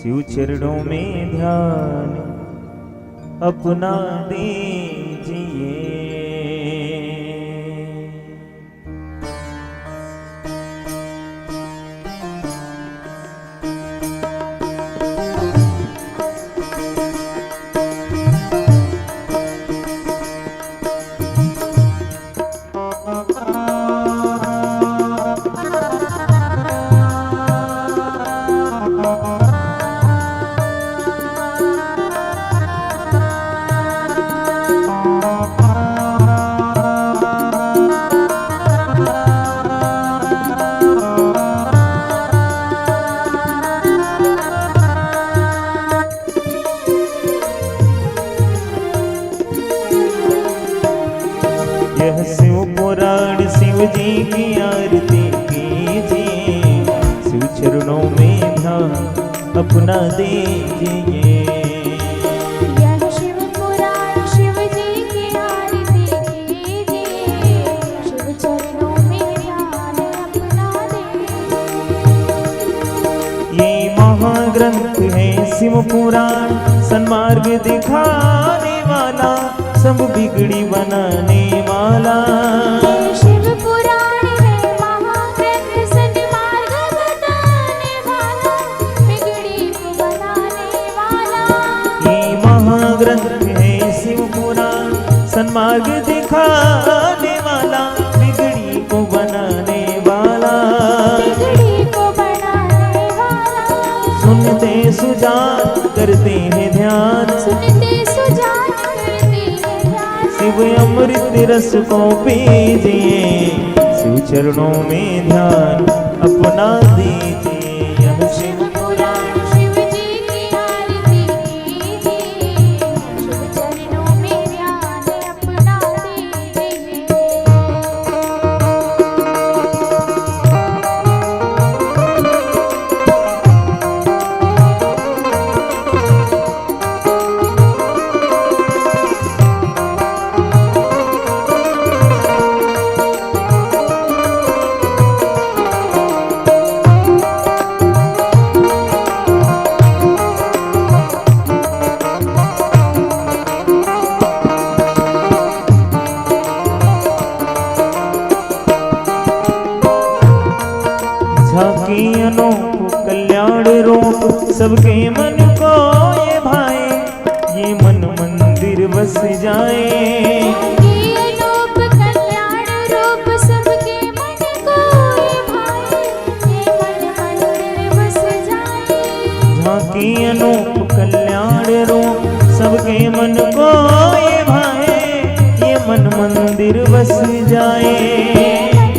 शिव चरणों में ध्यान अपना दीजिए। यह शिव पुराण शिव जी की आरती कीजिए, शिव चरणों में ध्यान अपना दीजिए। यह शिव पुराण शिव जी की आरती कीजिए, शिव चरणों में ध्यान अपना दीजिए। ये महाग्रंथ है शिव पुराण, सन्मार्ग दिखाने वाला, सब बिगड़ी बनाने वाला। शिव पुराण है महाग्रंथ, सन्मार्ग बताने वाला, बिगड़ी को बनाने वाला। ये महाग्रंथ है शिव पुराण, सन्मार्ग दिखाने वाला, बिगड़ी को बनाने वाला। बिगड़ी को बनाने वाला। सुनते सुजान करते हैं ध्यान, सुनते सुजान करते हैं ध्यान। शिव अमृत रस को पीजिए, शिव चरणों में ध्यान अपना दीजिए। यह शिव पुराण शिव जी की आरती कीजिए, शिव चरणों में ध्यान अपना दीजिए। झांकी अनोख कल्याण रूप, सबके मन को ये भाए, ये मन मंदिर बस जाए। ये अनूप कल्याण रूप, सबके मन को ये भाए, ये मन मंदिर बस जाए। झांकी अनोख कल्याण रूप, सबके मन को ये भाए, ये मन मंदिर बस जाए।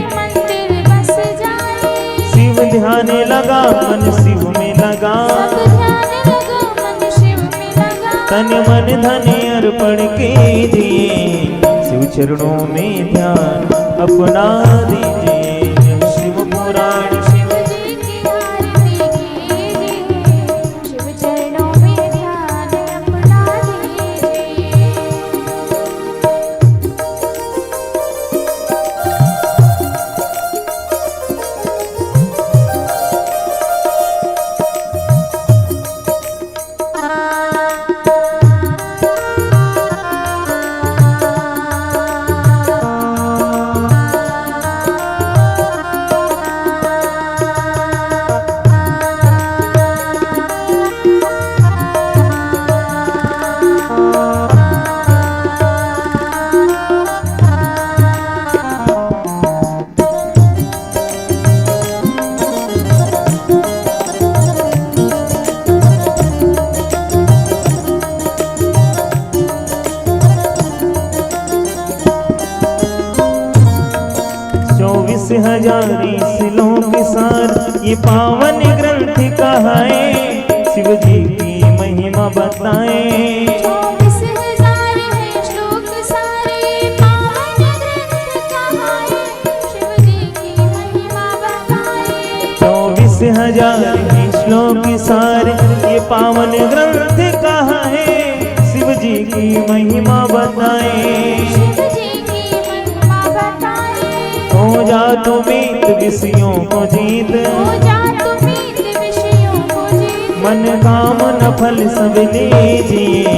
मंदिर बस जाए। शिव ध्यान लगा मन शिव में लगा, सब ध्यान लगा मन शिव में लगा। तन मन धन अर्पण कीजिए, शिव चरणों में ध्यान अपना दीजिए। यह शिव पुराण शिव जी की आरती कीजिए, शिव चरणों में ध्यान अपना दीजिए। हजारी श्लोक सार, ये पावन ग्रंथ कहाए, शिव जी की महिमा बताए। 24,000 है श्लोक सारे, पावन ग्रंथ कहाए, शिव जी की महिमा बताए। 24,000 है श्लोक सार, ये पावन ग्रंथ कहाए, शिव जी की महिमा बताए। हो जा तुम मीत विषयों को जीत, हो जा तुम मीत विषयों को जीत, मन कामना फल सब लीजिए,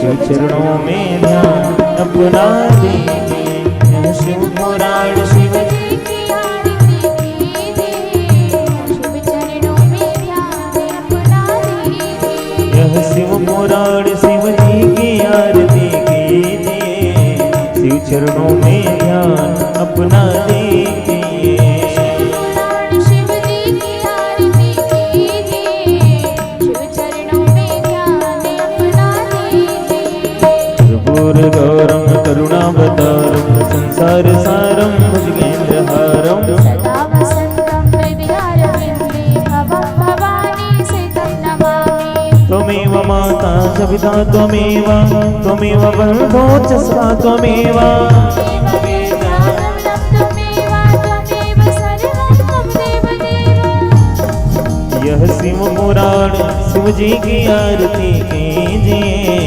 शिव चरणों में ध्यान अपना दीजिए। यह शिव पुराण शिव जी की आरती कीजिए, शिव चरणों में ध्यान अपना दीजिए। यह शिव पुराण शिव जी की आरती कीजिए, शिव चरणों में ध्यान अपना दीजिए। पुराण शिव जी की आरती कीजिए, शिव चरणों में ध्यान अपना दीजिए। कर्पूर गौरम करुणावतारम संसार सारम भुजगेन्द्रहारम सदा वसन्तं हृदयारविन्दे भवं भवानी सितं नमामि। त्वमेव माता च पिता त्वमेव त्वमेव बन्धो च सखा त्वमेव त्वमेव सर्वं त्वमेव देव। यह शिव पुराण शिव जी की आरती कीजिए,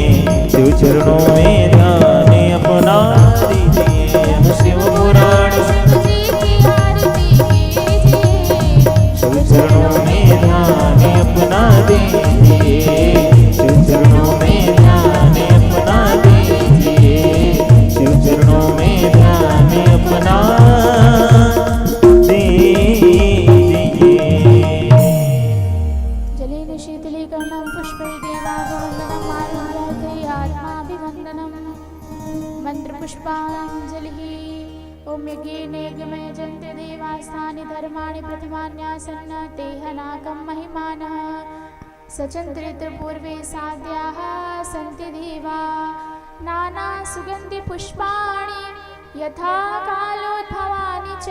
शिव चरणों में ध्यान अपना दीजिए। यह शिव पुराण शिव जी की आरती कीजिए, शिव चरणों में ध्यान अपना दीजिए। शिव चरणों में ध्यान अपना दीजिए। शिव चरणों में ध्यान अपना दीजिए। जलेन शीतलीकरणं पुष्पै देवाभिवन्दनं आरुह्याते आत्माभिवन्दनं मन्त्रपुष्पाञ्जलिः। ॐ यज्ञेन यज्ञमय जन्ते देवास्तानि धर्माणि प्रतिमान्यासन्न तेह नाकं महिमानः सचन्त्रितपूर्वे साध्याः सन्ति देवा नानासुगन्धिपुष्पाणि यथा कालोद्भवानि च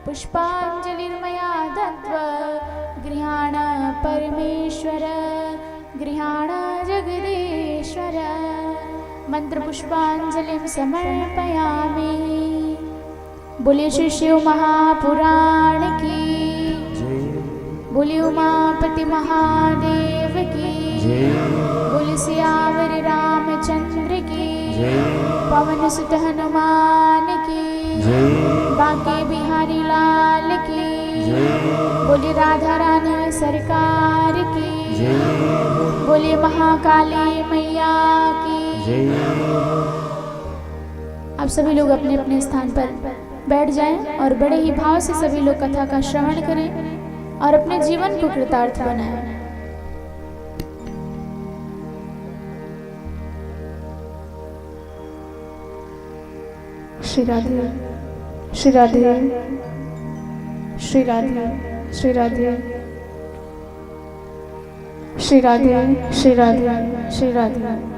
पुष्पाञ्जलिर्मया दत्त्वा गृहाण परमेश्वर गृहाण जगदीश्वर। मंत्रपुष्पाञ्जलिं समर्पयामि। बोलिए श्री शिव महापुराण की, बोलिए उमापति महादेव की, बोलिए सियावर रामचंद्र की, पवन सुत हनुमान की, बांके बिहारी लाल की, बोलिए राधा रानी सरकार की, बोलिए महाकाली मैया की। आप सभी लोग अपने अपने स्थान पर बैठ जाएं और बड़े ही भाव से सभी लोग कथा का श्रवण करें और अपने जीवन को कृतार्थ बनाएं। श्री राधे श्री राधे श्री राधे श्री राधे श्री राधे श्री राधे श्री राधे।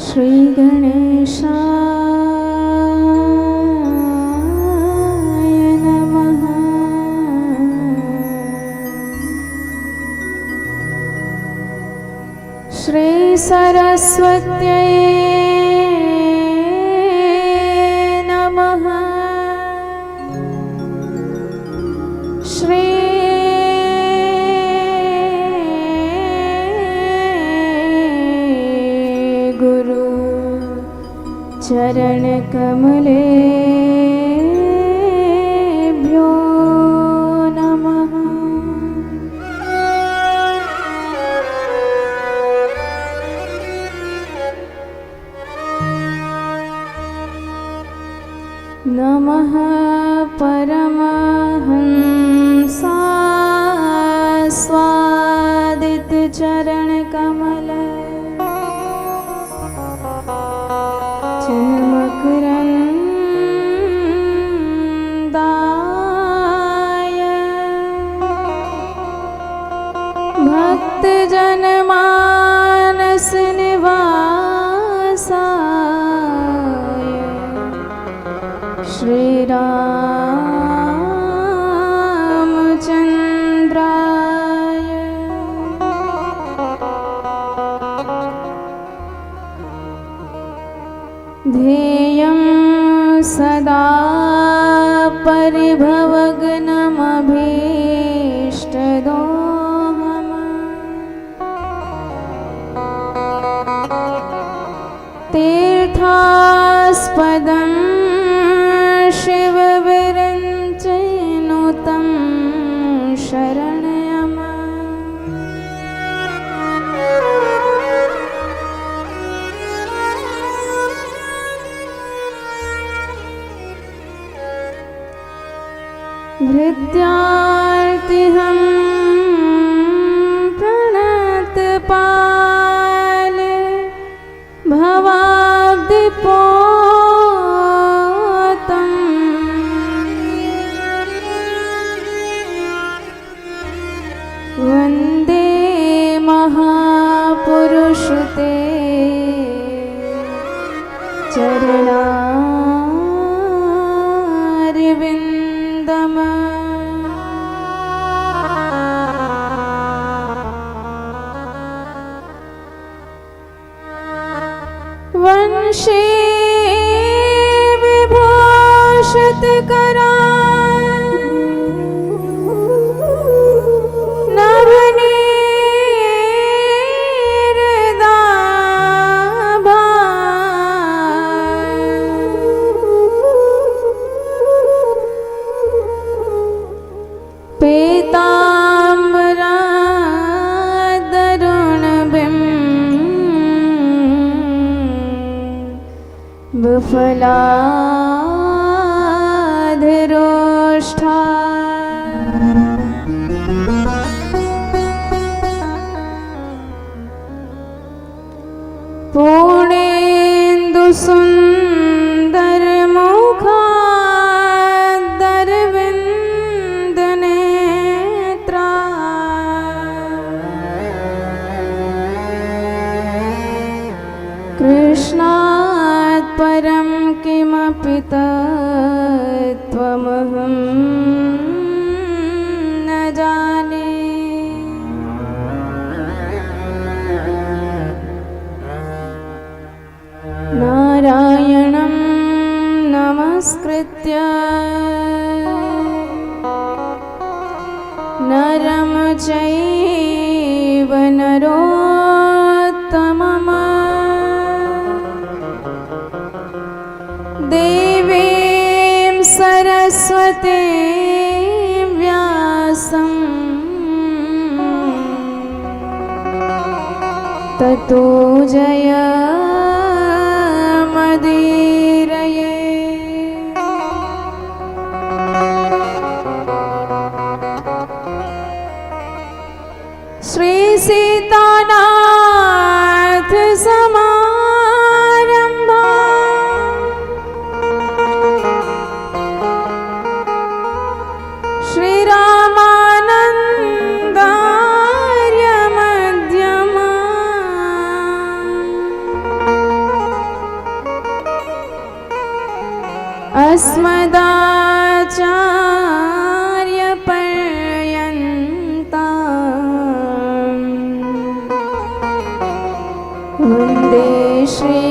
श्री गणेशाय नमः। श्री सरस्वत्यै नमः। श्री कमलेभ्यो नमः। नमः परमहंसास्वादित चरण कमल जन्मकरन्दाय भक्त जनमानस निवासाय श्री रामचंद्राय ध्येयं सदा परिभवग्नमभीष्टदोहम् तीर्थास्पदं शिवविरञ्चनुतं शरणयम् भृत्यार्तिहं प्रणतपाल भवाब्धिपोतं वन्दे महापुरुष ते चरणारविन्दम् वंशे विभूषित करा नवनीरदाभा पीताम्बरा बुफलाधरोष्ठा पूर्णेन्दुसुन्दरमुखादरविन्दनेत्रा कृष्णात् परं किमपि तत्त्वमहं न जाने। नारायणं नमस्कृत्य नरं चैव नरोत्तमम् देवीं सरस्वतीं व्यासं ततो जयमुदीरये। श्री सीतानाथ समारंभा श्री रामानंदार्य मध्यमा अस्मदाचार्य पर्यन्ता वन्दे श्री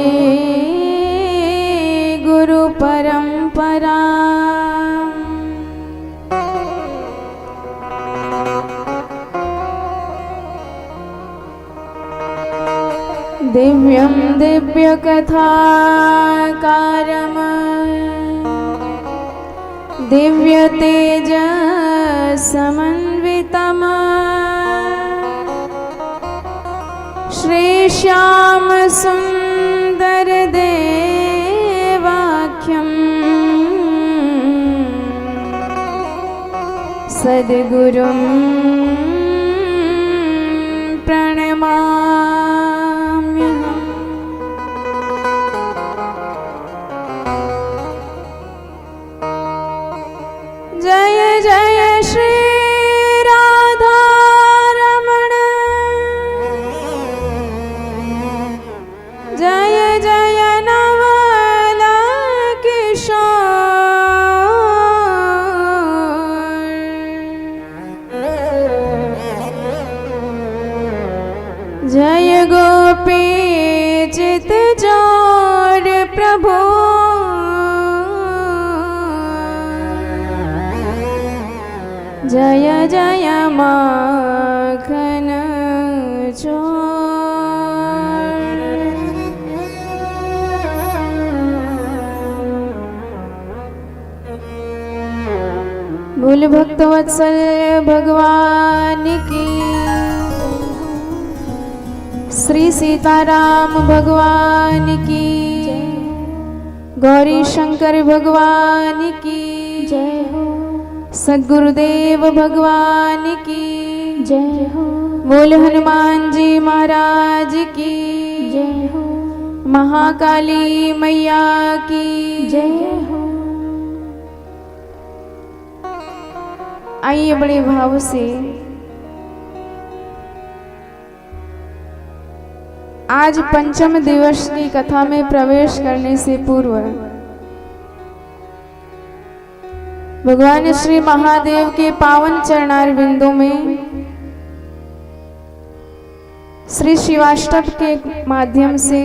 गुरु परंपरा। दिव्यं दिव्यकथाकारम् दिव्यतेजसमन्वितम् श्रीश्याम सुन्दरदेवाख्यम् सद्गुरुं प्रणमाम्यहम्। जय जय श्री राधारमण, जय जय नवल किशोर, जय गोपी चित जोर प्रभु, जय जय माखन चोर। बोल भक्तवत्सल भगवान की, श्री सीताराम भगवान की, गौरी शंकर भगवान की जय हो, सद्गुरुदेव भगवान की जय हो, बोल हनुमान जी महाराज की जय हो, महाकाली मैया की जय हो। आइए बड़े भाव से आज पंचम दिवस की कथा में प्रवेश करने से पूर्व भगवान श्री महादेव के पावन चरणार बिंदु में श्री शिवाष्टक के माध्यम से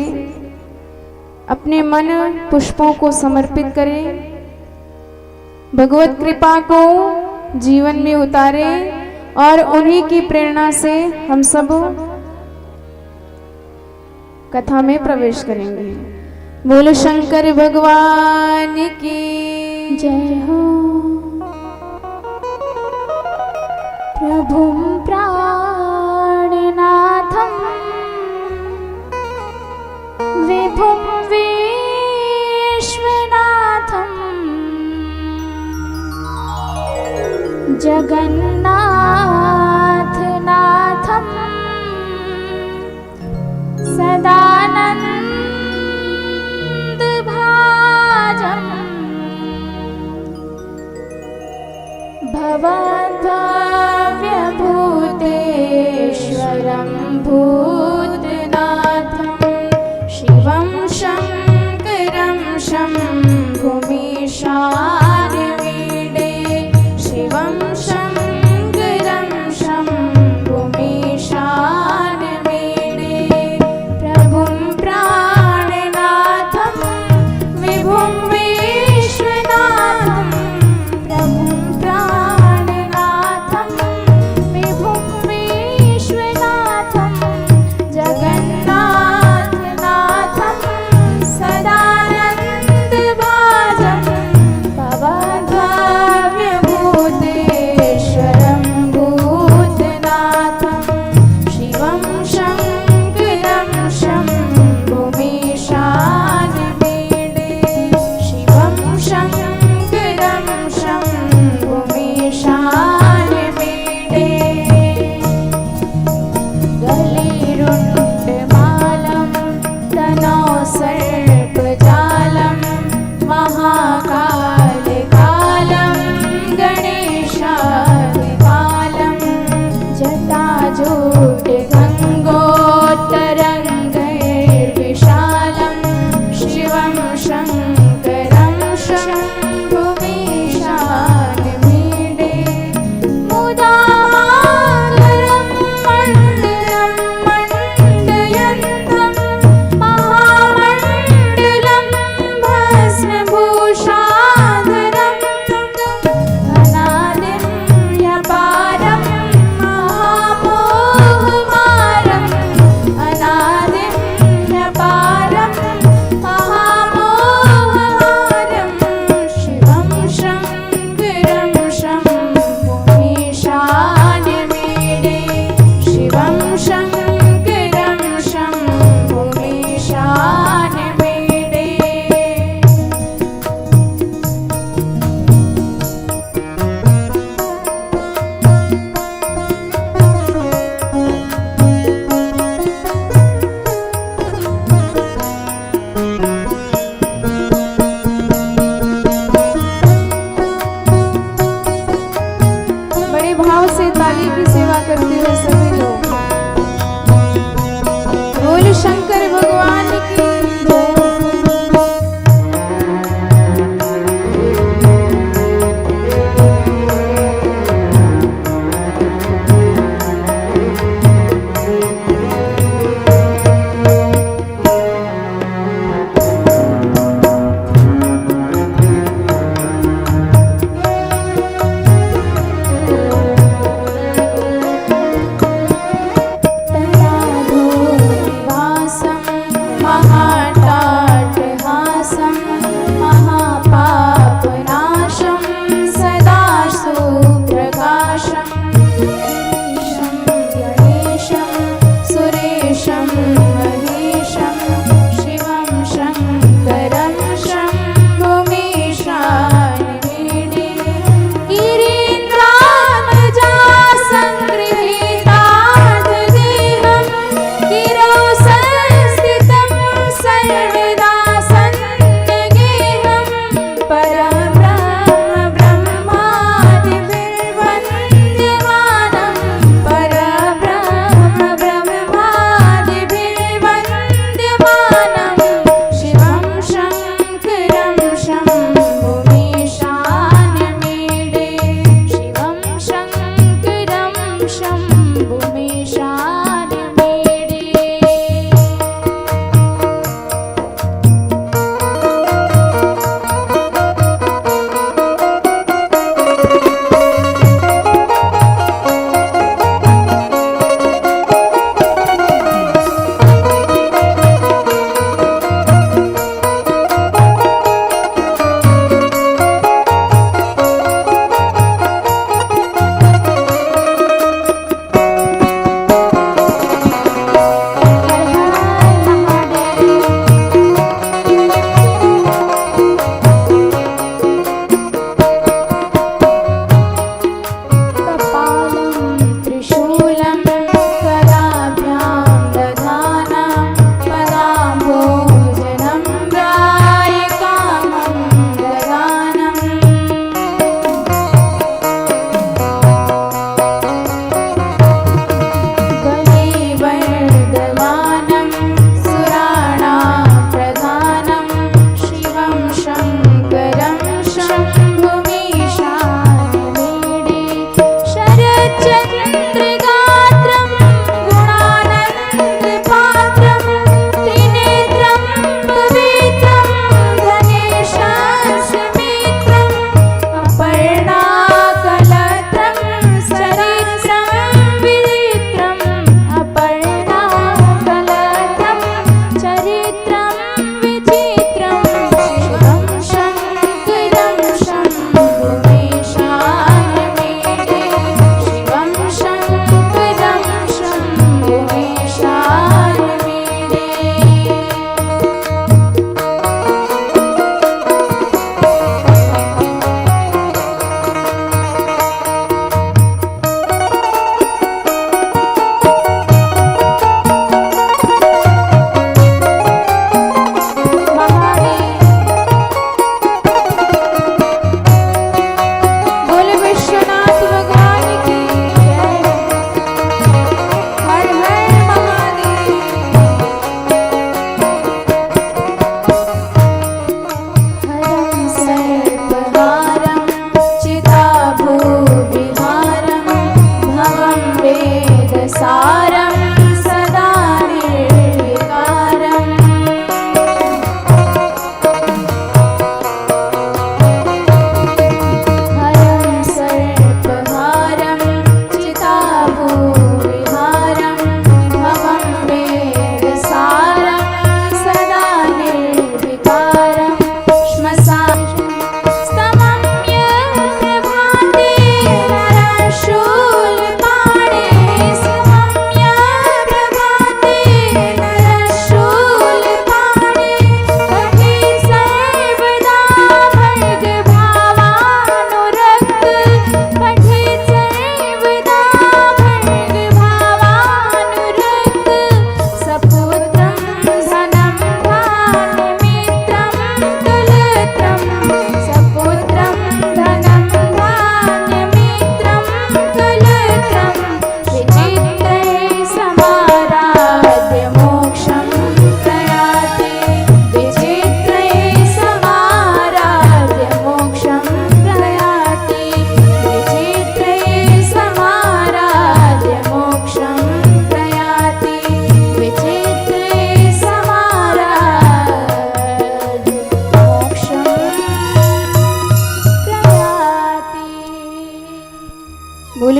अपने मन पुष्पों को समर्पित करें, भगवत कृपा को जीवन में उतारें और उन्हीं की प्रेरणा से हम सब कथा में प्रवेश करेंगे। बोलो शंकर भगवान की जय हो। प्रभुं प्राणनाथं विभुं विश्वनाथं जगन्नाथनाथं सदानन्दभाजं भवद्भाव्यभूतेश्वरं भूतनाथं शिवं शङ्करं शम्भुमीशानमीडे, शिवं शङ्करं शम्भुमीशानमीडे। प्रभुं प्राणनाथं विभुं विश्वनाथं, प्रभुं प्राणनाथं विभुं विश्वनाथं जगन्नाथनाथं सदानन्दभाजं भवद्भाव्यभूतेश्वरं भूतनाथं शिवं शङ्करं शम्भुमीशानमीडे, शिवं शङ्करं शम्भुमीशानमीडे। गलिरुण्डमालं तनौ सर्पजालं महाकालकालं गणेशादिपालं जटाजूटगङ्गोत्तरङ्गैर्विशालं शिवं शङ्करं शम्भुमीशानमीडे। मुदामाकरं मण्डलं मण्डयन्तं महामण्डलं भस्मभूषा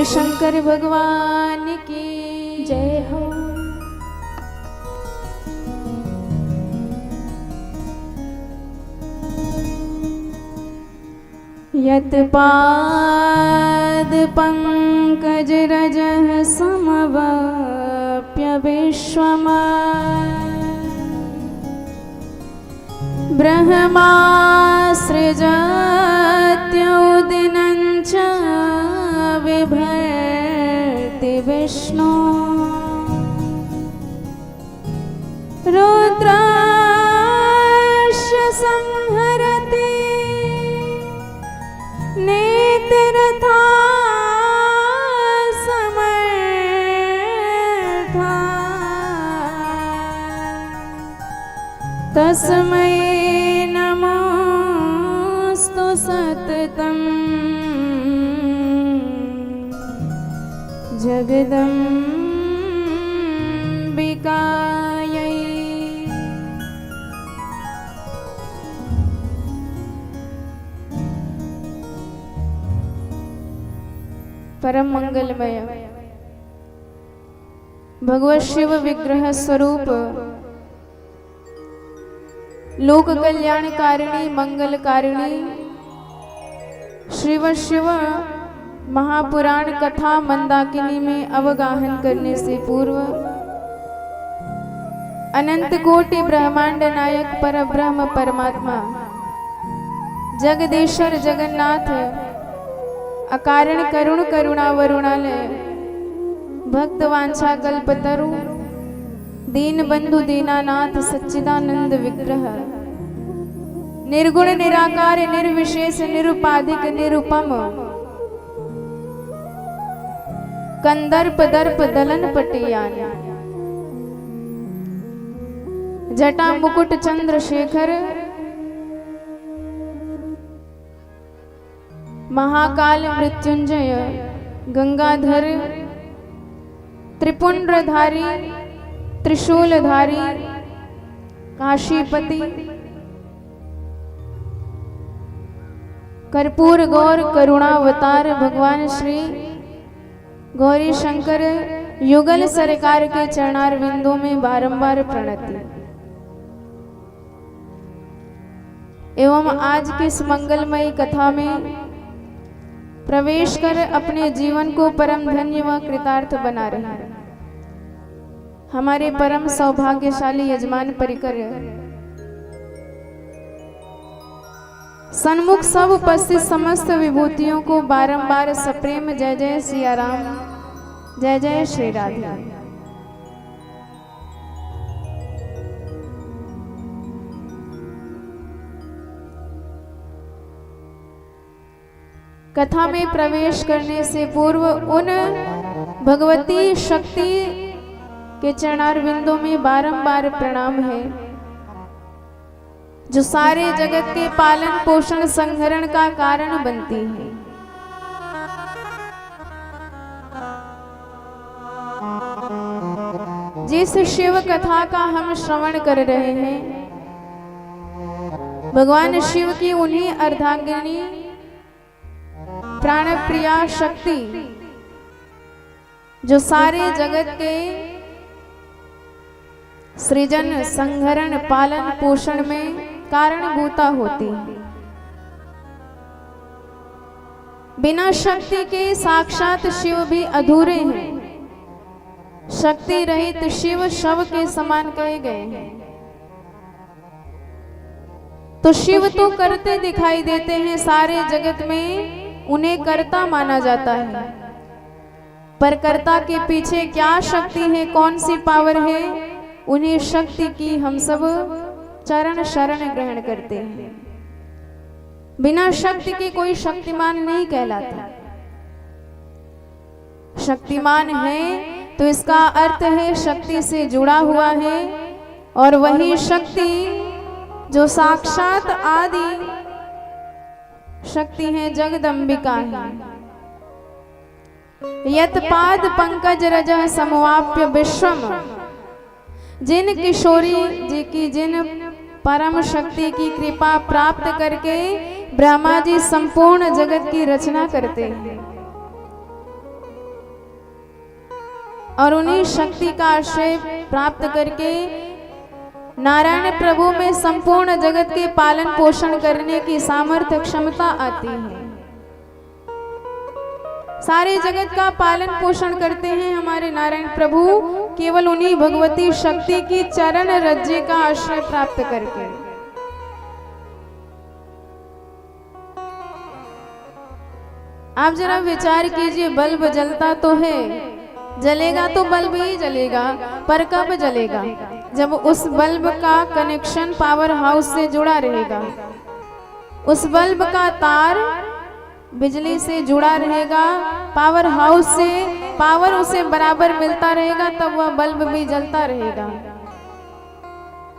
बोले शंकर भगवान की जय हो। यत पाद पंकज रजः समवाप्य विश्वम् ब्रह्मासृजत्युदिनं च बिभर्ति विष्णु रुद्राक्ष संहरति नेत्रथा समर्था तस्मै नमोस्तु सततम् जगदम्बिकायै। परम मंगलमय भगवत शिव विग्रह स्वरूप लोक कल्याणकारिणी मंगलकारिणी श्रीव शिव महापुराण कथा मंदाकिनी में अवगाहन करने से पूर्व अनंत कोटि ब्रह्मांड नायक परब्रह्म परमात्मा जगदीश्वर जगन्नाथ अकारण करुण करुणा वरुणालय भक्त वांछा कल्पतरु दीन बंधु दीनानाथ सच्चिदानंद विग्रह निर्गुण निराकार निर्विशेष निरुपाधिक निरुपम कंदर्प दर्प दलन पटियान जटा मुकुट चंद्रशेखर महाकाल मृत्युंजय गंगाधर त्रिपुंड्रधारी त्रिशूलधारी काशीपति कर्पूर गौर करुणावतार भगवान श्री गौरी शंकर युगल सरकार के चरणार विंदों में बारंबार प्रणति एवं आज की इस मंगलमयी कथा में प्रवेश कर अपने जीवन को परम धन्य व कृतार्थ बना रहे हैं हमारे परम सौभाग्यशाली यजमान परिकर सन्मुख सब उपस्थित समस्त विभूतियों को बारंबार सप्रेम जय जय सिया राम जय जय श्री राधे। कथा में प्रवेश करने से पूर्व उन भगवती शक्ति के चरणार विंदों में बारंबार प्रणाम है जो सारे जगत के पालन पोषण संहरण का कारण बनती है। जिस शिव कथा का हम श्रवण कर रहे हैं भगवान शिव की उन्हीं अर्धांगिनी प्राण प्रिया शक्ति जो सारे जगत के सृजन संहरण पालन पोषण में कारणभूता होती है। बिना शक्ति के साक्षात शिव भी अधूरे हैं। शक्ति रहित शिव शव के समान कहे गए हैं। तो शिव तो करते दिखाई देते हैं सारे जगत में उन्हें कर्ता माना जाता है पर कर्ता के पीछे क्या शक्ति है कौन सी पावर है उन्हीं शक्ति की हम सब चरण शरण ग्रहण करते हैं। बिना शक्ति के कोई शक्तिमान नहीं कहलाता। शक्तिमान है तो इसका अर्थ है शक्ति से जुड़ा हुआ है और वही शक्ति जो साक्षात आदि शक्ति है जगदम्बिका है। यत पाद पंकज रजः समवाप्य विश्वम् जिन किशोरी जी की जिन परम शक्ति की कृपा प्राप्त करके ब्रह्मा जी संपूर्ण जगत की रचना करते हैं और उन्हीं शक्ति का आश्रय प्राप्त करके नारायण प्रभु में संपूर्ण जगत के पालन पोषण करने की सामर्थ्य क्षमता आती है। सारे जगत का पालन पोषण करते हैं हमारे नारायण प्रभु, केवल उन्हीं भगवती शक्ति की चरण रज्जे का आश्रय प्राप्त करके। आप जरा विचार कीजिए, बल्ब जलता तो है, जलेगा तो बल्ब ही जलेगा, पर कब जलेगा? जब उस बल्ब का कनेक्शन पावर हाउस से जुड़ा रहेगा, उस बल्ब का तार बिजली से जुड़ा रहेगा, पावर हाउस से पावर उसे बराबर मिलता रहेगा, तब वह बल्ब भी जलता रहेगा।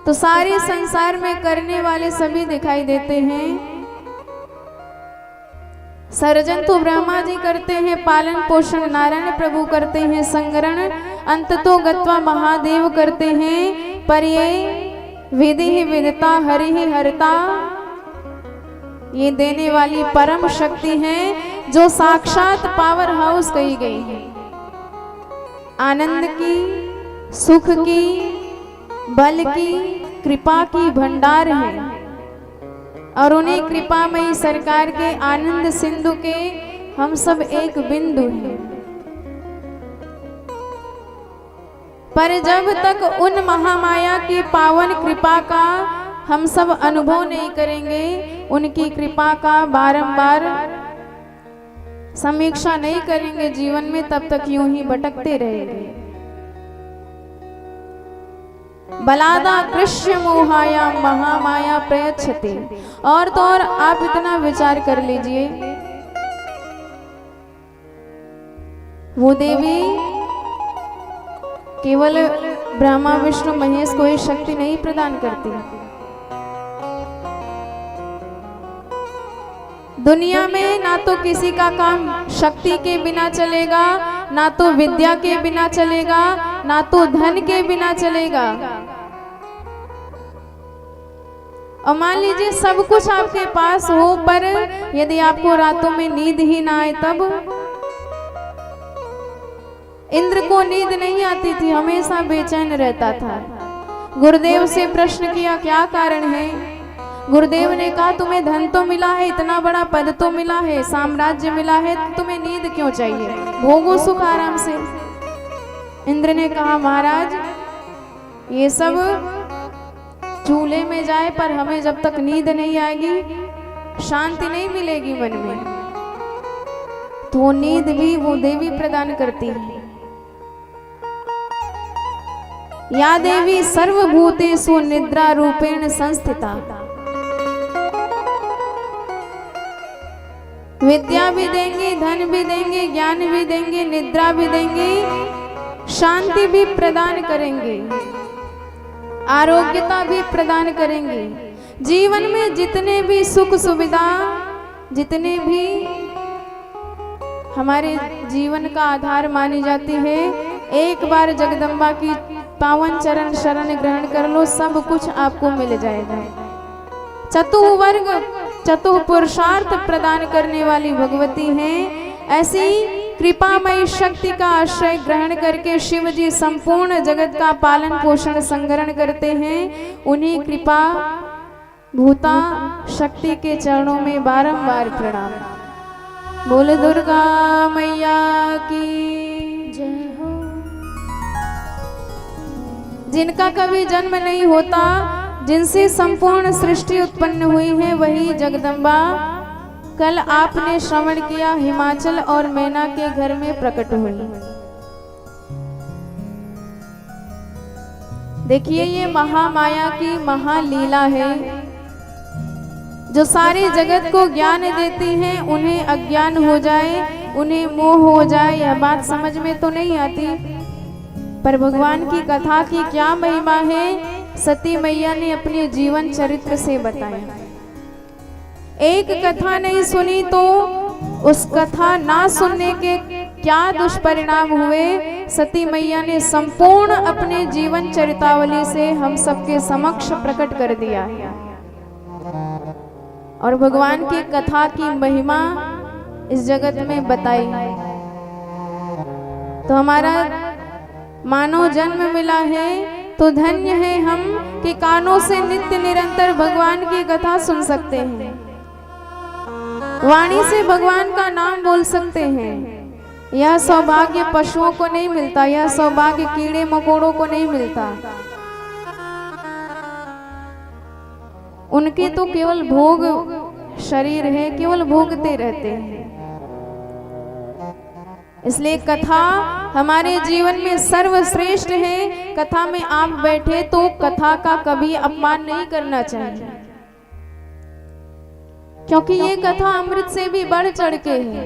तो सारे संसार में करने वाले सभी दिखाई देते हैं। सर्जन तो ब्रह्मा जी करते हैं, पालन पोषण नारायण प्रभु करते हैं, संगरण अंत तो गत्वा महादेव करते हैं, पर ये विधि ही विधता हरि ही हरता, ये देने वाली परम शक्ति है जो साक्षात पावर हाउस कही गई है। आनंद की, सुख की, बल की, कृपा की भंडार है और उन्हीं कृपामयी सरकार के आनंद सिंधु के हम सब एक बिंदु हैं। पर जब तक उन महामाया की पावन कृपा का हम सब अनुभव नहीं करेंगे, उनकी कृपा का बारंबार समीक्षा नहीं करेंगे जीवन में, तब तक यूं ही भटकते रहेंगे। बलादा कृष्ण मोहाया महामाया प्रयच्छते। और तो और आप इतना विचार कर लीजिए, वो देवी केवल ब्रह्मा विष्णु महेश को ही शक्ति नहीं प्रदान करती, दुनिया में ना तो किसी का काम शक्ति के बिना चलेगा, ना तो विद्या के बिना चलेगा, ना तो धन के बिना चलेगा। और मान लीजिए सब कुछ आपके पास हो, पर यदि आपको रातों में नींद ही ना आए, तब इंद्र को नींद नहीं आती थी, हमेशा बेचैन रहता था। गुरुदेव से प्रश्न किया क्या कारण है? गुरुदेव ने कहा तुम्हें धन तो मिला है, इतना बड़ा पद तो मिला है, साम्राज्य मिला है, तो तुम्हें नींद क्यों चाहिए? भोगो सुख आराम से। इंद्र ने कहा महाराज ये सब चूल्हे में जाए, पर हमें जब तक नींद नहीं आएगी, शांति नहीं मिलेगी मन में, तो नींद भी वो देवी प्रदान करती है। या देवी सर्वभूतेषु निद्रा रूपेण संस्थिता। विद्या भी देंगे, धन भी देंगे, ज्ञान भी देंगे, निद्रा भी देंगे, शांति भी प्रदान करेंगे, आरोग्यता भी प्रदान करेंगे। जीवन में जितने भी सुख सुविधा, जितने भी हमारे जीवन का आधार मानी जाती है, एक बार जगदम्बा की पावन चरण शरण ग्रहण कर लो, सब कुछ आपको मिल जाएगा। चतुर्वर्ग चतुर्पुरुषार्थ प्रदान करने वाली भगवती हैं। ऐसी कृपामयी शक्ति का आश्रय ग्रहण करके शिव जी संपूर्ण जगत का पालन पोषण संगरण करते हैं। उन्हीं कृपा भूता शक्ति के चरणों में बारंबार प्रणाम। बोले दुर्गा मैया की जय हो। जिनका कभी जन्म नहीं होता, जिनसे संपूर्ण सृष्टि उत्पन्न हुई है, वही जगदम्बा कल आपने श्रवण किया हिमाचल और मैना के घर में प्रकट हुई। देखिए ये महामाया की महालीला है, जो सारे जगत को ज्ञान देती हैं, उन्हें अज्ञान हो जाए, उन्हें मोह हो जाए, यह बात समझ में तो नहीं आती। पर भगवान की कथा की क्या महिमा है, सती मैया ने अपने जीवन चरित्र से बताया। एक कथा नहीं सुनी तो उस कथा ना सुनने के क्या दुष्परिणाम हुए, सती मैया ने संपूर्ण अपने जीवन चरितावली से हम सबके समक्ष प्रकट कर दिया है। और भगवान की कथा की महिमा इस जगत में बताई। तो हमारा मानव जन्म मिला है तो धन्य है हम कि कानों से नित्य निरंतर भगवान की कथा सुन सकते हैं, वाणी से भगवान का नाम बोल सकते हैं। यह सौभाग्य पशुओं को नहीं मिलता, यह सौभाग्य कीड़े मकोड़ों को नहीं मिलता। उनके तो केवल भोग शरीर है, केवल भोगते रहते हैं। इसलिए कथा हमारे जीवन में सर्वश्रेष्ठ है। कथा में आप बैठे तो कथा का कभी अपमान नहीं करना चाहिए, क्योंकि ये कथा अमृत से भी बढ़ चढ़ के है।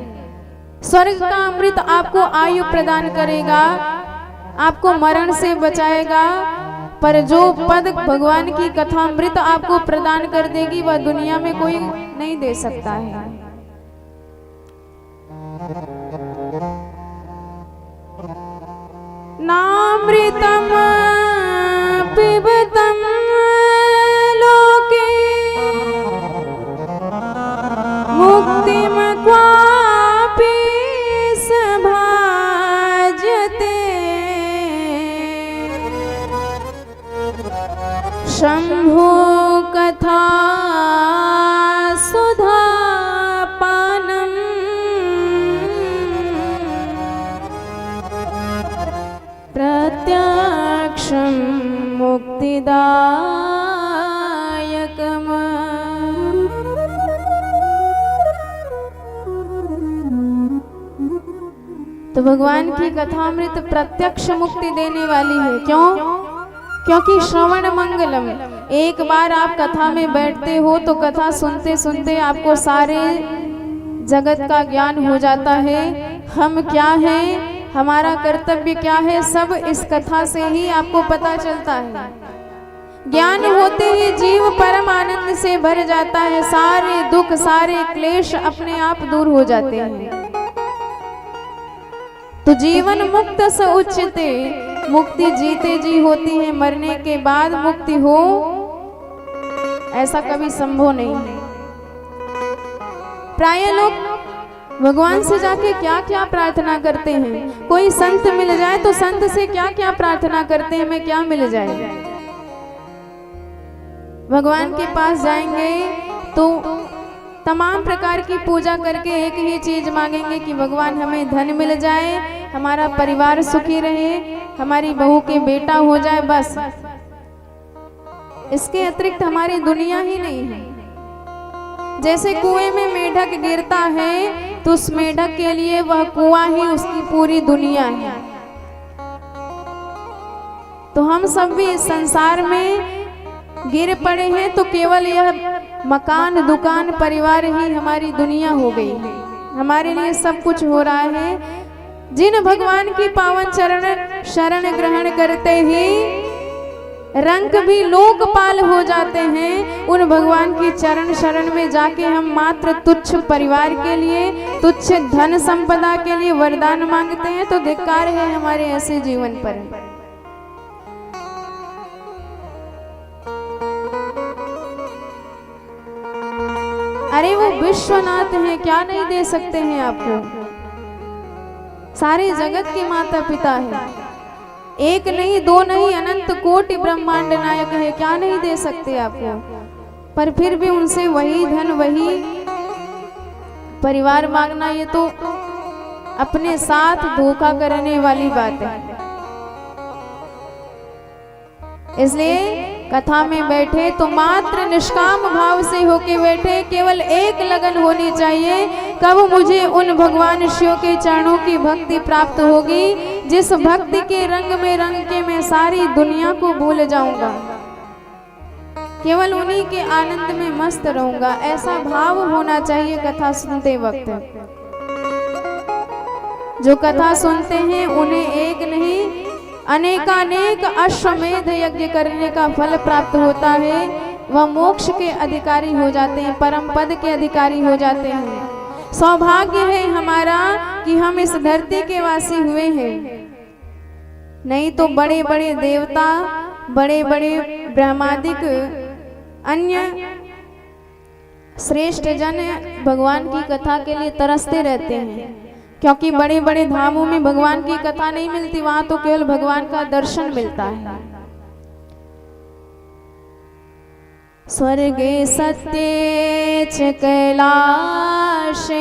स्वर्ग का अमृत आपको आयु प्रदान करेगा, आपको मरण से बचाएगा, पर जो पद भगवान की कथा अमृत आपको प्रदान कर देगी वह दुनिया में कोई नहीं दे सकता है। नामृतम पिबतम लोके मुक्तिम क्वापि सभाजते शंभो कथा सुधा पानम प्रत्यक्षं मुक्तिदायकम्। तो भगवान की कथामृत प्रत्यक्ष मुक्ति देने वाली है। क्यों? क्योंकि श्रवण मंगलम। एक बार आप कथा में बैठते हो तो कथा सुनते सुनते आपको सारे जगत का ज्ञान हो जाता है। हम क्या हैं, हमारा कर्तव्य क्या है, सब इस कथा से ही आपको पता चलता है। ज्ञान होते ही जीव परम आनंद से भर जाता है, सारे दुख सारे क्लेश अपने आप दूर हो जाते हैं। तो जीवन मुक्त स उच्चते, मुक्ति जीते जी होती है, मरने के बाद मुक्ति हो ऐसा कभी संभव नहीं है। प्राय लोग भगवान से जाके क्या क्या प्रार्थना करते हैं। कोई संत मिल जाए तो संत से क्या क्या प्रार्थना करते हैं, मैं क्या मिल जाए। भगवान के पास जाएंगे तो तमाम प्रकार की पूजा करके एक ही चीज मांगेंगे कि भगवान हमें धन मिल जाए, हमारा परिवार सुखी रहे, हमारी बहू के बेटा हो जाए, बस। इसके अतिरिक्त हमारी दुनिया ही नहीं है। जैसे कुएं में मेढक गिरता है तो उस मेढक के लिए वह कुआं ही उसकी पूरी दुनिया है। तो हम सब भी इस संसार में गिर पड़े हैं तो केवल यह मकान दुकान परिवार ही हमारी दुनिया हो गई है। हमारे लिए सब कुछ हो रहा है। जिन भगवान की पावन शरण ग्रहण करते ही रंग भी लोकपाल हो जाते हैं, उन भगवान की चरण शरण में जाके हम मात्र तुच्छ परिवार के लिए, तुच्छ धन संपदा के लिए वरदान मांगते हैं तो धिक्कार है हमारे ऐसे जीवन पर। अरे वो विश्वनाथ हैं, क्या नहीं दे सकते हैं आपको। सारे जगत के माता पिता है, एक नहीं दो नहीं अनंत कोटि ब्रह्मांड नायक है, क्या नहीं दे सकते आपको। पर फिर भी उनसे वही धन वही परिवार मांगना, ये तो अपने साथ धोखा करने वाली बात है। इसलिए कथा में बैठे तो मात्र निष्काम भाव से होके बैठे, केवल एक लगन होनी चाहिए, कब मुझे उन भगवान शिव के चरणों की भक्ति प्राप्त होगी, जिस भक्ति के रंग में रंग के मैं सारी दुनिया को भूल जाऊंगा, केवल उन्हीं के आनंद में मस्त रहूंगा। ऐसा भाव होना चाहिए कथा सुनते वक्त। जो कथा सुनते हैं उन्हें एक नहीं अनेकानेक अश्वमेध यज्ञ करने का फल प्राप्त होता है। वह मोक्ष के अधिकारी हो जाते हैं, परम पद के अधिकारी हो जाते हैं। सौभाग्य है हमारा कि हम इस धरती के वासी हुए हैं, नहीं तो बड़े बड़े देवता, बड़े बड़े ब्रह्मादिक अन्य श्रेष्ठ जन भगवान की कथा के लिए तरसते रहते हैं, क्योंकि बड़े बड़े धामों में भगवान की कथा नहीं मिलती, वहां तो केवल भगवान का दर्शन मिलता है। स्वर्गे सत्ये च कैलाशे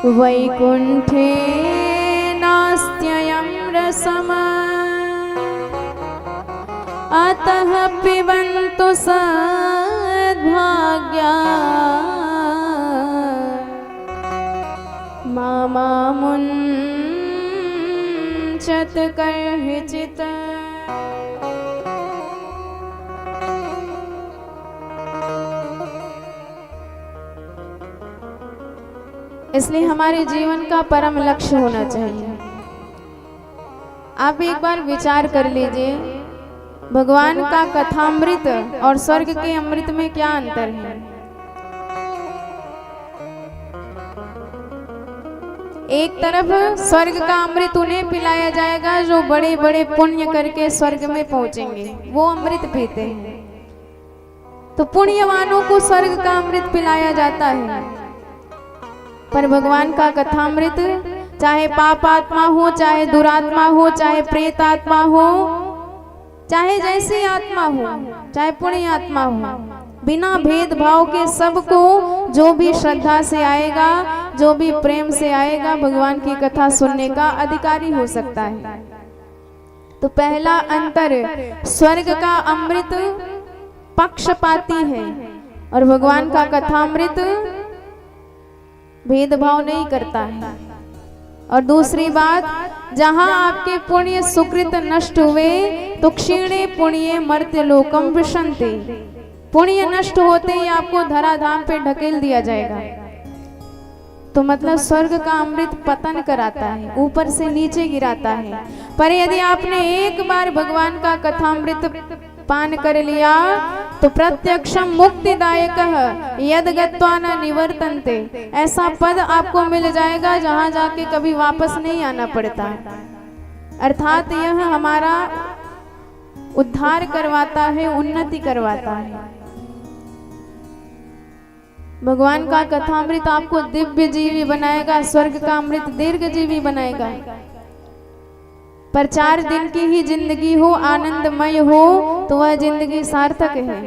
वैकुंठे नास्त्ययं रसम् अतः पिबन्तु सद्भाग्या मामुञ्चत कर्हिचित्। इसलिए हमारे जीवन का परम लक्ष्य होना चाहिए। आप एक बार विचार कर लीजिए, भगवान का कथामृत और स्वर्ग के अमृत में क्या अंतर है। एक तरफ स्वर्ग का अमृत उन्हें पिलाया जाएगा जो बड़े बड़े पुण्य करके स्वर्ग में पहुंचेंगे, वो अमृत पीते हैं। तो पुण्यवानों को स्वर्ग का अमृत पिलाया जाता है। पर भगवान का कथामृत चाहे पाप आत्मा हो, चाहे दुरात्मा हो, चाहे प्रेत आत्मा हो, चाहे जैसी आत्मा हो, चाहे पुण्य आत्मा हो, बिना भेदभाव के सबको जो भी श्रद्धा से आएगा, जो भी प्रेम से आएगा, भगवान की कथा सुनने का अधिकारी हो सकता है। तो पहला अंतर, स्वर्ग का अमृत पक्षपाती है और भगवान का कथामृत भेदभाव नहीं करता है। और दूसरी बात, जहां आपके पुण्य सुकृत नष्ट हुए तो क्षीणे पुण्ये मर्त्य लोकम विशन्ति। पुण्य नष्ट होते ही आपको धराधाम पे ढकेल दिया जाएगा। तो मतलब स्वर्ग का अमृत पतन कराता है, ऊपर से नीचे गिराता है। पर यदि आपने एक बार भगवान का कथामृत पान कर लिया तो प्रत्यक्षम मुक्तिदायकः यद गत्वा न निवर्तन्ते, ऐसा पद आपको मिल जाएगा जहां जाके कभी वापस नहीं आना पड़ता। अर्थात यह हमारा उद्धार करवाता है, उन्नति करवाता है। भगवान का कथामृत आपको दिव्य जीवी बनाएगा, स्वर्ग का अमृत दीर्घ जीवी बनाएगा। पर 4 दिन की ही जिंदगी हो, आनंदमय हो, तो वह जिंदगी सार्थक है।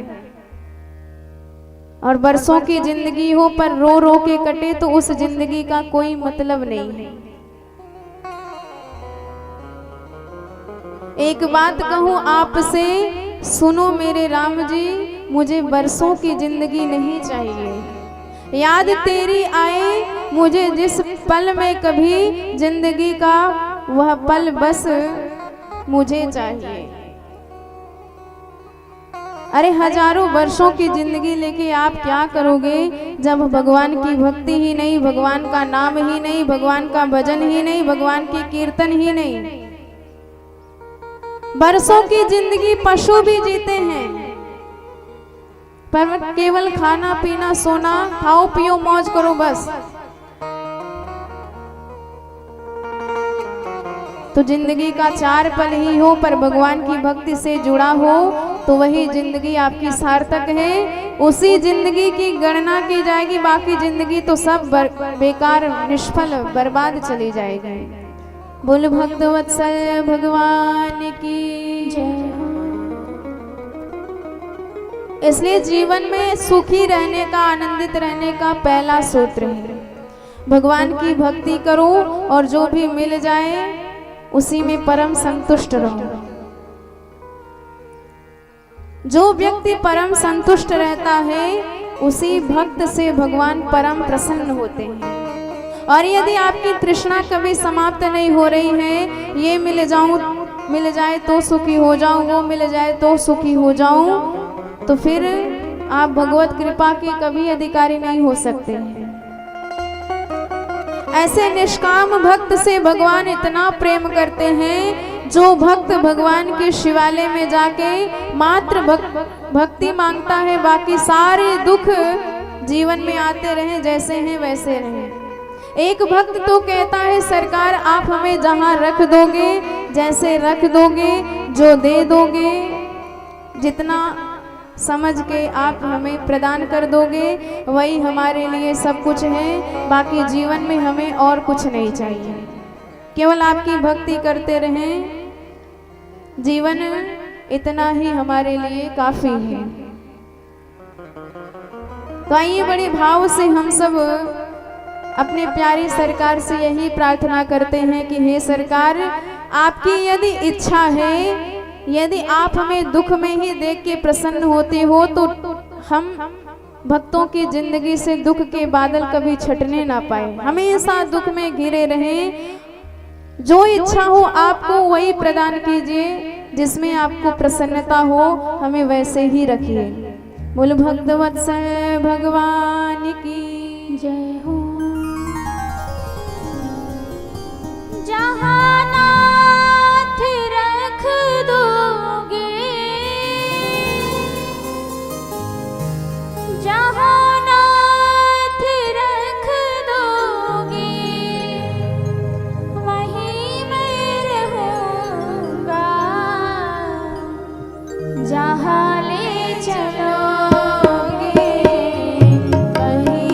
और बरसों की जिंदगी हो पर रो रो के कटे तो उस जिंदगी का कोई मतलब नहीं है। एक बात कहूं आपसे, सुनो मेरे राम जी, मुझे बरसों की जिंदगी नहीं चाहिए। याद तेरी आए मुझे जिस पल में कभी, जिंदगी का वह पल बस मुझे चाहिए। अरे हजारों वर्षों की जिंदगी लेके आप क्या करोगे जब भगवान की भक्ति ही नहीं, भगवान का नाम ही नहीं, भगवान का भजन ही नहीं, भगवान की कीर्तन ही नहीं। बरसों की जिंदगी पशु भी जीते हैं, पर केवल खाना पीना सोना, खाओ पियो मौज करो बस। तो जिंदगी का 4 पल ही हो पर भगवान की भक्ति से जुड़ा हो तो वही जिंदगी आपकी सार्थक है। उसी जिंदगी की गणना की जाएगी, बाकी जिंदगी तो सब बेकार, निष्फल, बर्बाद चली जाएगी। बोल भक्तवत्सल भगवान की जय। इसलिए जीवन में सुखी रहने का, आनंदित रहने का पहला सूत्र है, भगवान की भक्ति करो और जो भी मिल जाए उसी में परम संतुष्ट रहो। जो व्यक्ति परम संतुष्ट रहता है उसी भक्त से भगवान परम प्रसन्न होते हैं। और यदि आपकी तृष्णा कभी समाप्त नहीं हो रही है, ये मिल जाए तो सुखी हो जाऊं, वो मिल जाए तो सुखी हो जाऊं, तो फिर आप भगवत कृपा के कभी अधिकारी नहीं हो सकते हैं। ऐसे निष्काम भक्त से भगवान इतना प्रेम करते हैं, जो भक्त भगवान के शिवालय में जाके मात्र भक्ति मांगता है, बाकी सारे दुख जीवन में आते रहे, जैसे हैं वैसे रहे। एक भक्त तो कहता है, सरकार आप हमें जहां रख दोगे, जैसे रख दोगे, जो दे दोगे, जितना समझ के आप हमें प्रदान कर दोगे, वही हमारे लिए सब कुछ है। बाकी जीवन में हमें और कुछ नहीं चाहिए, केवल आपकी भक्ति करते रहें, जीवन इतना ही हमारे लिए काफी है। तो आइए बड़े भाव से हम सब अपने प्यारी सरकार से यही प्रार्थना करते हैं कि हे सरकार, आपकी यदि इच्छा है, यदि आप हमें दुख में ही देख के प्रसन्न होते हो, तो हम भक्तों की जिंदगी से दुख के बादल कभी छटने ना पाए, हमेशा दुख में घिरे रहें। जो इच्छा हो आपको वही प्रदान कीजिए, जिसमें आपको प्रसन्नता हो हमें वैसे ही रखिए। बोल भक्तवत्सल भगवान की जय हो। जहाँ नाथ रख दोगे, जहाँ नाथ रख दोगे, वहीं मैं रहूँगा। जहाँ ले चलोगे वहीं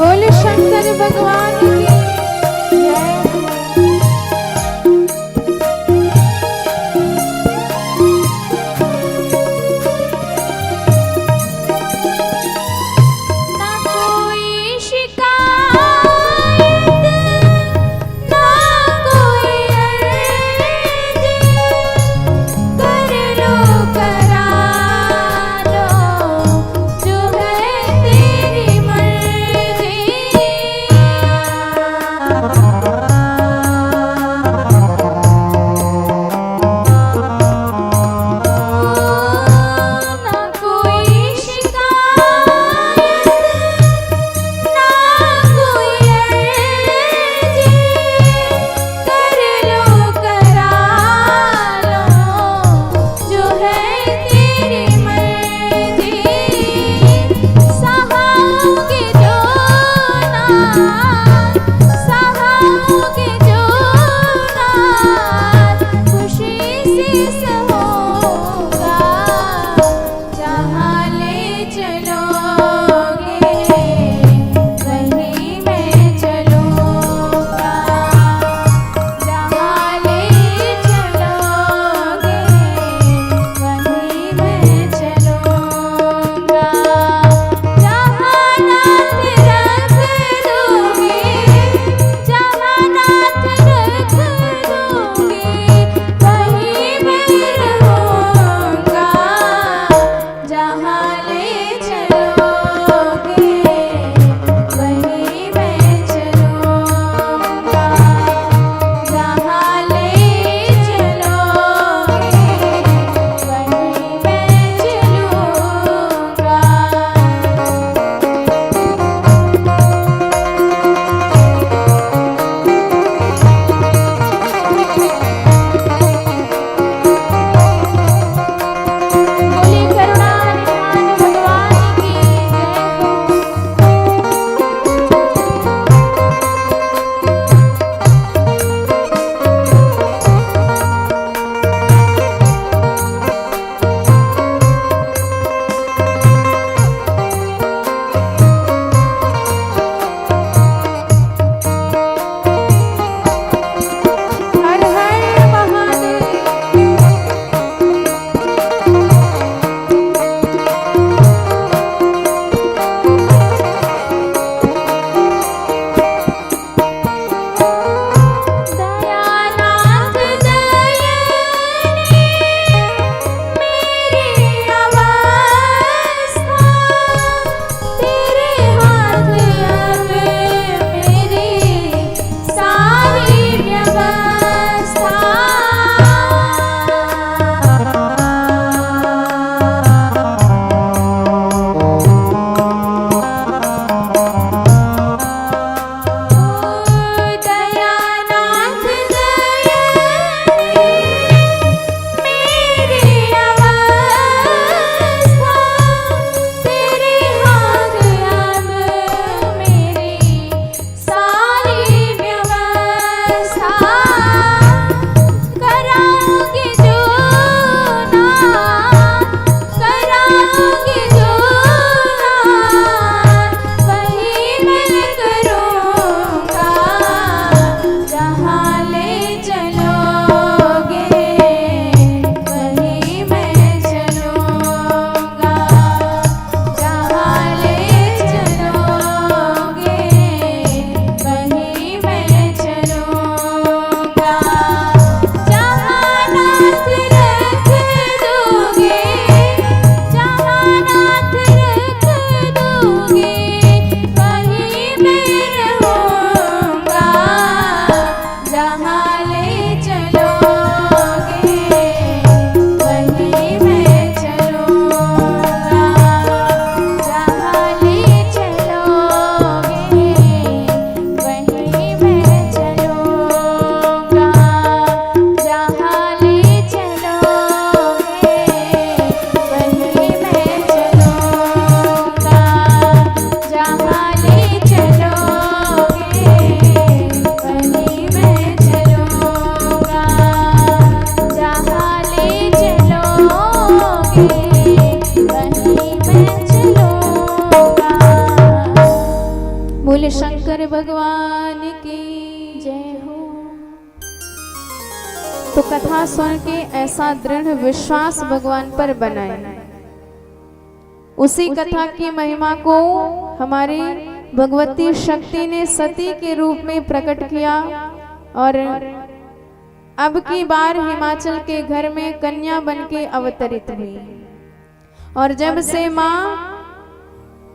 बोले शंकर भगवान की जय। ना कोई शिकायत ना कोई अर्ज, कर लो करा लो जो है तेरी मर्जी। बोले शंकर भगवान की जय हो। तो कथा सुन के ऐसा दृढ़ विश्वास भगवान पर बनाए। उसी कथा की महिमा को हमारी भगवती शक्ति ने सती के रूप में प्रकट किया और अब की बार हिमाचल के घर में कन्या बनके अवतरित हुई। और जब से माँ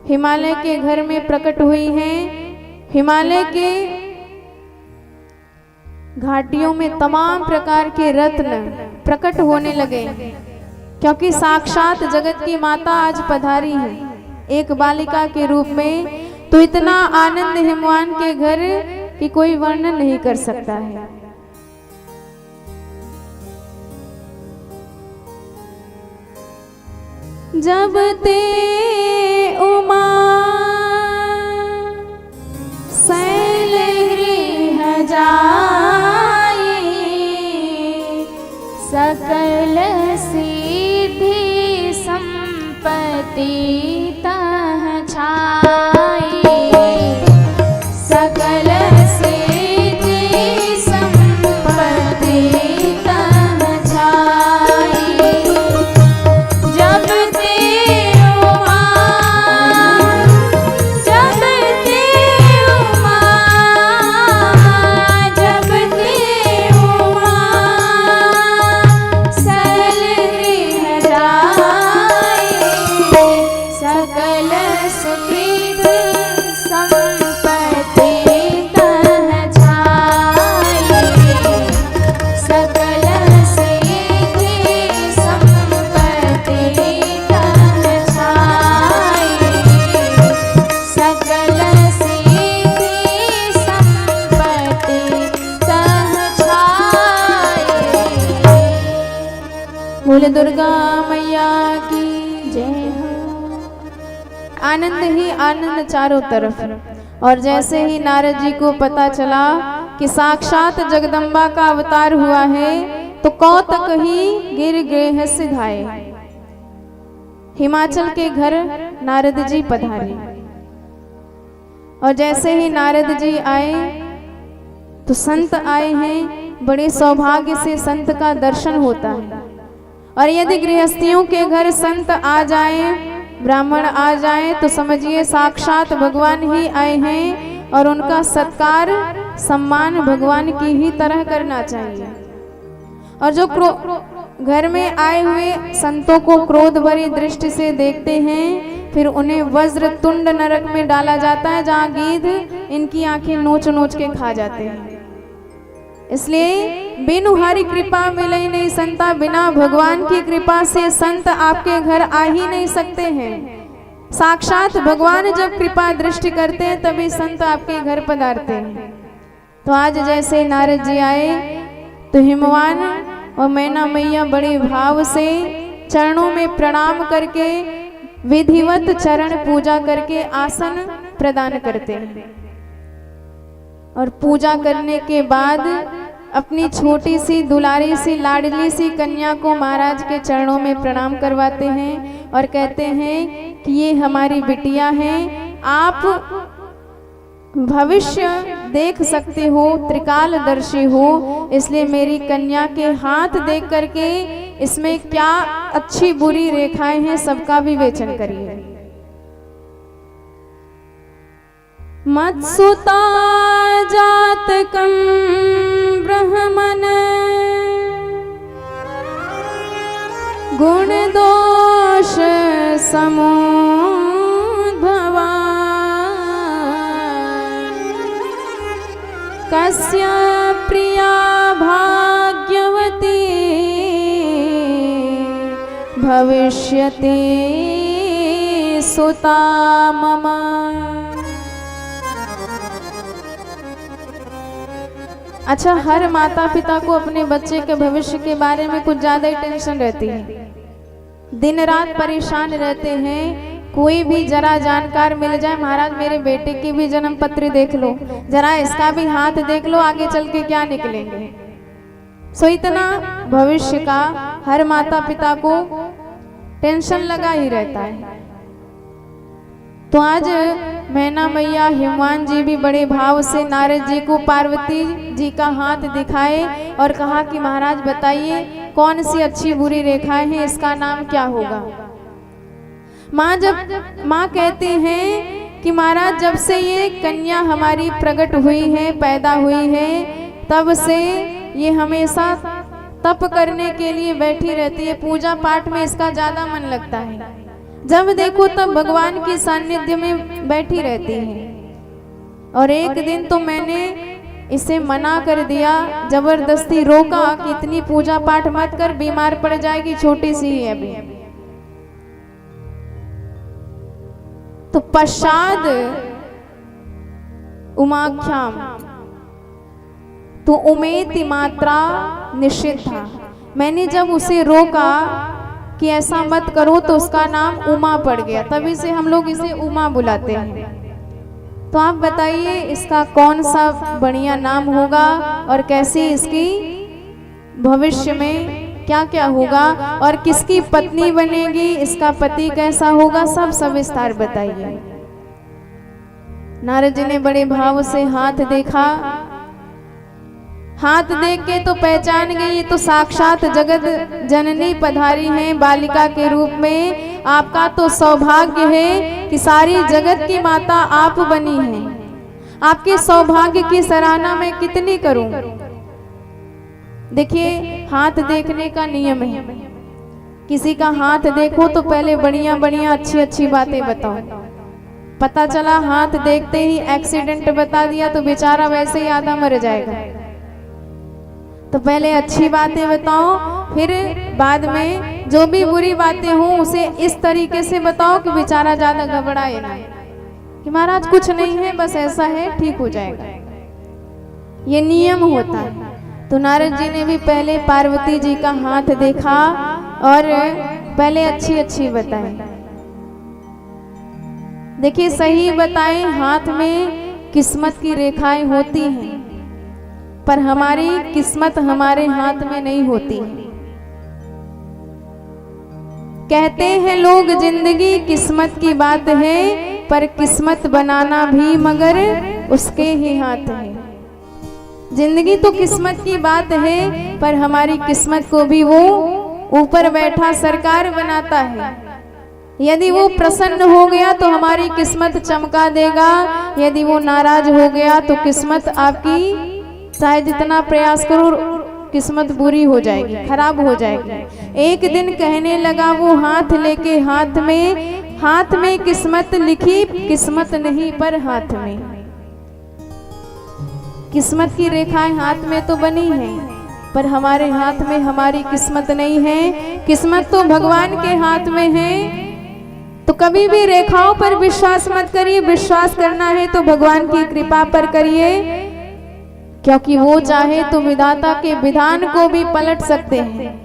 हिमालय के घर में प्रकट हुई हैं, हिमालय के घाटियों में तमाम प्रकार के रत्न प्रकट होने लगे, क्योंकि साक्षात जगत की माता आज पधारी है एक बालिका के रूप में। तो इतना आनंद हिमवान के घर कि कोई वर्णन नहीं कर सकता है। जब ते उमा शैल गृह जाई, सकल सिद्धि संपत्ति तह छाई, सकल सिद्धि संपत्ति तह छाई। जब बोले दुर्गा मैया की जय हो। आनंद ही आनंद चारों तरफ। और जैसे ही नारद जी को पता चला कि साक्षात जगदम्बा का अवतार हुआ है, तो कौतक ही गिर गए सिधाए। हिमाचल के घर नारद जी पधारे और जैसे ही नारद जी आए तो संत आए हैं। बड़े सौभाग्य से संत का दर्शन होता है। और यदि गृहस्थियों के घर संत आ जाएं, ब्राह्मण आ जाएं, तो समझिए साक्षात भगवान ही आए हैं और उनका सत्कार सम्मान भगवान की ही तरह करना चाहिए। और जो घर में आए हुए संतों को क्रोध भरी दृष्टि से देखते हैं, फिर उन्हें वज्र तुंड नरक में डाला जाता है, जहाँ गीध इनकी आंखें नोच नोच के खा जाते हैं। इसलिए बिनु हरि कृपा मिले नहीं संता, बिना भगवान की कृपा से संत आपके घर आ ही नहीं सकते हैं। साक्षात भगवान जब कृपा दृष्टि करते हैं तभी संत आपके घर पधारते हैं। तो आज जैसे नारद जी आए तो हिमवान और मैना मैया बड़े भाव से चरणों में प्रणाम करके विधिवत चरण पूजा करके आसन प्रदान करते हैं। और पूजा करने के बाद अपनी छोटी सी दुलारी सी लाडली सी कन्या को महाराज के चरणों में प्रणाम करवाते हैं और कहते हैं कि ये हमारी बिटिया है, आप भविष्य देख सकते हो, त्रिकालदर्शी हो, इसलिए मेरी कन्या के हाथ देख करके इसमें क्या अच्छी बुरी रेखाएं हैं सबका विवेचन करिए। मत्सुता जातकं ब्रह्मन् गुण दोष समुद्भवा कस्य प्रिया भाग्यवती भविष्यति सुता मम। अच्छा, हर माता पिता को अपने बच्चे के भविष्य के बारे में कुछ ज्यादा ही टेंशन रहती है, दिन रात परेशान रहते हैं। कोई भी जरा जानकार मिल जाए, महाराज मेरे बेटे की भी जन्म पत्री देख लो, जरा इसका भी हाथ देख लो, आगे चल के क्या निकलेंगे। सो इतना भविष्य का हर माता पिता को टेंशन लगा ही रहता है। तो आज मैना मैया हिमवान जी भी बड़े भाव से नारद जी को पार्वती जी का हाथ दिखाए और कहा कि महाराज बताइए कौन सी अच्छी बुरी रेखाएं हैं, इसका नाम क्या होगा। माँ कहती हैं कि महाराज जब से ये कन्या हमारी प्रकट हुई है, पैदा हुई है, तब से ये हमेशा तप करने के लिए बैठी रहती है, पूजा पाठ में इसका ज्यादा मन लगता है। जब देखो तब भगवान की सानिध्य में बैठी रहती है। और एक दिन तो मैंने इसे मना कर दिया, जबरदस्ती रोका कि इतनी पूजा पाठ मत कर, बीमार पड़ जाएगी, छोटी सी है अभी। तो पश्चात उमाख्याम तो उमेति मात्रा निषिद्धा, मैंने जब उसे रोका कि ऐसा मत करो तो उसका नाम उमा पड़ गया, तभी से हम लोग इसे उमा बुलाते हैं। तो आप बताइए इसका कौन सा बढ़िया नाम होगा और कैसी इसकी भविष्य में क्या क्या होगा और किसकी पत्नी बनेगी, इसका पति कैसा होगा, सब सविस्तार बताइए। नारद जी ने बड़े भाव से हाथ देखा, हाथ देख के तो पहचान गई ये तो साक्षात जगत जननी पधारी हैं बालिका के रूप में। आपका तो सौभाग्य है कि सारी जगत की माता आप बनी हैं। आपके सौभाग्य की सराहना मैं कितनी करूं। देखिए हाथ देखने का नियम है, किसी का हाथ देखो तो पहले बढ़िया बढ़िया अच्छी अच्छी बातें बताओ। पता चला हाथ देखते ही एक्सीडेंट बता दिया तो बेचारा वैसे ही आधा मर जाएगा। तो पहले अच्छी बातें बताओ, फिर बाद में जो भी बुरी बातें हों उसे इस तरीके से बताओ कि बेचारा ज्यादा घबराए ना, कि महाराज कुछ नहीं है, बस ऐसा है, ठीक हो जाएगा। ये नियम होता है। तो नारद जी ने भी पहले पार्वती जी का हाथ देखा और पहले अच्छी अच्छी बताए। देखिए सही बताएं, हाथ में किस्मत की रेखाएं होती हैं, पर हमारी किस्मत हमारे हाथ में नहीं होती है। कहते हैं लोग जिंदगी किस्मत की बात है, पर किस्मत बनाना भी मगर उसके ही हाथ है। जिंदगी तो किस्मत की बात है, पर हमारी किस्मत को भी वो ऊपर बैठा सरकार बनाता है। यदि वो प्रसन्न हो गया तो हमारी किस्मत चमका देगा, यदि वो नाराज हो गया तो किस्मत आपकी चाहे जितना प्रयास करो किस्मत बुरी हो जाएगी, खराब हो जाएगी। एक दिन कहने लगा वो हाथ लेके हाथ में किस्मत लिखी, किस्मत नहीं पर हाथ में। किस्मत की रेखाएं हाथ में तो बनी हैं, पर हमारे हाथ में हमारी किस्मत नहीं है। किस्मत तो भगवान के हाथ में है। तो कभी भी रेखाओं पर विश्वास मत करिए, विश्वास करना है तो भगवान की कृपा पर करिए, क्योंकि वो चाहे तो विधाता के विधान को भी पलट सकते हैं।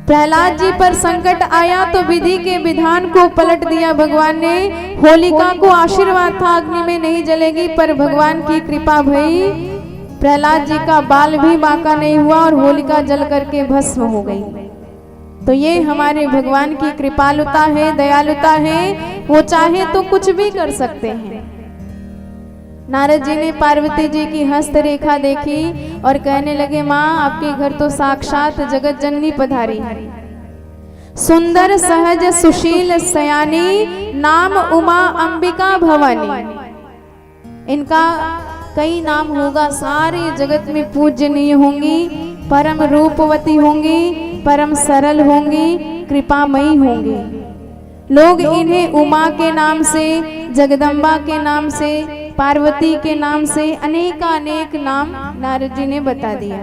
प्रहलाद जी पर संकट आया तो विधि के विधान को पलट दिया भगवान ने। होलिका को आशीर्वाद था अग्नि में नहीं जलेगी, पर भगवान की कृपा भई, प्रहलाद जी का बाल भी बांका नहीं हुआ और होलिका जल करके भस्म हो गई। तो ये हमारे भगवान की कृपालुता है, दयालुता है। वो चाहे तो कुछ भी कर सकते हैं। नारद जी ने पार्वती जी की हस्त रेखा देखी और कहने लगे, माँ आपके घर तो साक्षात जगत जननी पधारी है। सुंदर सहज सुशील सयानी, नाम उमा अंबिका भवानी। इनका कई नाम होगा, सारे जगत में पूजनीय होंगी, परम रूपवती होंगी, परम सरल होंगी, कृपामयी होंगी। लोग इन्हें उमा के नाम से, जगदम्बा के नाम से, पार्वती के नाम से अनेक नाम नारद जी ने बता दिया।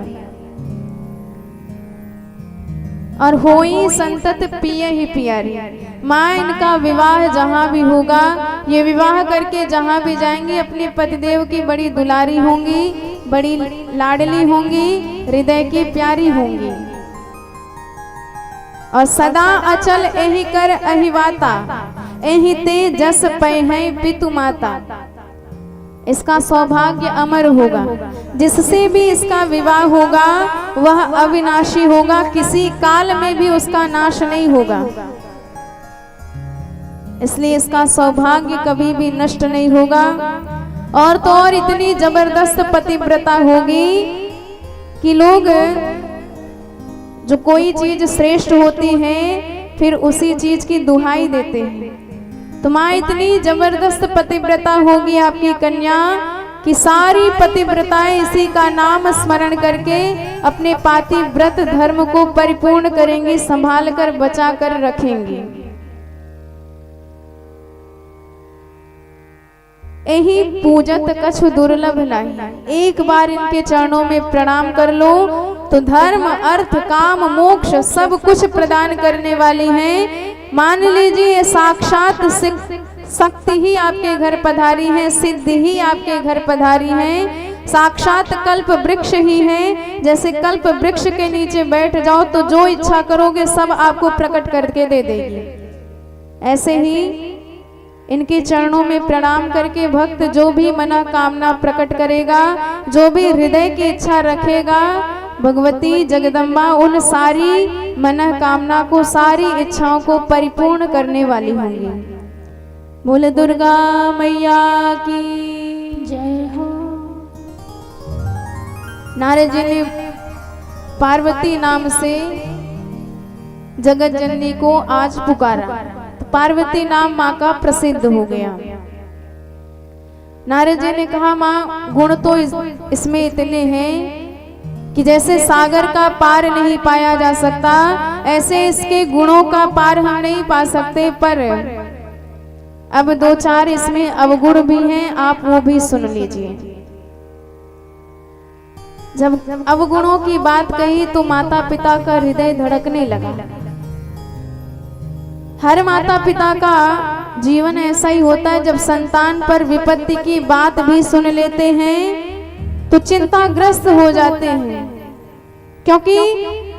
और होई संतत पिय ही प्यारी। माँ इनका विवाह जहाँ भी होगा, ये विवाह करके जहाँ भी जाएंगी अपने पतिदेव की बड़ी दुलारी होंगी, बड़ी लाडली होंगी, हृदय की प्यारी होंगी। और सदा अचल एहि कर अहिवाता, एहि ते जस पै पितु माता। इसका सौभाग्य अमर होगा। जिससे भी इसका विवाह होगा वह अविनाशी होगा, किसी काल में भी उसका नाश नहीं होगा। इसलिए इसका सौभाग्य कभी भी नष्ट नहीं होगा। और तो और इतनी जबरदस्त पतिव्रता होगी कि लोग जो कोई चीज श्रेष्ठ होती है फिर उसी चीज की दुहाई देते हैं। तो माँ इतनी जबरदस्त पतिव्रता होगी आपकी कन्या कि सारी पतिव्रताएं इसी का नाम स्मरण करके अपने पातिव्रत धर्म को परिपूर्ण करेंगी, संभाल कर बचा कर रखेंगी। यही पूजत कछु दुर्लभ नहीं। एक बार इनके चरणों में प्रणाम कर लो तो धर्म अर्थ काम मोक्ष सब कुछ प्रदान करने वाली हैं। मान लीजिए साक्षात शक्ति ही आपके घर पधारी है, सिद्धि ही आपके घर पधारी है, साक्षात कल्प वृक्ष ही है। जैसे कल्प वृक्ष के नीचे बैठ जाओ तो जो इच्छा करोगे सब आपको प्रकट करके दे देगी। ऐसे ही इनके चरणों में प्रणाम करके भक्त जो भी मनोकामना प्रकट करेगा, जो भी हृदय की इच्छा रखेगा, भगवती जगदम्बा उन सारी मनोकामना को, सारी इच्छाओं को परिपूर्ण करने वाली होंगी। बोले दुर्गा मैया की जय हो। नारद जी ने पार्वती नाम से जगत जननी को आज पुकारा, तो पार्वती नाम माँ का प्रसिद्ध हो गया। नारद जी ने कहा माँ गुण तो इसमें इतने हैं कि जैसे सागर का पार नहीं पाया जा सकता, ऐसे इसके गुणों का पार हम नहीं पा सकते। पर अब दो चार इसमें अवगुण भी हैं, आप वो भी सुन लीजिए। जब अवगुणों की बात कही तो माता पिता का हृदय धड़कने लगा। हर माता पिता का जीवन ऐसा ही होता है, जब संतान पर विपत्ति की बात भी सुन लेते हैं तो चिंताग्रस्त हो जाते हैं, क्योंकि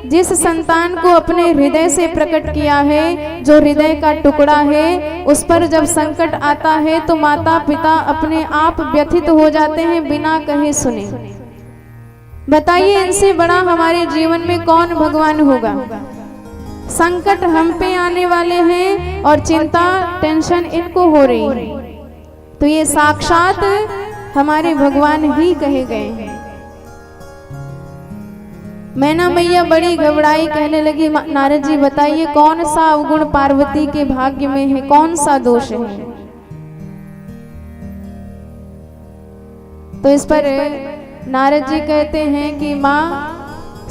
जिस संतान को अपने हृदय से प्रकट किया है, जो हृदय का टुकड़ा है, उस पर जब संकट आता है तो माता पिता अपने आप व्यथित हो जाते हैं बिना कहे सुने। बताइए इनसे बड़ा हमारे जीवन में कौन भगवान होगा। संकट हम पे आने वाले हैं और चिंता टेंशन इनको हो रही है, तो ये साक्षात हमारे भगवान ही कहे गए हैं। मैना मैया बड़ी घबराई, कहने लगी नारद जी बताइए कौन सा अवगुण पार्वती के भाग्य में है, कौन सा दोष है। तो इस पर नारद जी कहते हैं कि माँ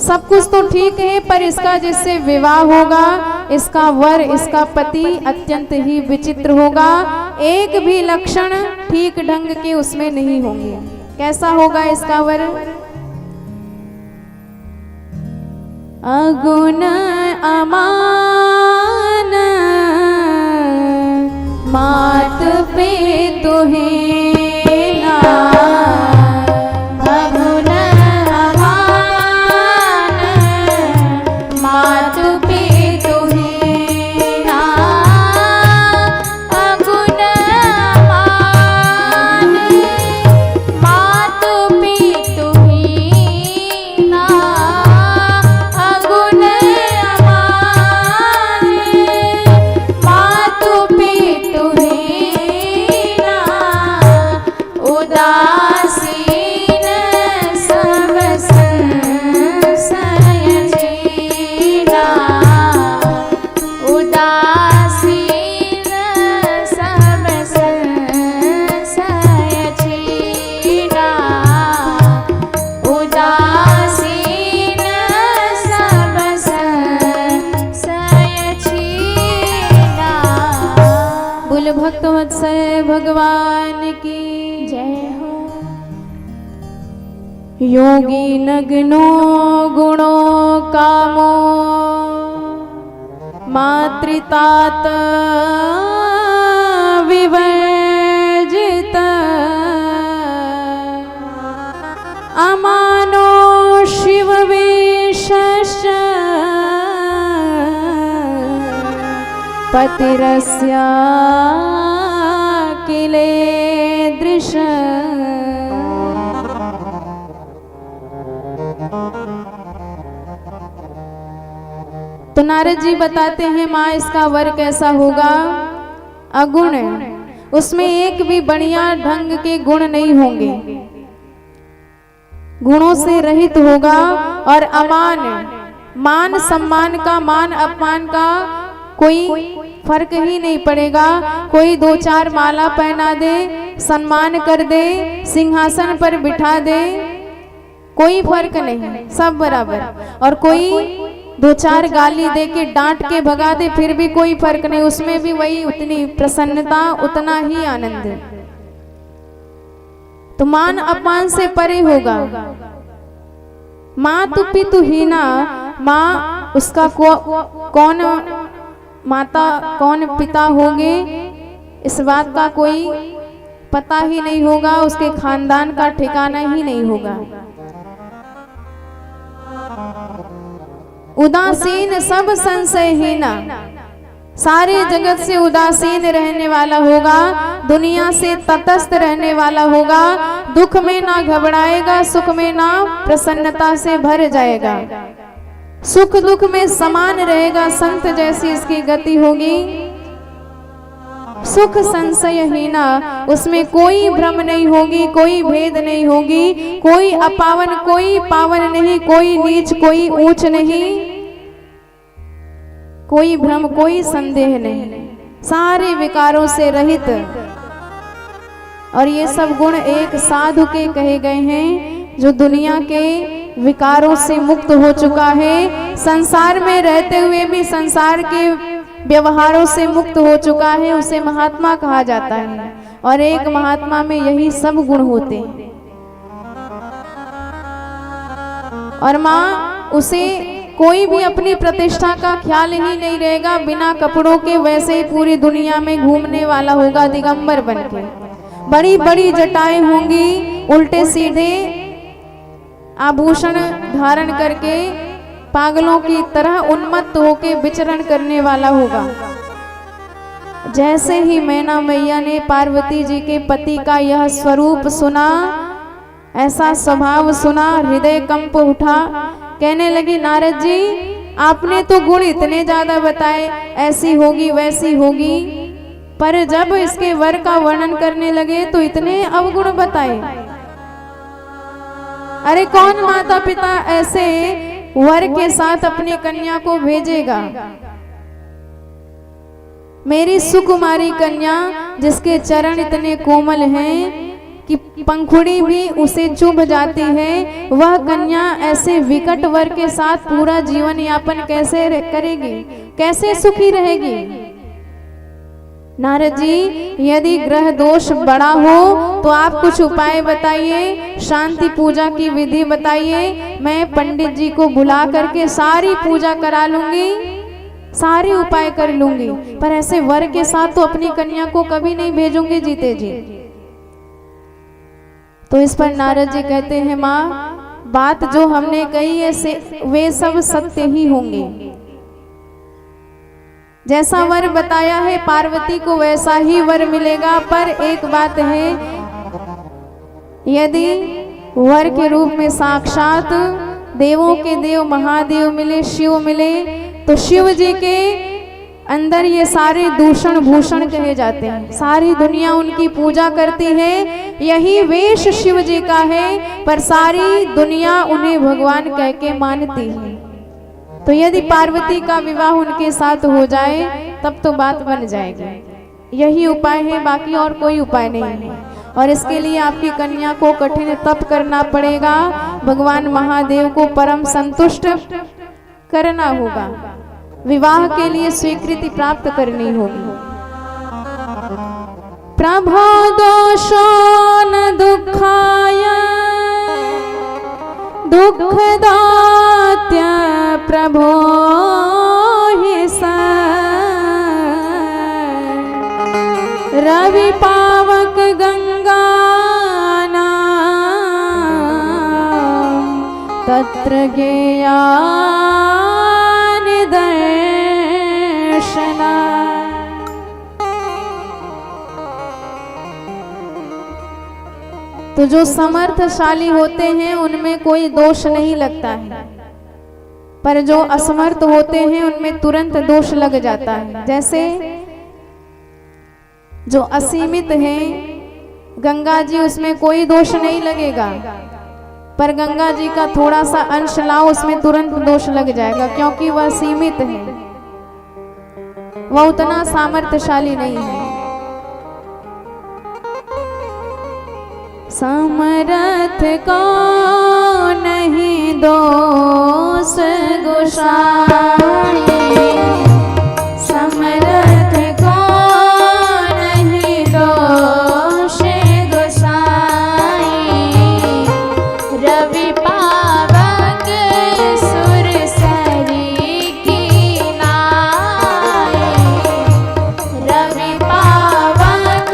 सब कुछ तो ठीक है, पर इसका जिससे विवाह होगा, इसका वर, इसका पति अत्यंत ही विचित्र होगा। एक भी लक्षण ठीक ढंग के उसमें नहीं होंगे। कैसा होगा इसका वर? अगुण अमान मात पे तुहे ना, अगुण अमान मात पे तुहे ना, अगुण अमान मात पे तुहे ना, अगुण अमान मात पे तुहे ना, उदासीन सब संशय जीना, उदासीन सब संशय जीना, उदासीन सब संशय जीना। बोल भक्त वत्सल भगवान की जय हो। योगी नग्नो गुणो कामो मातृतात विवर्जित, अमानो शिव विशेष पतिरस्या किले दृश्य। तो नारद जी बताते हैं माँ इसका वर कैसा होगा अगुण है, उसमें एक भी बढ़िया ढंग के गुण नहीं होंगे, गुणों से रहित होगा। और अमान, मान सम्मान का, मान अपमान का कोई फर्क ही नहीं पड़ेगा। कोई 2-4 माला पहना दे, सम्मान कर दे, सिंहासन पर बिठा दे, कोई फर्क नहीं, सब बराबर। और कोई 2-4 गाली दे के डांट के भगा दे, फिर भी कोई फर्क नहीं, उसमें भी वही उतनी प्रसन्नता, उतना ही आनंद। तो मान अपमान से परे होगा। मातु पितु हीना, माँ उसका कौन माता कौन पिता होंगे इस बात का कोई पता ही नहीं होगा, उसके खानदान का ठिकाना ही नहीं होगा। उदासीन सब संशयहीना, सारे जगत से उदासीन रहने वाला होगा, दुनिया से तटस्थ रहने वाला होगा, दुख में ना घबराएगा, सुख में ना प्रसन्नता से भर जाएगा, सुख दुख में समान रहेगा, संत जैसी इसकी गति होगी। सुख संशयहीना, उसमें कोई भ्रम नहीं होगी, कोई भेद नहीं होगी, कोई अपावन कोई पावन नहीं, कोई नीच कोई ऊंच नहीं, कोई भ्रम कोई संदेह नहीं, सारे विकारों से रहित। और ये सब गुण एक साधु के कहे गए हैं, जो दुनिया के विकारों से मुक्त हो चुका है, संसार में रहते हुए भी संसार के व्यवहारों से मुक्त हो चुका है, उसे महात्मा कहा जाता है। और एक महात्मा में यही सब गुण होते हैं। और माँ उसे कोई भी अपनी प्रतिष्ठा का ख्याल ही नहीं रहेगा, बिना कपड़ों के वैसे ही पूरी दुनिया में घूमने वाला होगा, दिगंबर बनके। बड़ी बड़ी जटाएं होंगी, उल्टे सीधे आभूषण धारण करके पागलों की तरह उन्मत्त होके विचरण करने वाला होगा। जैसे ही मैना मैया ने पार्वती जी के पति का यह स्वरूप सुना, ऐसा स्वभाव सुना, हृदय कंप उठा। कहने लगी, नारद जी आपने तो गुण इतने ज्यादा बताए, ऐसी होगी वैसी होगी, पर जब इसके वर का वर्णन करने लगे तो इतने अवगुण बताए। अरे कौन माता पिता ऐसे वर के साथ अपनी कन्या को भेजेगा? मेरी सुकुमारी कन्या, जिसके चरण इतने कोमल हैं कि पंखुड़ी भी उसे चुभ जाती है, वह कन्या ऐसे विकट वर के साथ पूरा जीवन यापन कैसे करेगी, कैसे सुखी रहेगी? नारद जी, यदि ग्रह दोष बड़ा हो तो आप कुछ उपाय बताइए, शांति पूजा की विधि बताइए, मैं पंडित जी को बुला करके सारी पूजा करा लूंगी, सारे उपाय कर लूंगी, पर ऐसे वर के साथ तो अपनी कन्या को कभी नहीं भेजूंगी जीते जी। तो इस पर नारद जी कहते हैं, माँ बात जो हमने कही है वे सब सत्य ही होंगे। जैसा वर बताया है पार्वती को वैसा ही वर मिलेगा, पर एक बात है, यदि वर के रूप में साक्षात देवों के देव महादेव मिले, शिव मिले, तो शिव जी के अंदर ये सारे दूषण भूषण कहे जाते हैं, सारी दुनिया उनकी पूजा करती है, यही वेश शिव जी का है, पर सारी दुनिया उन्हें भगवान कह के मानती है। तो यदि पार्वती का विवाह उनके साथ हो जाए तब तो बात बन जाएगी। यही उपाय है, बाकी और कोई उपाय नहीं है। और इसके लिए आपकी कन्या को कठिन तप करना पड़ेगा, भगवान महादेव को परम संतुष्ट करना होगा, विवाह के लिए स्वीकृति प्राप्त करनी होगी। प्रभो दोषो न दुखाय दुःखदात्य प्रभो हि स रवि पावक गंगा तत्र गेया निदर्शना। तो जो समर्थशाली होते हैं उनमें कोई दोष नहीं लगता है, पर जो असमर्थ होते हैं उनमें तुरंत दोष लग जाता है। जैसे जो असीमित है गंगा जी, उसमें कोई दोष नहीं लगेगा, पर गंगा जी का थोड़ा सा अंश लाओ, उसमें तुरंत दोष लग जाएगा, क्योंकि वह सीमित है, वह उतना सामर्थ्यशाली नहीं है। समर्थ को नहीं दोष गोसाई, समर्थ को नहीं दोष गोसाई, रवि पावक सुरसरी की नाई, रवि पावक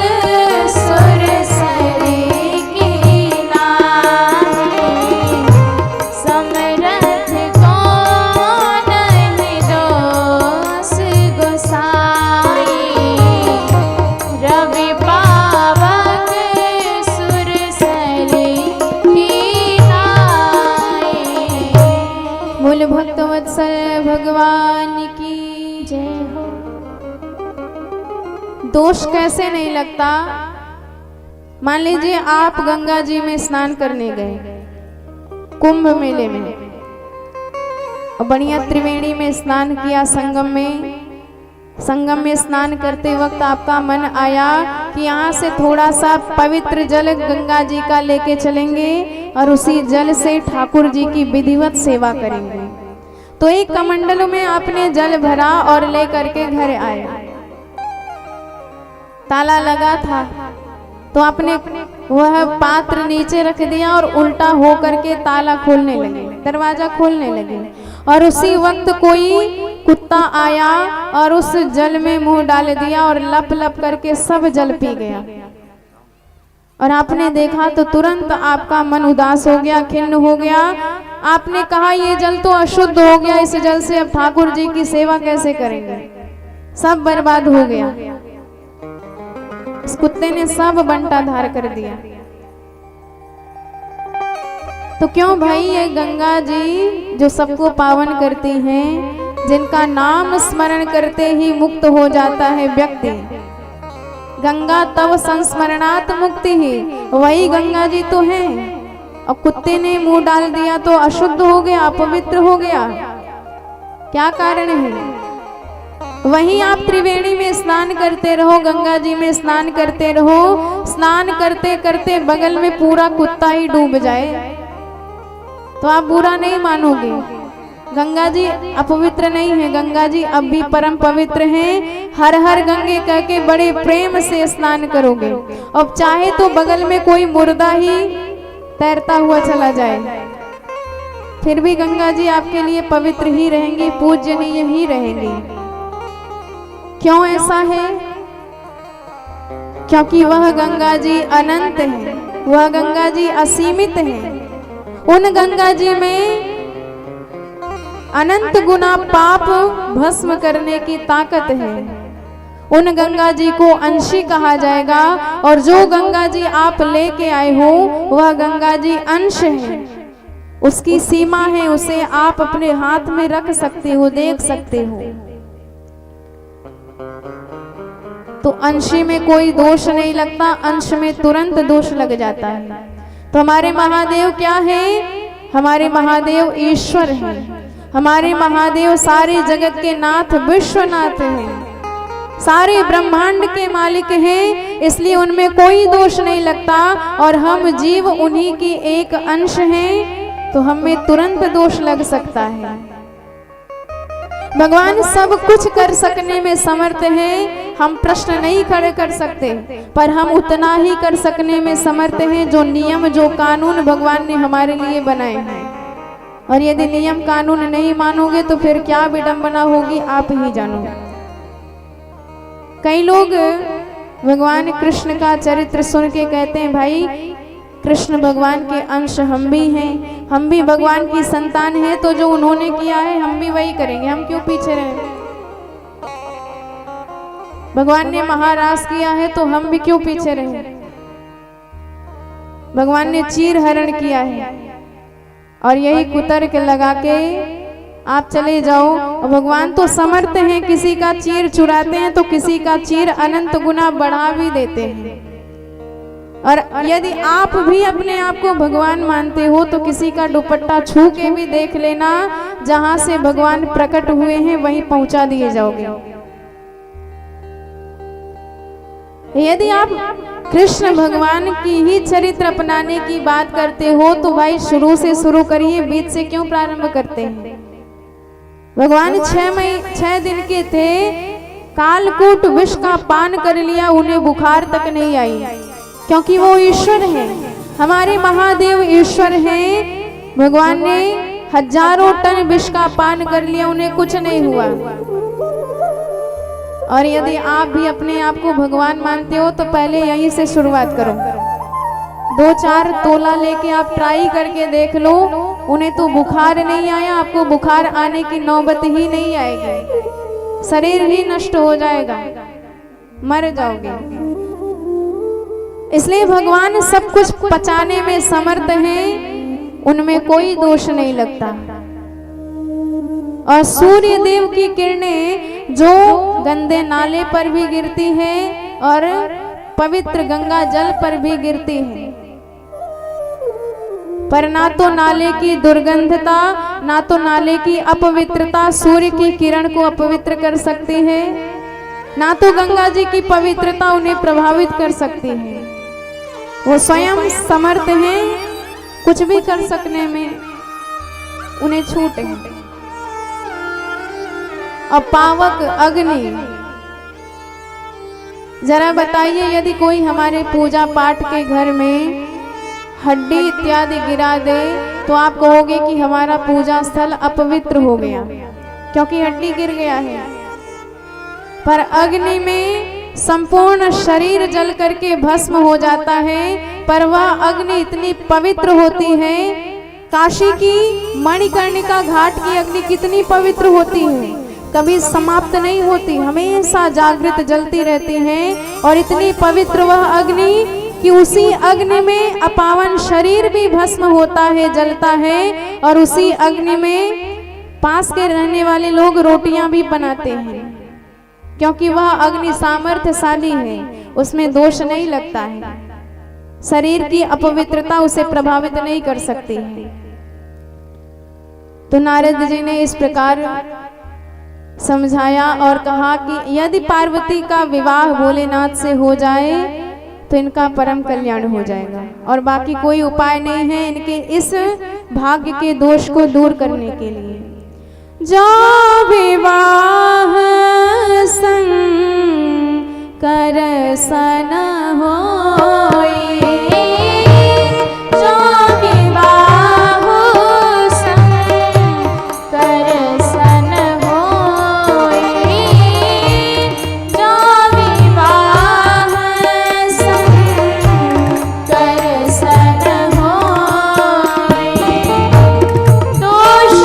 सुरसरी की नाई, समरथ को नहीं दोष गोसाई, रवि पावक सुरसरी की नाई। मूल भक्त वत्सल भगवान की जय हो। दोष कैसे नहीं लगता? मान लीजिए आप गंगा जी में स्नान करने गए, कुंभ मेले में, और बढ़िया त्रिवेणी में स्नान किया, संगम में स्नान करते वक्त आपका मन आया कि यहाँ से थोड़ा सा पवित्र जल गंगा जी का लेके चलेंगे और उसी जल से ठाकुर जी की विधिवत सेवा करेंगे। तो एक कमंडल में आपने जल भरा और ले करके घर आए, ताला लगा था तो आपने वह पात्र नीचे रख दिया और उल्टा हो करके ताला खोलने लगे, दरवाजा खोलने लगे, और उसी वक्त कोई कुत्ता आया और उस जल में मुंह डाल दिया और लप लप करके सब जल पी गया। और आपने देखा तो तुरंत आपका मन उदास हो गया, खिन्न हो गया। आपने कहा ये जल तो अशुद्ध हो गया, इस जल से अब ठाकुर जी की सेवा कैसे करेंगे, सब बर्बाद हो गया। इस कुत्ते ने सब बंटा धार कर दिया। तो क्यों भाई, ये गंगा जी जो सबको पावन करती हैं, जिनका नाम स्मरण करते ही मुक्त हो जाता है व्यक्ति, गंगा तव संस्मरणात् मुक्ति ही, वही गंगा जी तो है। और कुत्ते ने मुंह डाल दिया तो अशुद्ध हो गया, अपवित्र हो गया, क्या कारण है? वहीं आप त्रिवेणी में स्नान करते रहो, गंगा जी में स्नान करते रहो, स्नान करते करते बगल में पूरा कुत्ता ही डूब जाए तो आप बुरा नहीं मानोगे। गंगा जी अपवित्र नहीं है, गंगा जी अब भी परम पवित्र हैं। हर हर गंगे कह के बड़े प्रेम से स्नान करोगे। अब चाहे तो बगल में कोई मुर्दा ही तैरता हुआ चला जाए, फिर भी गंगा जी आपके लिए पवित्र ही रहेंगी, पूजनीय ही रहेंगी। क्यों ऐसा है? क्योंकि वह गंगा जी अनंत है, वह गंगा जी असीमित है। उन गंगा जी में अनंत गुना पाप भस्म करने की ताकत है। उन गंगा जी को अंशी कहा जाएगा, और जो गंगा जी आप लेके आए हो वह गंगा जी अंश है, उसकी सीमा है, उसे आप अपने हाथ में रख सकते हो, देख सकते हो। तो अंशी में कोई दोष नहीं लगता, अंश में तुरंत दोष लग जाता है। तो हमारे महादेव क्या है? हमारे महादेव ईश्वर हैं। हमारे महादेव सारे जगत के नाथ विश्वनाथ हैं, सारे ब्रह्मांड के मालिक हैं, इसलिए उनमें कोई दोष नहीं लगता। और हम जीव उन्हीं की एक अंश हैं, तो हमें तुरंत दोष लग सकता है। भगवान सब कुछ कर सकने में समर्थ हैं, हम प्रश्न नहीं खड़े कर सकते, पर हम उतना ही कर सकने में समर्थ हैं जो नियम, जो कानून भगवान ने हमारे लिए बनाए हैं। और यदि नियम कानून नहीं मानोगे तो फिर क्या विडंबना होगी, आप ही जानो। कई लोग भगवान कृष्ण का चरित्र सुन के कहते हैं भाई कृष्ण भगवान के अंश हम भी हैं, हम भी भगवान की संतान हैं, तो जो उन्होंने किया है हम भी वही करेंगे, हम क्यों पीछे रहें। भगवान ने महारास किया है तो हम भी क्यों पीछे रहें। भगवान ने चीर हरण किया है और यही कुतर्क लगा के आप चले जाओ। और भगवान तो समर्थ हैं, किसी का चीर चुराते हैं तो किसी का चीर अनंत गुना बढ़ा भी देते हैं। और यदि आप भी अपने आप को भगवान मानते हो तो किसी का दुपट्टा छू के भी देख लेना, जहां से भगवान प्रकट हुए हैं वहीं पहुंचा दिए जाओगे। यदि आप कृष्ण भगवान की ही चरित्र अपनाने की बात करते हो तो भाई शुरू से शुरू करिए, बीच से क्यों प्रारंभ करते हैं। भगवान 6 दिन के थे, कालकूट विष का पान कर लिया, उन्हें बुखार तक नहीं आई, क्योंकि वो ईश्वर हैं। हमारे महादेव ईश्वर हैं। भगवान ने हजारों टन विष का पान कर लिया, उन्हें कुछ नहीं हुआ। और यदि आप भी अपने आप को भगवान मानते हो तो पहले यहीं से शुरुआत करो। 2-4 तोला लेके आप ट्राई करके देख लो, उन्हें तो बुखार नहीं आया, आपको बुखार आने की नौबत ही नहीं आएगी, शरीर ही नष्ट हो जाएगा, मर जाओगे। इसलिए भगवान सब कुछ पचाने में समर्थ हैं, उनमें कोई दोष नहीं लगता। और सूर्य देव की किरणें जो गंदे नाले पर भी गिरती हैं और पवित्र गंगा जल पर भी गिरती हैं, पर ना तो नाले की दुर्गंधता, ना तो नाले की अपवित्रता सूर्य की किरण को अपवित्र कर सकती है, ना तो गंगा जी की पवित्रता उन्हें प्रभावित कर सकती है। वो स्वयं समर्थ हैं, कुछ भी कर सकने में उन्हें छूट है। और पावक अग्नि, जरा बताइए, यदि कोई हमारे पूजा पाठ के घर में हड्डी इत्यादि गिरा दे तो आप कहोगे कि हमारा पूजा स्थल अपवित्र हो गया, क्योंकि हड्डी गिर गया है। पर अग्नि में संपूर्ण शरीर जल करके भस्म हो जाता है, पर वह अग्नि इतनी पवित्र होती है। काशी की मणिकर्णिका घाट की अग्नि कितनी पवित्र होती है, कभी समाप्त नहीं होती, हमेशा जागृत जलती रहती है। और इतनी पवित्र वह अग्नि कि उसी अग्नि में अपावन शरीर भी भस्म होता है, जलता है। और उसी अग्नि में पास के रहने वाले लोग रोटियां भी बनाते हैं, क्योंकि वह अग्नि सामर्थ्यशाली है, उसमें दोष नहीं लगता है, शरीर की अपवित्रता उसे प्रभावित नहीं कर सकती है। तो नारद जी ने इस प्रकार समझाया और कहा कि यदि पार्वती का विवाह भोलेनाथ से हो जाए तो इनका परम कल्याण हो जाएगा, और बाकी कोई उपाय नहीं है इनके इस भाग्य के दोष को दूर करने के लिए। जो विवाह शंकर सन होए, जो विवाह शंकर सन होए, जो विवाह शंकर सन होए, दोष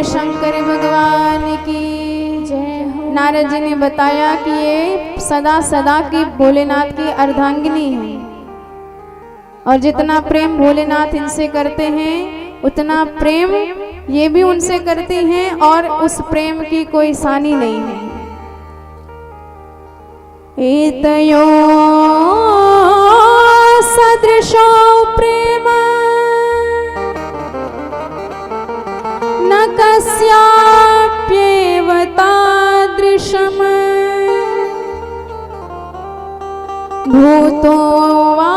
शंकर भगवान की जय हो। नारद जी ने बताया कि ये सदा सदा की भोलेनाथ की अर्धांगिनी है, और जितना प्रेम भोलेनाथ इनसे करते हैं उतना प्रेम ये भी उनसे करती हैं, और उस प्रेम की कोई सानी नहीं है। एतयो सदृशो प्रेम न कस्याप्येव तादृशम् भूतो वा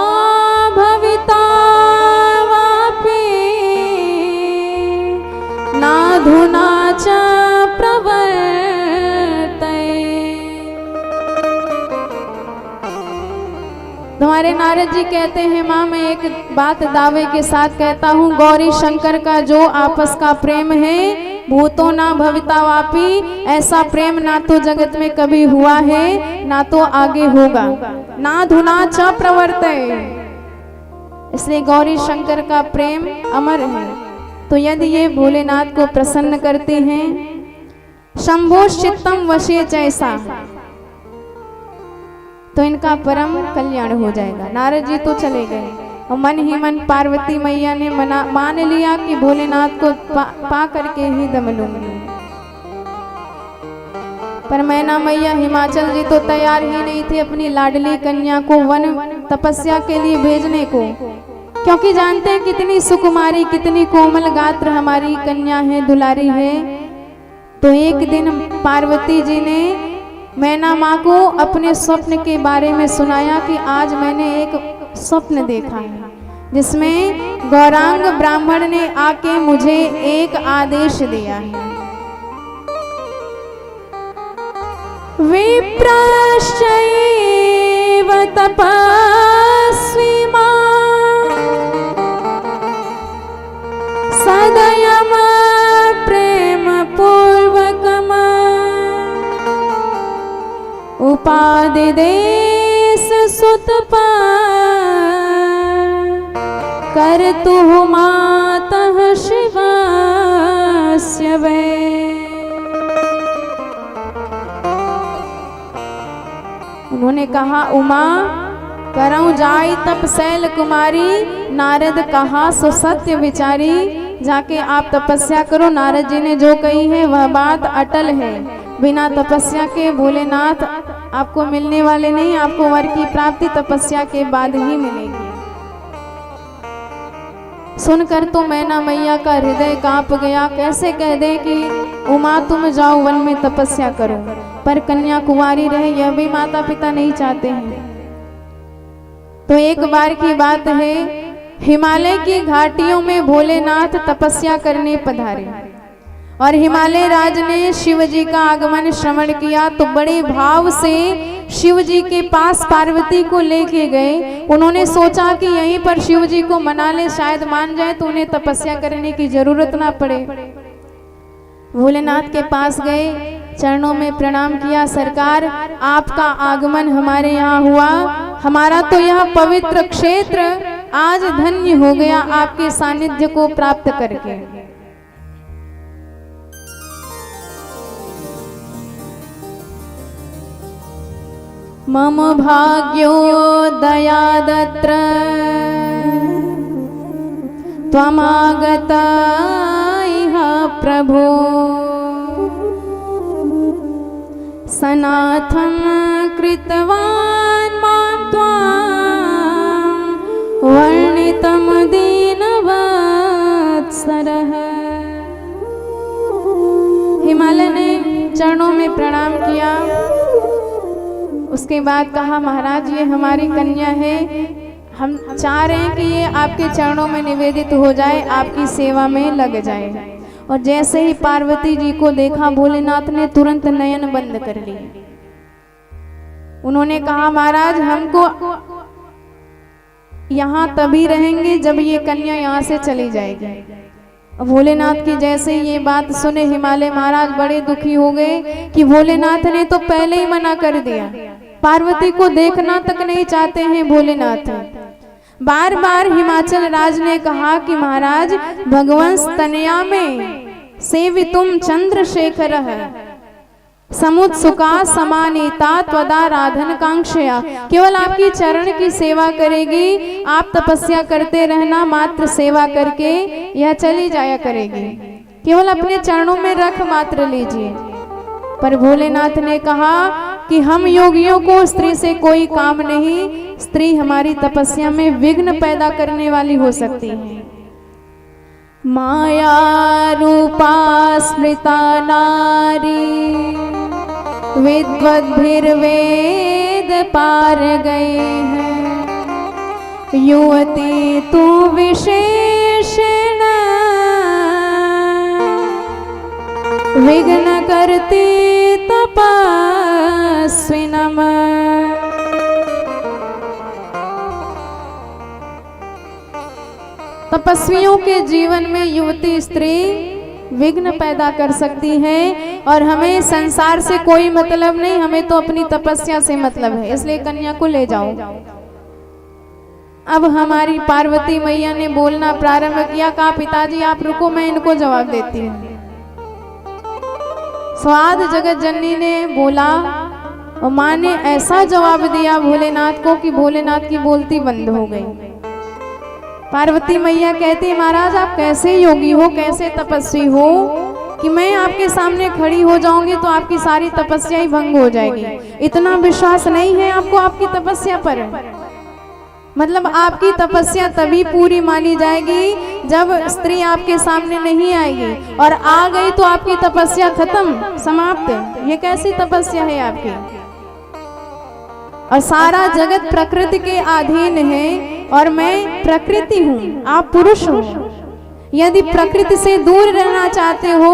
हमारे नारद जी कहते हैं, माँ मैं एक बात दावे के साथ कहता हूँ, गौरी शंकर का जो आपस का प्रेम है, भूतो ना भविता वापी, ऐसा प्रेम ना तो जगत में कभी हुआ है ना तो आगे होगा। ना धुना च प्रवर्तय, इसलिए गौरी शंकर का प्रेम अमर है। तो यदि ये भोलेनाथ को प्रसन्न करते हैं, शंभो चित्तम वशे जैसा, तो इनका परम कल्याण हो जाएगा। नारद जी तो चले गए और मन ही मन पार्वती मैया ने मान लिया कि भोलेनाथ को पा करके ही दम लूंगी। पर मैना मैया हिमाचल जी तो तैयार ही नहीं थे अपनी लाडली कन्या को वन तपस्या के लिए भेजने को, क्योंकि जानते हैं कितनी सुकुमारी, कितनी कोमल गात्र हमारी कन्या है, दुलारी है। तो एक दिन पार्वती जी ने मैना माँ को अपने स्वप्न के बारे में सुनाया कि आज मैंने एक स्वप्न देखा है जिसमें गौरांग ब्राह्मण ने आके मुझे एक आदेश दिया है। विप्रश्चैव तपस्वी सदयम प्रेम पूर्वकम उपादिदेश सुतपा कर्तुः मातः शिवस्य वै। उन्होंने कहा, उमा करऊं जाई तप शैल कुमारी, नारद कहा सो सत्य विचारी, जाके आप तपस्या करो। नारद जी ने जो कही है वह बात अटल है, बिना तपस्या के भोलेनाथ आपको मिलने वाले नहीं, आपको वर की प्राप्ति तपस्या के बाद ही मिलेगी। सुनकर तो मैना मैया का हृदय कांप गया, कैसे कह दे कि उमा तुम जाओ वन में तपस्या करो, पर कन्या कुंवारी रहे यह भी माता पिता नहीं चाहते हैं। तो एक बार की बात है, हिमालय की घाटियों में भोलेनाथ तपस्या करने पधारे और हिमालय राज ने शिव जी का आगमन श्रवण किया तो बड़े भाव से शिव जी के पास पार्वती को लेके गए। उन्होंने सोचा कि यहीं पर शिव जी को मना ले, शायद मान जाए तो उन्हें तपस्या करने की जरूरत ना पड़े। भोलेनाथ के पास गए, चरणों में प्रणाम किया, सरकार आपका आगमन हमारे यहाँ हुआ, हमारा तो यह पवित्र क्षेत्र आज धन्य हो गया आपके सानिध्य को प्राप्त करके। मम भाग्योदयादत्र त्वमागता इह प्रभो, सनाथं कृतवान् मां त्वां वर्णितं दीनवत्सरः। हिमालय ने चरणों में प्रणाम किया, उसके बाद कहा, महाराज ये हमारी कन्या है, हम चाह रहे हैं कि ये आपके चरणों में निवेदित हो जाए, आपकी सेवा में लग जाए। और जैसे ही पार्वती जी को देखा, भोलेनाथ ने तुरंत नयन बंद कर लिए। उन्होंने कहा, महाराज हमको यहाँ तभी रहेंगे जब ये कन्या यहाँ से चली जाएगी। भोलेनाथ की जैसे ये बात सुने हिमालय महाराज बड़े दुखी हो गए कि भोलेनाथ ने तो पहले ही मना कर दिया, पार्वती को देखना तक नहीं चाहते हैं भोलेनाथ। बार बार हिमाचल राज ने कहा कि महाराज भगवंस तनया में सेवितुम चंद्रशेखर समुत्सुका समानीता त्वदाराधन कांक्षया, केवल आपकी चरण की सेवा करेगी, आप तपस्या करते रहना, मात्र सेवा करके यह चली जाया करेगी, केवल अपने चरणों में रख मात्र लीजिए। पर भोलेनाथ ने कहा कि हम योगियों को स्त्री से कोई काम नहीं, स्त्री हमारी तपस्या में विघ्न पैदा करने वाली हो सकती है। माया रूपा स्मृता नारी विद्वद्भिर्वेद पार गए हैं, युवती तू विशेषण विघ्न करती तपस्विनम। तपस्वियों के जीवन में युवती स्त्री विघ्न पैदा कर सकती है। और हमें संसार से कोई मतलब नहीं, हमें तो अपनी तपस्या से मतलब है, इसलिए कन्या को ले जाओ। अब हमारी पार्वती मैया ने बोलना प्रारंभ किया। कहा पिताजी आप रुको, मैं इनको जवाब देती हूँ। स्वाद जगत जननी ने बोला और माँ ने ऐसा जवाब दिया भोलेनाथ को कि भोलेनाथ की बोलती बंद हो गई। पार्वती मैया कहती महाराज आप कैसे योगी हो, कैसे तपस्वी हो कि मैं आपके सामने खड़ी हो जाऊंगी तो आपकी सारी तपस्या ही भंग हो जाएगी। इतना विश्वास नहीं है आपको आपकी तपस्या पर? मतलब आपकी तपस्या तभी पूरी मानी जाएगी जब स्त्री आपके सामने नहीं आएगी, और आ गई तो आपकी तपस्या खत्म, समाप्त। ये कैसी तपस्या है आपकी? और सारा जगत प्रकृति के अधीन है और मैं प्रकृति हूँ, आप पुरुष हो। यदि प्रकृति से दूर रहना चाहते हो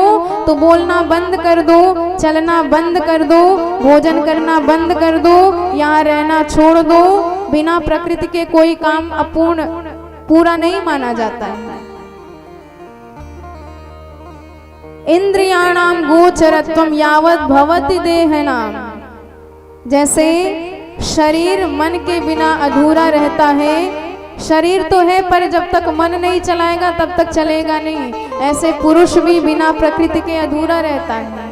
तो बोलना बंद कर दो, चलना बंद कर दो, भोजन करना बंद कर दो, यहाँ रहना छोड़ दो। बिना प्रकृति के कोई काम अपूर्ण पूरा नहीं माना जाता है। इंद्रियाणाम गोचरत्वम यावत भवति देहनाम। जैसे शरीर मन के बिना अधूरा रहता है, शरीर तो है पर जब तक मन नहीं चलाएगा तब तक चलेगा नहीं, ऐसे पुरुष भी बिना प्रकृति के अधूरा रहता है।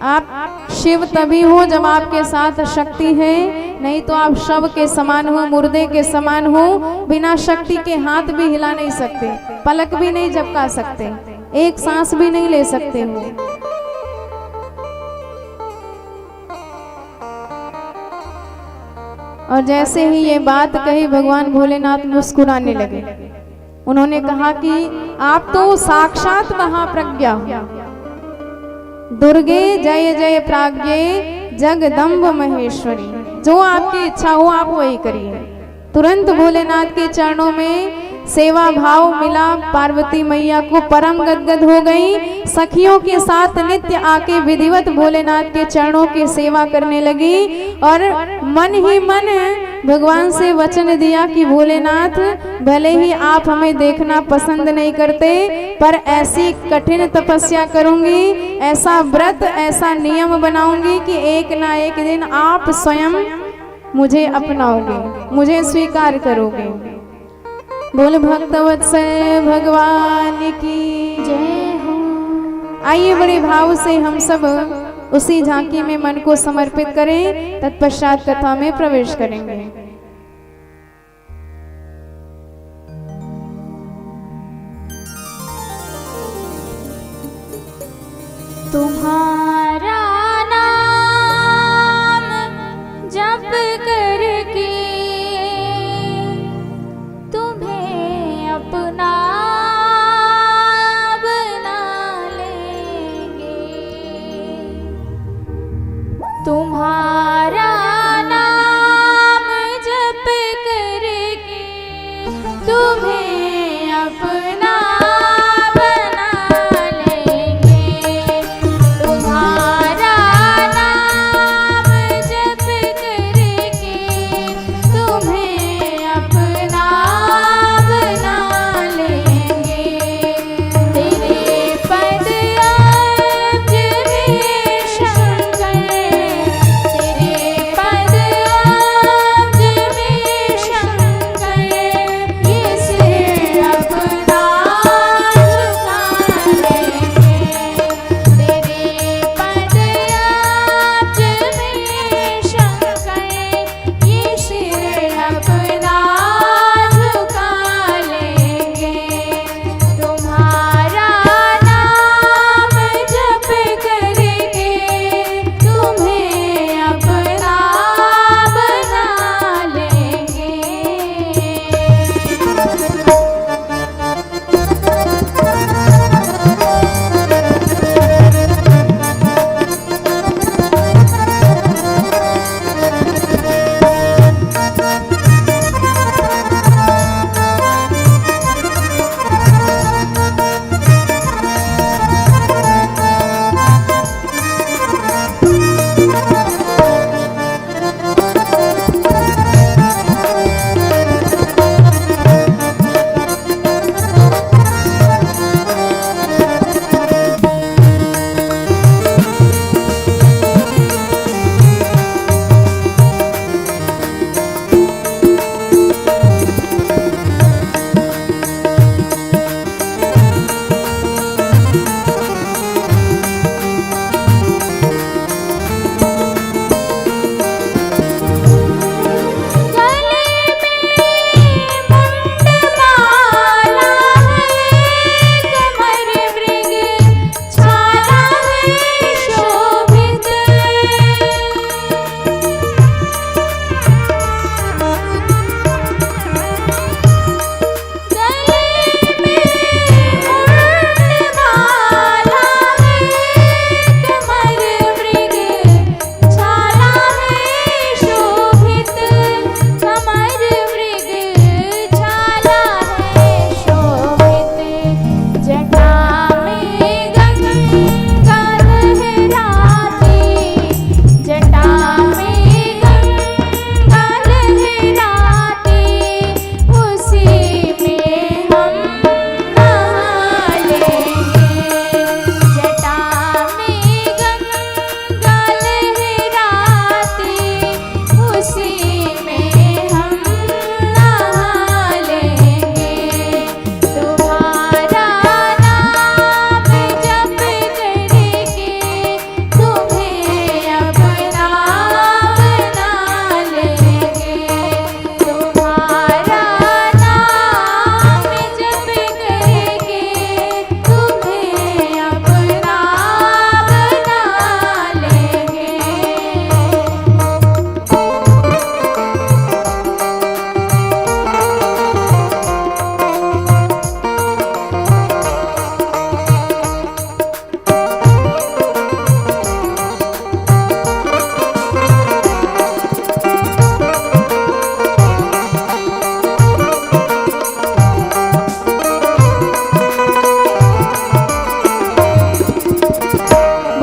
आप शिव तभी हो जब आपके साथ शक्ति है, नहीं तो आप शव के समान हो, मुर्दे के समान हो। बिना शक्ति के हाथ भी हिला नहीं सकते, पलक भी नहीं झपका सकते, एक सांस भी नहीं ले सकते हो। और जैसे ही ये बात कही भगवान भोलेनाथ मुस्कुराने लगे। उन्होंने कहा कि आप तो साक्षात महाप्रज्ञा हो, दुर्गे जय जय प्राज्ञे जगदम्ब महेश्वरी। जो आपकी इच्छा हो आप वही करिए। तुरंत भोलेनाथ के चरणों में सेवा भाव मिला। पार्वती मैया को परम गदगद हो गई। सखियों के साथ नित्य आके विधिवत भोलेनाथ के चरणों की सेवा करने लगी और मन ही मन भगवान से वचन दिया कि भोलेनाथ भले ही आप हमें देखना पसंद नहीं करते, पर ऐसी कठिन तपस्या करूंगी, ऐसा व्रत ऐसा नियम बनाऊंगी कि एक ना एक दिन आप स्वयं मुझे अपनाओगे, मुझे स्वीकार करोगे। बोल भक्तवत्सल भगवान की जय हो। आइए बड़े भाव से हम सब उसी झांकी में मन को समर्पित करें, तत्पश्चात कथा में प्रवेश करेंगे। तुम्हारा नाम जप करके तुम्हें अपना बना लेंगे। तुम्हारा नाम जप करके तुम्हें अपना तेरे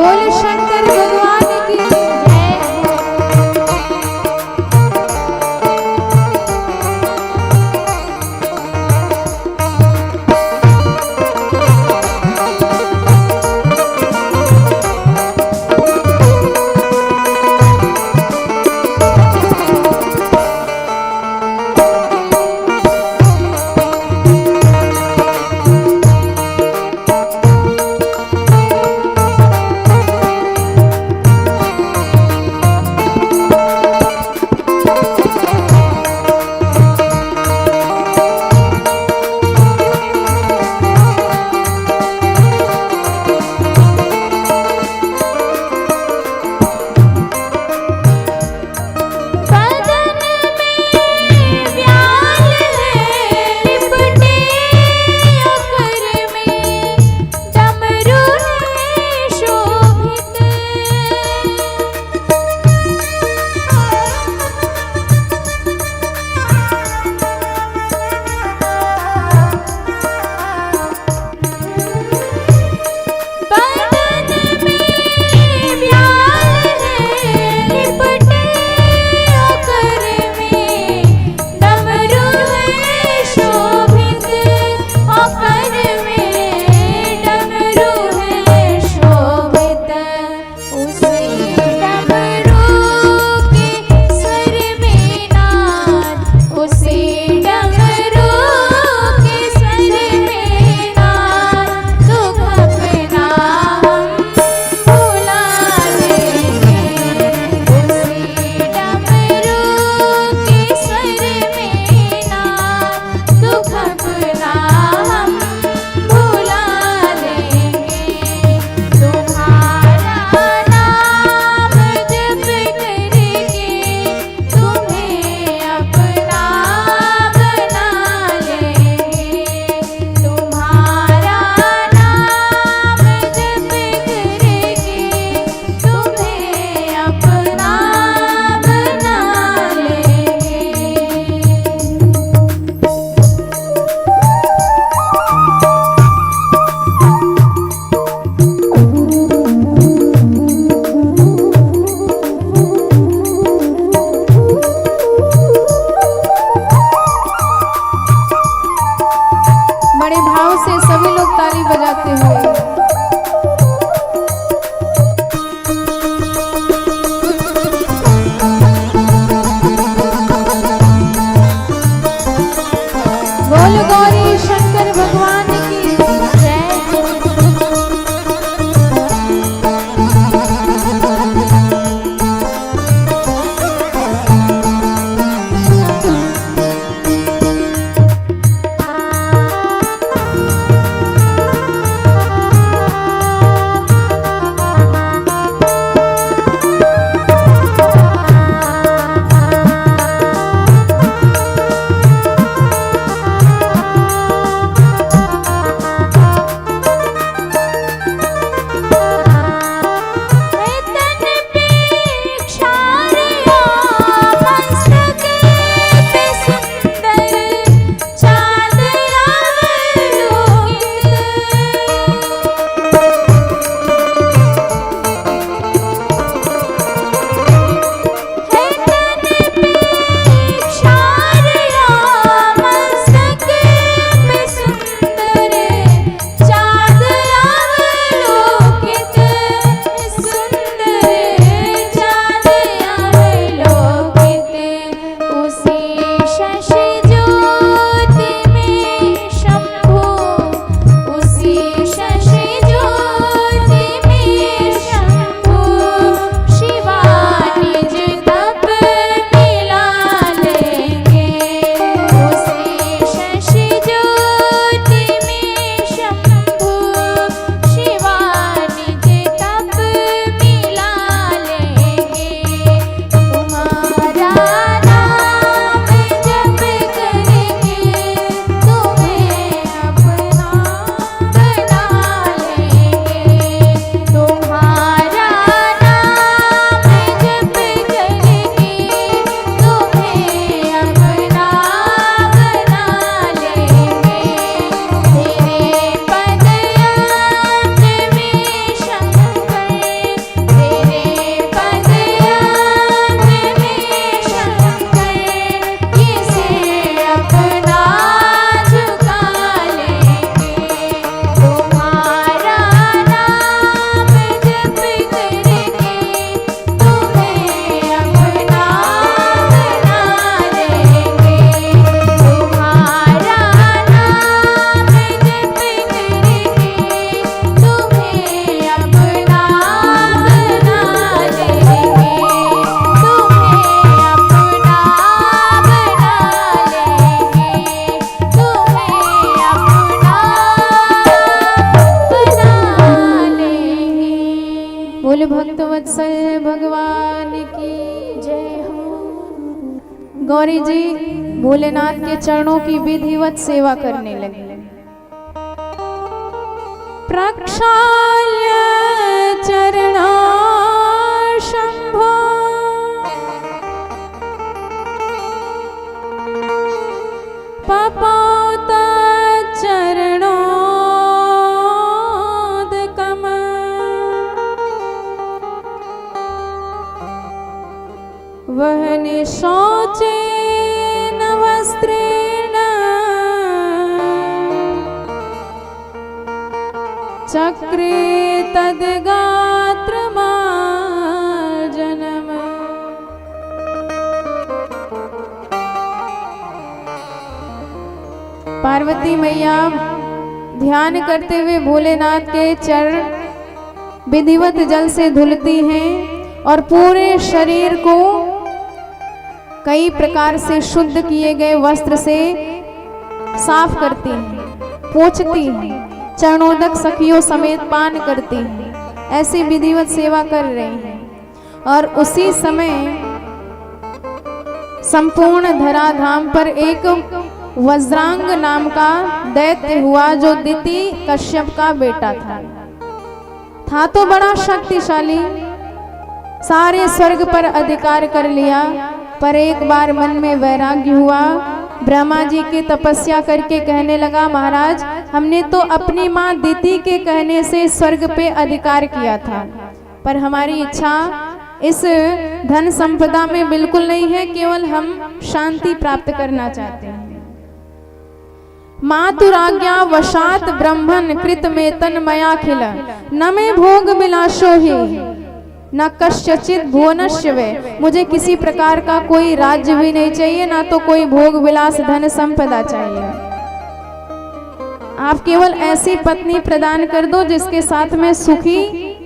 बोल शंकर भगवान की जय हो। बोले भक्तवत्सल भगवान की जय हो। गौरी जी भोलेनाथ के चरणों की विधिवत सेवा करने लगी। प्रक्षाल्य चरणा शंभो पपात चरणोदकम् वह निशौचे न वस्त्रेण चक्रे तद्गात्रमार्जनम्। पार्वती मैया ध्यान करते हुए भोलेनाथ के चरण विधिवत जल से धुलती हैं और पूरे शरीर को कई प्रकार से शुद्ध किए गए वस्त्र से साफ करती हैं, पोंछती हैं, चरणोदक सखियों समेत पान करती हैं। ऐसी विधिवत सेवा कर रही हैं। और उसी समय संपूर्ण धराधाम पर एक वज्रांग नाम का दैत्य हुआ जो दिति कश्यप का बेटा था तो बड़ा शक्तिशाली, सारे स्वर्ग पर अधिकार कर लिया। पर एक बार मन में वैराग्य हुआ, ब्रह्मा जी की तपस्या करके कहने लगा, महाराज हमने तो अपनी माँ दिति के कहने से स्वर्ग पे अधिकार किया था, पर हमारी इच्छा इस धन संपदा में बिल्कुल नहीं है, केवल हम शांति प्राप्त करना चाहते हैं। मातुराज्ञा वशात ब्रह्मन कृत में तन्मयाखिल न में भोग विलासो ही न कश्चित भुवनस्य वे। मुझे किसी प्रकार का कोई राज्य भी नहीं चाहिए, ना तो कोई भोग विलास धन संपदा चाहिए। आप केवल ऐसी पत्नी प्रदान कर दो जिसके साथ मैं सुखी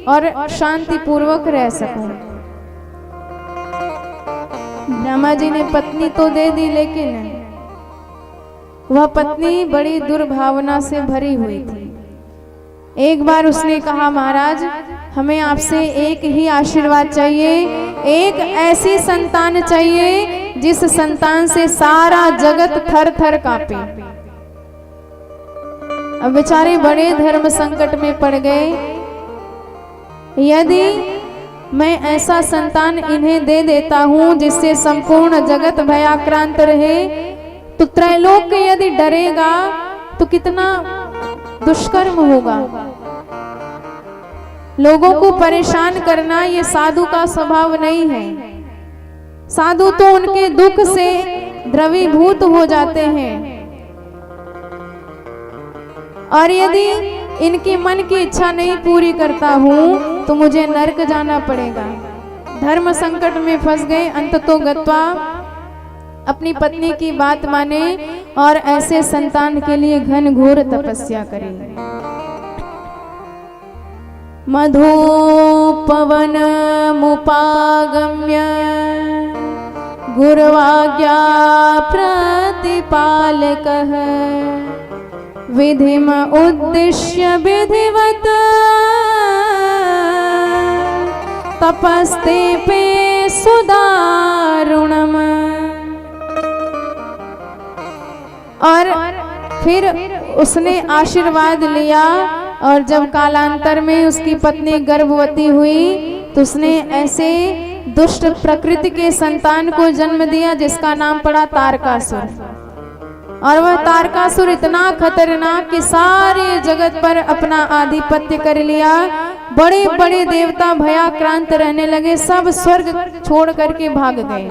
और शांति पूर्वक रह सकूं। ब्रह्मा जी ने पत्नी तो दे दी, लेकिन वह पत्नी बड़ी दुर्भावना से भरी हुई थी। एक बार उसने कहा, महाराज हमें आपसे एक ही आशीर्वाद चाहिए, एक ऐसी संतान चाहिए जिस संतान से सारा जगत थर थर कांपे। अब बेचारे बड़े धर्म संकट में पड़ गए। यदि मैं ऐसा संतान इन्हें दे देता हूं जिससे संपूर्ण जगत भयाक्रांत रहे, तो त्रैलोक यदि डरेगा तो कितना दुष्कर्म होगा। लोगों को परेशान करना ये साधु का स्वभाव नहीं है। साधु तो उनके दुख से द्रवीभूत हो जाते हैं, और यदि इनकी मन की इच्छा नहीं पूरी करता हूं तो मुझे नरक जाना पड़ेगा। धर्म संकट में फंस गए। अंततो गत्वा अपनी पत्नी की बात माने और ऐसे संतान के लिए घन घोर तपस्या करें। मधुपवन मुपागम्य गुरुवाज्ञा प्रतिपालकः विधिम उद्दिश्य विधिवत तपस्ते पे सुदारुणम। और फिर उसने आशीर्वाद लिया, और जब कालांतर में उसकी पत्नी गर्भवती हुई तो उसने ऐसे दुष्ट प्रकृति के संतान को जन्म दिया जिसका नाम पड़ा तारकासुर। और वह तारकासुर इतना खतरनाक कि सारे जगत पर अपना आधिपत्य कर लिया। बड़े बड़े देवता भयाक्रांत रहने लगे, सब स्वर्ग छोड़ करके भाग गए।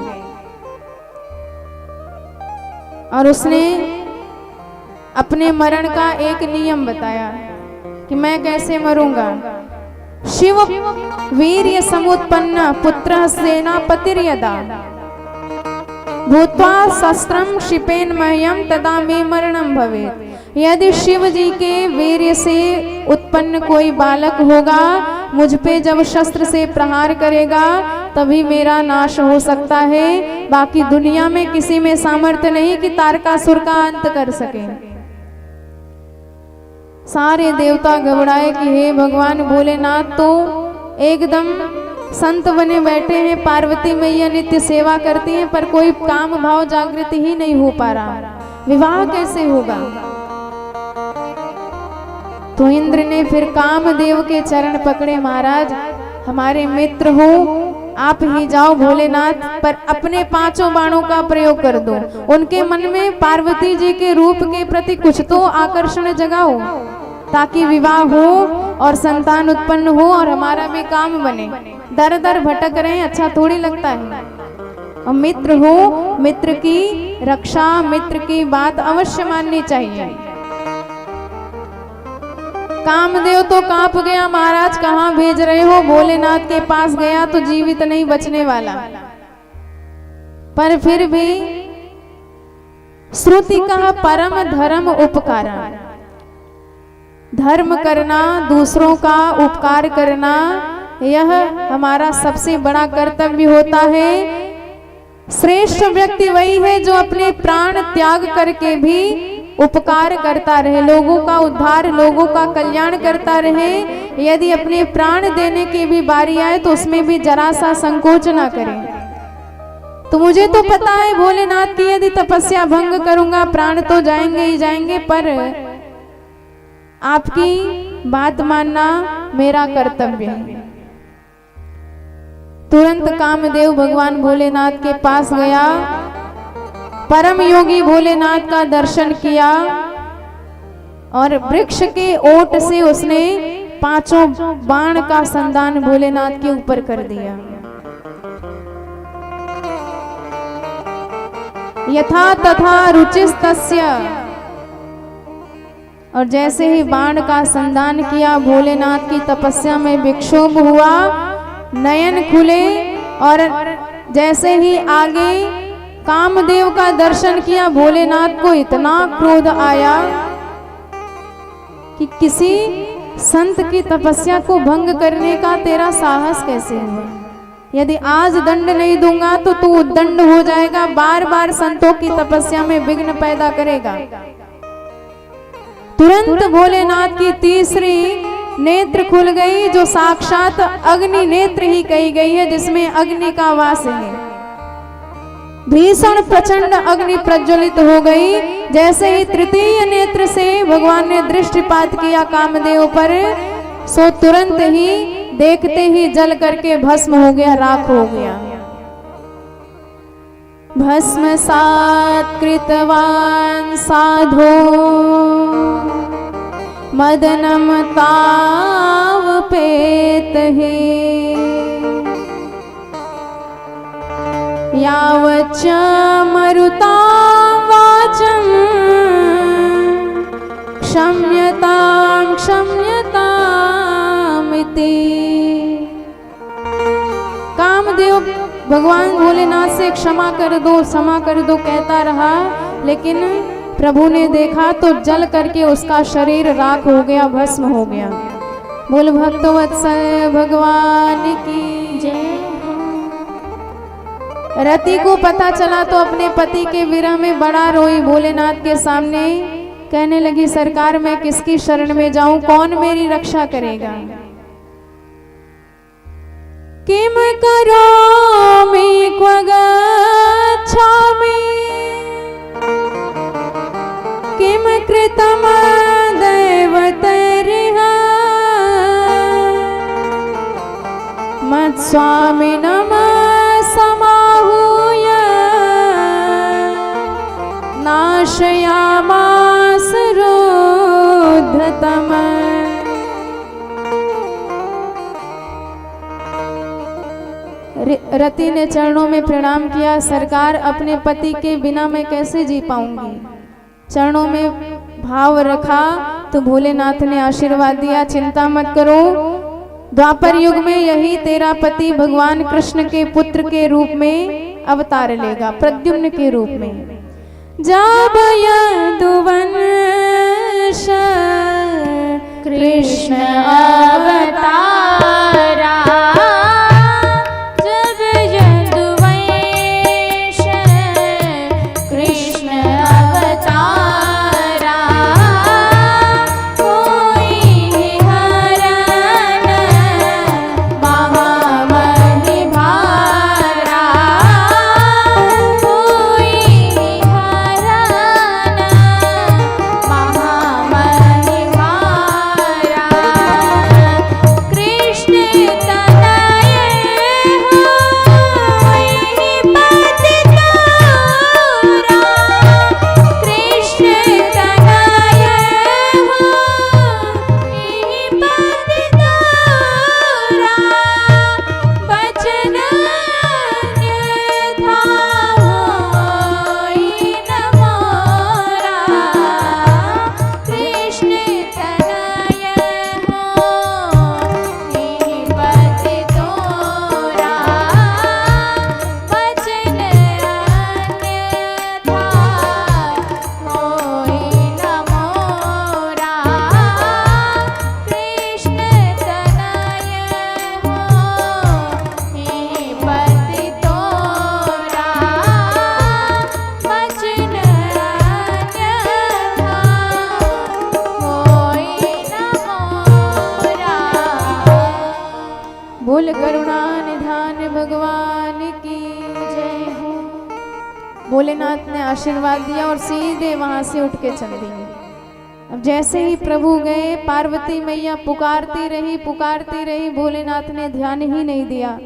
और उसने अपने मरण का एक नियम बताया कि मैं कैसे मरूंगा। शिव वीर्य समुत्पन्न पुत्र सेनापतिर्यदा भूत्वा शस्त्रम क्षिपेन मह्यम तदा मे मरणम भवेत्। यदि शिव जी के वीर्य से उत्पन्न कोई बालक होगा, मुझ पे जब शस्त्र से प्रहार करेगा तभी मेरा नाश हो सकता है। बाकी दुनिया में किसी में सामर्थ्य नहीं कि तारकासुर का अंत कर सके। सारे देवता घबराए कि हे भगवान भोलेनाथ, तो एकदम संत बने बैठे हैं, पार्वती मैया नित्य सेवा करती हैं, पर कोई काम भाव जागृत ही नहीं हो पा रहा। विवाह कैसे होगा? तो इंद्र ने फिर कामदेव के चरण पकड़े, महाराज हमारे मित्र हो, आप ही जाओ भोलेनाथ, पर अपने 5 बाणों का प्रयोग कर दो। उनके मन में पार्वती जी के रूप के प्रति कुछ तो आकर्षण जगाओ, ताकि विवाह हो और संतान उत्पन्न हो और हमारा भी काम बने। दर दर भटक रहे हैं, अच्छा थोड़ी लगता है। और मित्र हो, मित्र की रक्षा, मित्र की बात अवश्य माननी चाहिए। कामदेव तो कांप गया, महाराज कहाँ भेज रहे हो? भोलेनाथ के पास गया तो जीवित नहीं बचने वाला। पर फिर भी श्रुति का परम धर्म उपकारा, धर्म करना, दूसरों का उपकार करना, यह हमारा सबसे बड़ा कर्तव्य होता है। श्रेष्ठ व्यक्ति वही है जो अपने प्राण त्याग करके भी उपकार करता रहे, लोगों का उद्धार, लोगों का कल्याण करता रहे। यदि अपने प्राण देने की भी बारी आए तो उसमें भी जरा सा संकोच ना करें। तो मुझे तो पता है भोलेनाथ की यदि तपस्या भंग करूंगा प्राण तो जाएंगे ही जाएंगे, पर आपकी बात मानना मेरा कर्तव्य है। तुरंत कामदेव भगवान भोलेनाथ के पास गया, परम योगी भोलेनाथ का दर्शन किया और वृक्ष के ओट से उसने 5 बाण का संधान भोलेनाथ के ऊपर कर दिया। यथा तथा रुचिस्तस्य, और जैसे ही बाण का संधान किया भोलेनाथ की तपस्या में विक्षोभ हुआ, नयन खुले और जैसे ही आगे कामदेव का दर्शन किया भोलेनाथ को इतना क्रोध आया कि किसी संत की तपस्या को भंग करने का तेरा साहस कैसे हुआ? यदि आज दंड नहीं दूंगा तो तू उद्दंड हो जाएगा, बार बार संतों की तपस्या में विघ्न पैदा करेगा। तुरंत भोलेनाथ की तीसरी नेत्र खुल गई, जो साक्षात अग्नि नेत्र ही कही गई है, जिसमें अग्नि का वास है। भीषण प्रचंड अग्नि प्रज्वलित हो गई। जैसे ही तृतीय नेत्र से भगवान ने दृष्टिपात किया कामदेव पर, सो तुरंत ही देखते ही जल करके भस्म हो गया, राख हो गया। भस्मसात् कृतवान् साधो मदनम तावपेतहि यावच्च मरुतां वाचं क्षम्यतां क्षम्यतामिति। कामदेव भगवान भोलेनाथ से क्षमा कर दो कहता रहा, लेकिन प्रभु ने देखा तो जल करके उसका शरीर राख हो गया, भस्म हो गया। बोल भक्तवत्सल भगवान की जय। रति को पता चला तो अपने पति के विरह में बड़ा रोई, भोलेनाथ के सामने कहने लगी, सरकार मैं किसकी शरण में जाऊं, कौन मेरी रक्षा करेगा? किम करोमि क्व गच्छामि किम कृतम दैवतैर्ह मत्स्वामिनः समाहूय नाशयामास रुद्धतम। रति ने चरणों में प्रणाम किया, सरकार अपने पति के बिना मैं कैसे जी पाऊंगी। चरणों में भाव रखा तो भोलेनाथ ने आशीर्वाद दिया, चिंता मत करो, द्वापर युग में यही तेरा पति भगवान कृष्ण के पुत्र के रूप में अवतार लेगा, प्रद्युम्न के रूप में। जब यदुवंश कृष्ण अवतारा, करुणा निधान भगवान की जय हो। भोलेनाथ ने आशीर्वाद दिया और सीधे वहां से उठ के चल दिए। अब जैसे ही प्रभु गए, पार्वती मैया पुकारती रही, भोलेनाथ ने ध्यान ही नहीं दिया।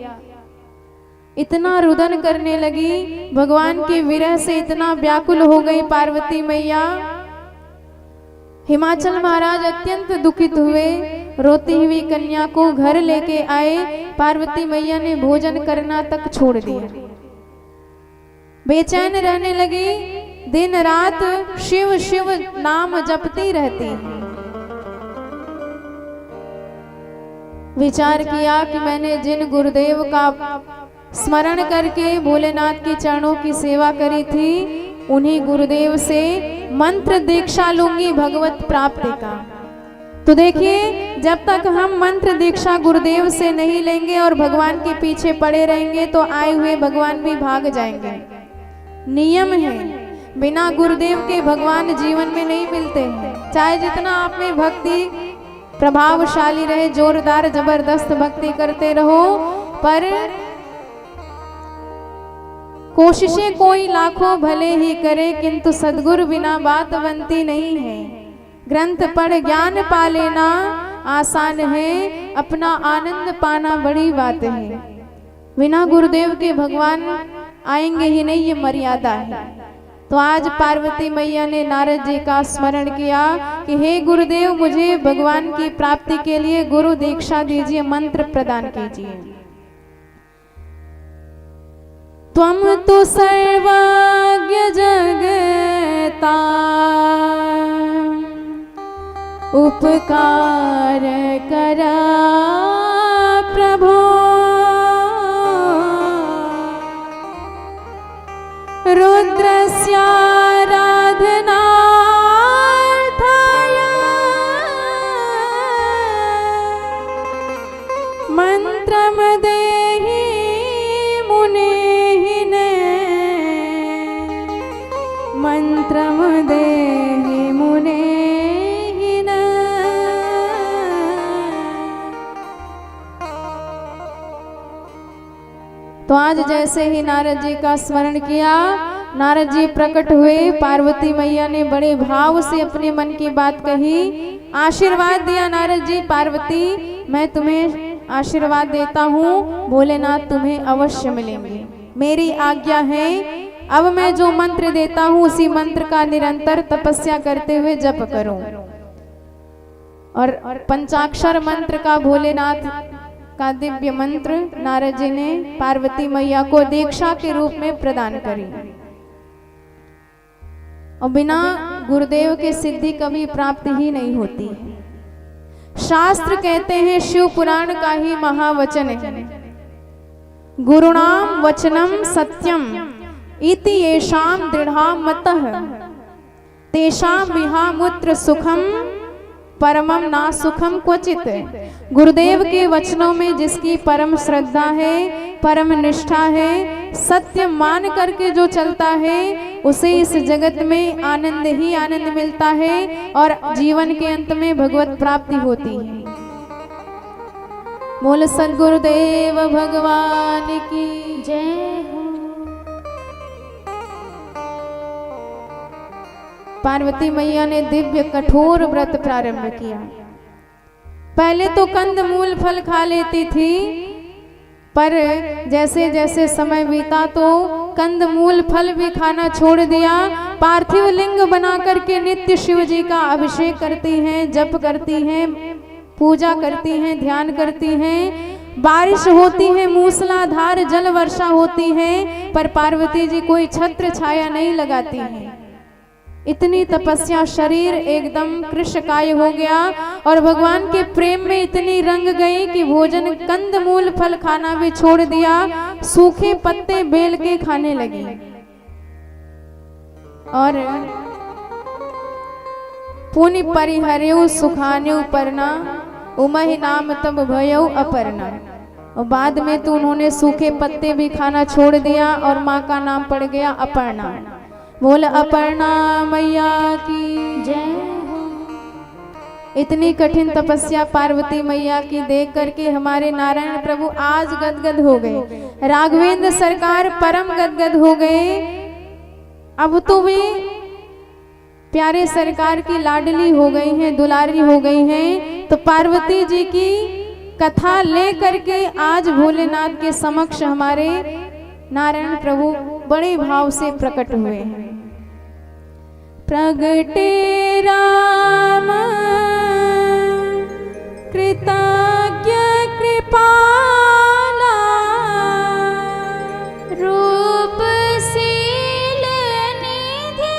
इतना रुदन करने लगी, भगवान के विरह से इतना व्याकुल हो गई पार्वती मैया। हिमाचल महाराज अत्यंत दुखित हुए, रोती हुई कन्या को घर लेके आए। पार्वती मैया ने भोजन करना तक छोड़ दिया, बेचैन रहने लगी, दिन रात शिव शिव नाम जपती रहती। विचार किया कि मैंने जिन गुरुदेव का स्मरण करके भोलेनाथ के चरणों की सेवा करी थी, उन्हीं गुरुदेव से मंत्र दीक्षा लूंगी भगवत प्राप्ति का। तो देखिए, जब तक हम मंत्र दीक्षा गुरुदेव से नहीं लेंगे और भगवान के पीछे पड़े रहेंगे तो आए हुए भगवान भी भाग जाएंगे। नियम है, बिना गुरुदेव के भगवान जीवन में नहीं मिलते हैं। चाहे जितना आप में भक्ति प्रभावशाली रहे, जोरदार जबरदस्त भक्ति करते रहो, पर कोशिशें कोई लाखों भले ही करे, किंतु सद्गुरु बिना बात बनती नहीं है। ग्रंथ पढ़ ज्ञान पा लेना आसान है, अपना आनंद पाना बड़ी बात है। बिना गुरुदेव के भगवान आएंगे ही नहीं, ये मर्यादा है। तो आज पार्वती मैया ने नारद जी का स्मरण किया कि हे गुरुदेव, मुझे भगवान की प्राप्ति के लिए गुरु दीक्षा दीजिए, मंत्र प्रदान कीजिए। त्वम तो सर्वज्ञ जगता उपकार करा प्रभो, रुद्रस्याराधनार्थाय मंत्रम देहि मुनेहिने, मंत्रम देहि मुनेहिने। तो आज जैसे ही नारद जी का स्मरण किया, नारद जी प्रकट हुए। पार्वती मैया ने बड़े भाव से अपने मन की बात कही, आशीर्वाद दिया। नारद जी, पार्वती, मैं तुम्हें आशीर्वाद देता हूँ, भोलेनाथ तुम्हें अवश्य मिलेंगे, मेरी आज्ञा है। अब मैं जो मंत्र देता हूँ उसी मंत्र का निरंतर तपस्या करते हुए जप करो। और पंचाक्षर मंत्र का, भोलेनाथ का दिव्य मंत्र नारद जी ने पार्वती मैया को दीक्षा के रूप में प्रदान करी। और बिना गुरुदेव के सिद्धि कभी प्राप्त ही नहीं होती है। शास्त्र कहते हैं, शिव पुराण का ही महावचन है, गुरुणाम वचनम सत्यम इति येषाम दृढ़ा मतः, तेषाम विहामुत्र सुखम परमम ना सुखम क्वचित। गुरुदेव के वचनों में जिसकी परम श्रद्धा है, परम निष्ठा है, सत्य मान करके जो चलता है, उसे इस जगत में आनंद ही आनंद मिलता है और जीवन के अंत में भगवत प्राप्ति होती है। बोल सद्गुरुदेव भगवान की जय हो। पार्वती मैया ने दिव्य कठोर व्रत प्रारंभ किया। पहले तो कंद मूल फल खा लेती थी, पर जैसे जैसे समय बीता तो कंद मूल फल भी खाना छोड़ दिया। पार्थिव लिंग बना करके नित्य शिव जी का अभिषेक करती हैं, जप करती हैं, पूजा करती हैं, ध्यान करती हैं। बारिश होती है, मूसलाधार जल वर्षा होती है, पर पार्वती जी कोई छत्र छाया नहीं लगाती हैं। इतनी तपस्या, शरीर एकदम कृशकाय हो गया और भगवान के प्रेम में इतनी रंग गई कि भोजन कंद मूल फल खाना भी छोड़ दिया, सूखे पत्ते बेल के खाने लगी। और पुनि परिहर्यु सुखान्यु पर्णा उमहि नाम तब भयउ अपर्णा। और बाद में तो उन्होंने सूखे पत्ते भी खाना छोड़ दिया और माँ का नाम पड़ गया अपर्णा। बोल अपर्णा मैया की जय हो। इतनी कठिन तपस्या पार्वती मैया की देख करके हमारे नारायण प्रभु आज गदगद हो गए। राघवेंद्र सरकार परम गदगद हो गए। अब तो वे प्यारे सरकार की लाडली हो गई हैं, दुलारी हो गई हैं। तो पार्वती जी की कथा ले करके आज भोलेनाथ के समक्ष हमारे नारायण प्रभु बड़े भाव से प्रकट हुए हैं। प्रगटे राम कृतज्ञ कृपाला रूपशील निधि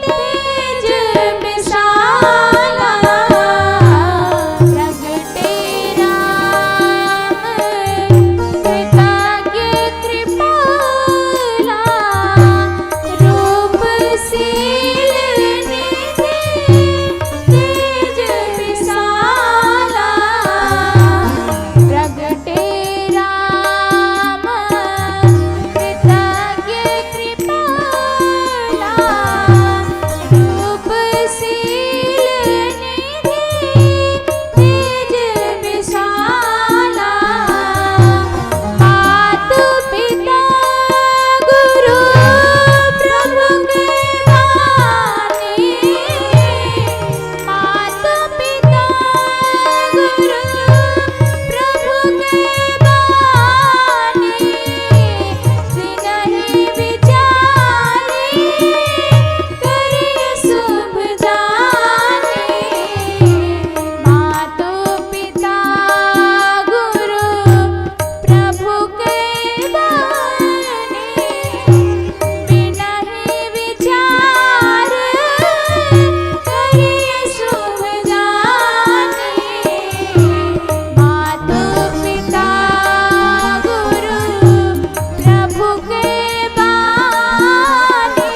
तेज विशाला प्रगटे राम कृतज्ञ कृपाला रूपशील निधि तेज विशाला प्रगटे राम कृतज्ञ कृपाला रूपशील निधि तेज विशाला मातु पिता गुरु प्रभु के वाणी मातु पिता गुरु प्रभु के वाणी विनहि विचारी करिय शुभ जानी मातु पिता गुरु प्रभु के वाणी विनहि विचार करिय शुभ जानी मातु पिता गुरु प्रभु के वाणी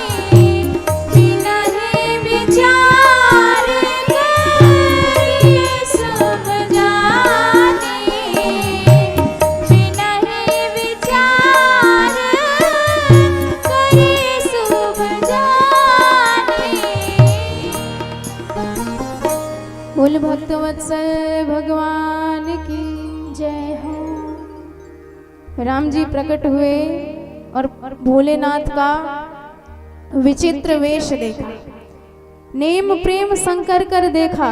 विनहि विचार करिय शुभ जानी विनहि विचार करिय शुभ जानी। बोल भक्तवत्सल भगवान की जय हो। राम जी प्रकट हुए और भोलेनाथ का विचित्र वेश देखा। नेम प्रेम संकर कर देखा।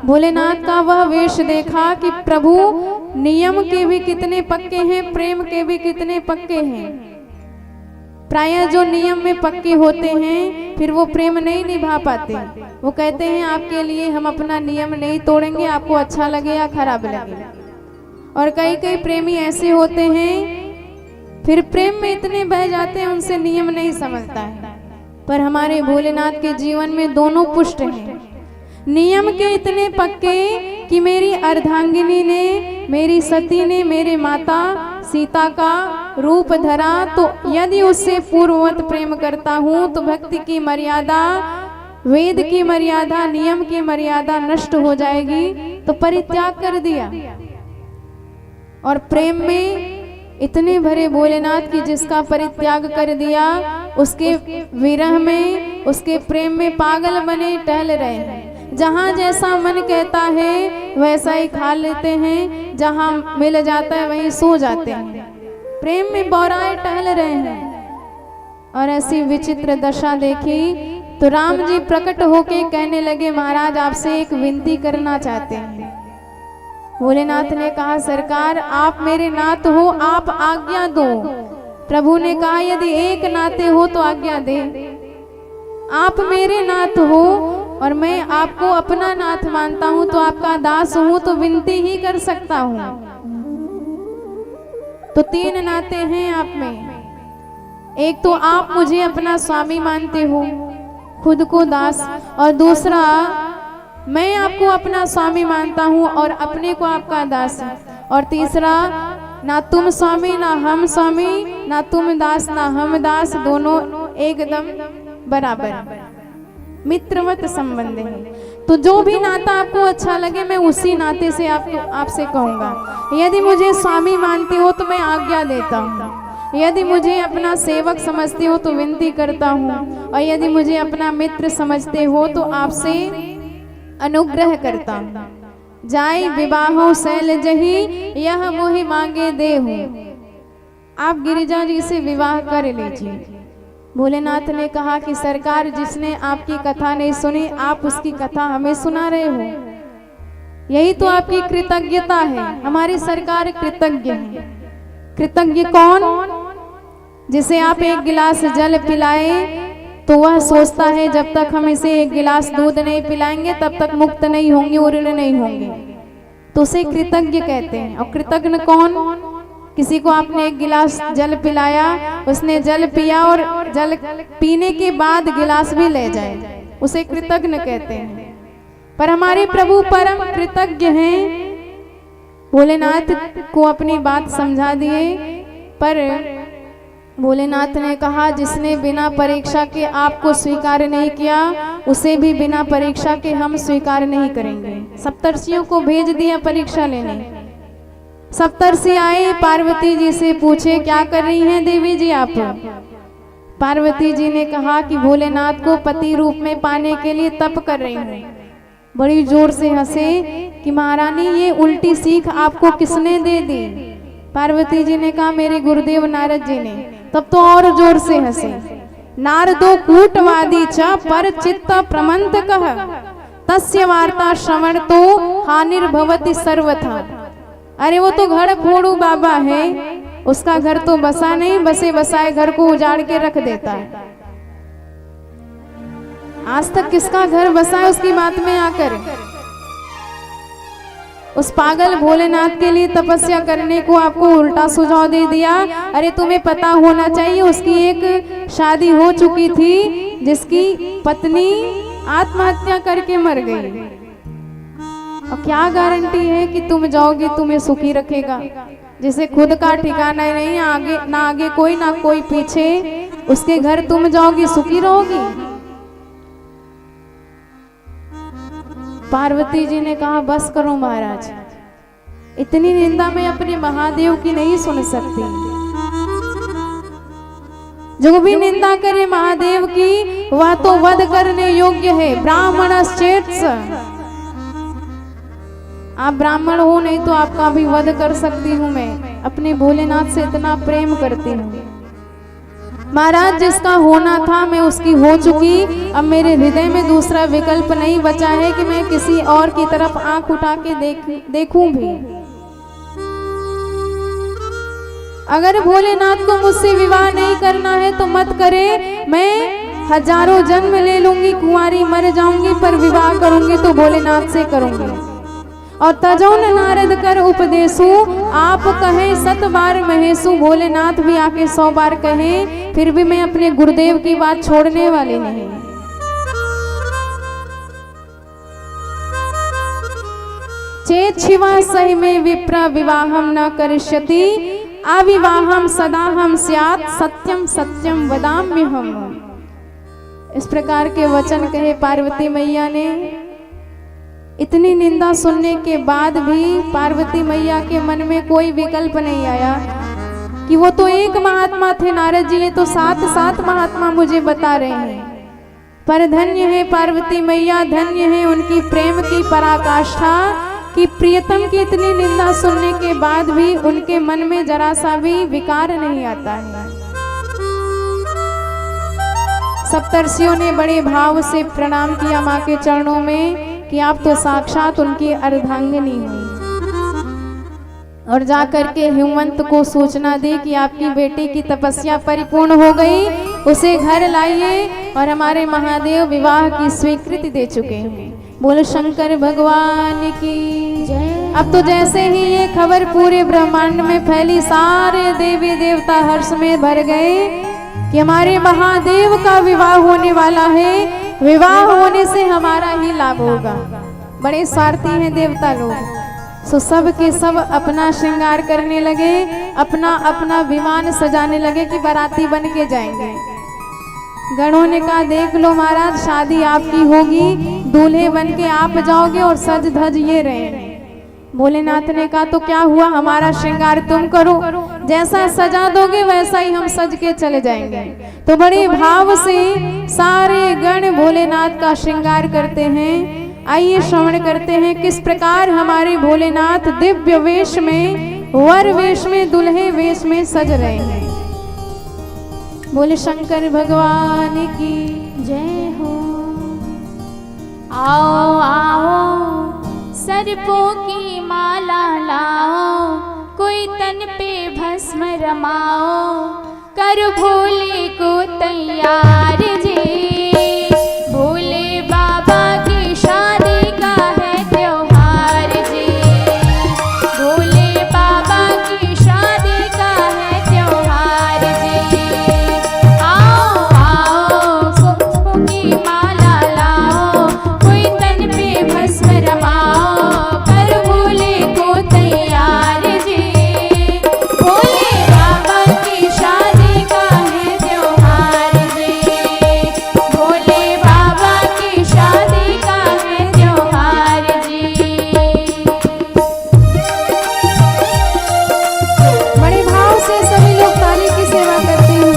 भोलेनाथ का वह वेश देखा कि प्रभु नियम के भी कितने पक्के हैं, प्रेम के भी कितने पक्के हैं। प्रायः जो नियम में पक्के होते हैं फिर वो प्रेम नहीं निभा पाते। वो कहते हैं आपके लिए हम अपना नियम नहीं तोड़ेंगे, आपको अच्छा लगे या खराब लगे। और कई कई प्रेमी ऐसे होते हैं फिर प्रेम में इतने बह जाते हैं उनसे नियम नहीं समझता है। पर हमारे भोलेनाथ के जीवन में दोनों पुष्ट हैं। नियम के इतने पक्के कि मेरी अर्धांगिनी ने, मेरी सती ने मेरे माता सीता का रूप धरा, तो यदि उससे पूर्ववत प्रेम करता हूँ तो भक्ति की मर्यादा, वेद की मर्यादा, नियम की मर्यादा नष्ट हो जाएगी। तो परित्याग कर दिया। और प्रेम में इतने भरे भोलेनाथ की जिसका परित्याग कर दिया, उसके विरह में, उसके प्रेम में पागल बने टहल रहे हैं। जहाँ जैसा मन कहता है वैसा ही खा लेते हैं, जहाँ मिल जाता है वहीं सो जाते हैं। प्रेम में बौराए टहल रहे हैं। और ऐसी विचित्र दशा देखी तो राम जी प्रकट होके कहने लगे, महाराज आपसे एक विनती करना चाहते हैं। भोलेनाथ ने कहा, सरकार आप मेरे नाथ हो, आप आज्ञा दो। प्रभु ने कहा, यदि एक नाते हो तो आज्ञा दे। आप मेरे नाथ हो और मैं आपको अपना नाथ मानता हूँ, तो आपका दास हूँ तो विनती ही कर सकता हूँ। तो तीन नाते हैं आप में। एक तो आप मुझे अपना स्वामी मानते हो, खुद को दास, और दूसरा मैं आपको अपना स्वामी मानता हूँ और अपने को आपका दास, और तीसरा ना तुम स्वामी ना हम स्वामी, ना तुम दास ना हम दास, दोनों एकदम बराबर मित्रवत संबंध है। तो जो भी नाता आपको अच्छा लगे मैं उसी नाते से आपसे कहूँगा। यदि मुझे स्वामी मानते हो तो मैं आज्ञा देता हूँ, यदि मुझे अपना सेवक समझते हो तो विनती करता हूँ, और यदि मुझे अपना मित्र समझते हो तो आपसे अनुग्रह करता हूँ। जाय विवाहो शैल जही यह मोहि मांगे देहु। आप गिरिजा जी से विवाह कर लीजिए। भोलेनाथ ने कहा कि सरकार, जिसने आपकी कथा नहीं सुनी, आप उसकी कथा हमें सुना रहे हो, यही तो आपकी कृतज्ञता है। हमारी सरकार कृतज्ञ है। कृतज्ञ कौन? जिसे आप एक गिलास जल पिलाए तो वह सोचता है जब तक हम इसे एक गिलास दूध नहीं पिलाएंगे तब तक मुक्त नहीं होंगे, उर्ण नहीं होंगे, तो उसे कृतज्ञ कहते हैं। और कृतज्ञ कौन? किसी को आपने एक गिलास जल पिलाया, उसने जल पिया और जल पीने के बाद गिलास भी ले जाए, उसे कृतज्ञ कहते हैं। पर हमारे प्रभु परम कृतज्ञ हैं। भोलेनाथ को अपनी बात समझा दिए, पर भोलेनाथ ने कहा जिसने बिना परीक्षा के आपको स्वीकार नहीं किया, उसे भी बिना परीक्षा के हम स्वीकार नहीं करेंगे। सप्तर्षियों को भेज दिया परीक्षा लेने। सप्तर्षि आए, पार्वती जी से पूछे क्या कर रही हैं देवी जी आप? पार्वती जी ने कहा कि भोलेनाथ को पति रूप में पाने के लिए तप कर रही हूँ। बड़ी जोर से हंसे कि महारानी ये उल्टी सीख आपको किसने दे दी? पार्वती जी ने कहा मेरे गुरुदेव नारद जी ने। तब तो और जोर से हंसे। नारदो कूटवादी च पर चित्त प्रमंत कह तस्य वार्ता श्रवण तो हानिर्भवति सर्वथा। अरे वो तो घर फोड़ू बाबा है, उसका घर तो बसा नहीं, बसे बसाए घर को उजाड़ के रख देता है। आज तक किसका घर बसा है उसकी बात में आकर उस पागल भोलेनाथ के लिए तपस्या करने को आपको उल्टा सुझाव दे दिया। अरे तुम्हें पता होना चाहिए उसकी एक शादी हो चुकी थी जिसकी पत्नी आत्महत्या करके मर गई। और क्या गारंटी है कि तुम जाओगे तुम्हें सुखी रखेगा? जिसे खुद का ठिकाना नहीं, आगे कोई ना कोई पीछे, उसके घर तुम जाओगी सुखी रहोगी? पार्वती जी ने कहा बस करो महाराज, इतनी निंदा मैं अपने महादेव की नहीं सुन सकती। जो भी निंदा करे महादेव की वह तो वध करने योग्य है। ब्राह्मणश्चेत्स, आप ब्राह्मण हो नहीं तो आपका भी वध कर सकती हूँ। मैं अपने भोलेनाथ से इतना प्रेम करती हूँ। महाराज जिसका होना था मैं उसकी हो चुकी, अब मेरे हृदय में दूसरा विकल्प नहीं बचा है कि मैं किसी और की तरफ आंख उठा के देखूं भी। अगर भोलेनाथ को मुझसे विवाह नहीं करना है तो मत करे, मैं हजारों जन्म ले लूंगी, कुंवारी मर जाऊंगी, पर विवाह करूंगी तो भोलेनाथ से करूंगी। और तजौन नारद कर उपदेशु आप कहे 7 बार महेशु। भोलेनाथ भी आके 100 बार कहे, फिर भी मैं अपने गुरुदेव की बात छोड़ने वाली नहीं। चेत शिवा सही में विप्र विवाहम न करिष्यति अविवाहम सदाहम स्यात् सत्यम सत्यम वदाम्यहम्। इस प्रकार के वचन कहे पार्वती मैया ने। इतनी निंदा सुनने के बाद भी पार्वती मैया के मन में कोई विकल्प नहीं आया कि वो तो एक महात्मा थे नारद जी, ये तो 7 महात्मा मुझे बता रहे हैं। पर धन्य है पार्वती मैया, धन्य है उनकी प्रेम की पराकाष्ठा कि प्रियतम की इतनी निंदा सुनने के बाद भी उनके मन में जरा सा भी विकार नहीं आता है। सप्तर्षियों ने बड़े भाव से प्रणाम किया माँ के चरणों में कि आप तो साक्षात उनकी अर्धांगिनी हुई। और जाकर के हिमवंत को सूचना दी कि आपकी बेटी की तपस्या परिपूर्ण हो गई, उसे घर लाइए। और हमारे महादेव विवाह की स्वीकृति दे चुके हैं। बोल शंकर भगवान की जय। अब तो जैसे ही ये खबर पूरे ब्रह्मांड में फैली, सारे देवी देवता हर्ष में भर गए कि हमारे महादेव का विवाह होने वाला है। विवाह होने से हमारा ही लाभ होगा। बड़े स्वार्थी हैं देवता लोग। सो सब के सब अपना श्रृंगार करने लगे, अपना अपना विमान सजाने लगे कि बाराती बन के जाएंगे। गणों ने कहा देख लो महाराज, शादी आपकी होगी, दूल्हे बन के आप जाओगे और सज धज ये रहे। भोलेनाथ ने कहा तो क्या हुआ, हमारा श्रृंगार तुम करो, जैसा सजा दोगे वैसा ही हम सज के चले जाएंगे। तो बड़े भाव से सारे गण भोलेनाथ का श्रृंगार करते हैं। आइए श्रवण करते हैं किस प्रकार हमारे भोलेनाथ दिव्य वेश में, वर वेश में, दुल्हे वेश में सज रहे हैं। बोले शंकर भगवान की जय हो। आओ आओ सर्पों की माला लाओ, कोई तन पे भस्म रमाओ, कर भोले को तैयार जी। भोले बाबा की शादी का है त्योहार जी। भोले बाबा की शादी का है त्योहार जी। आओ आओ सर्पों की माला लाओ, कोई तन पे भस्म रमाओ, कर भोले को तैयार जी। भोले बाबा की शादी का है त्योहार जी। भोले बाबा की शादी का है त्योहार जी। बड़े भाव से सभी लोग ताली की सेवा करते हैं।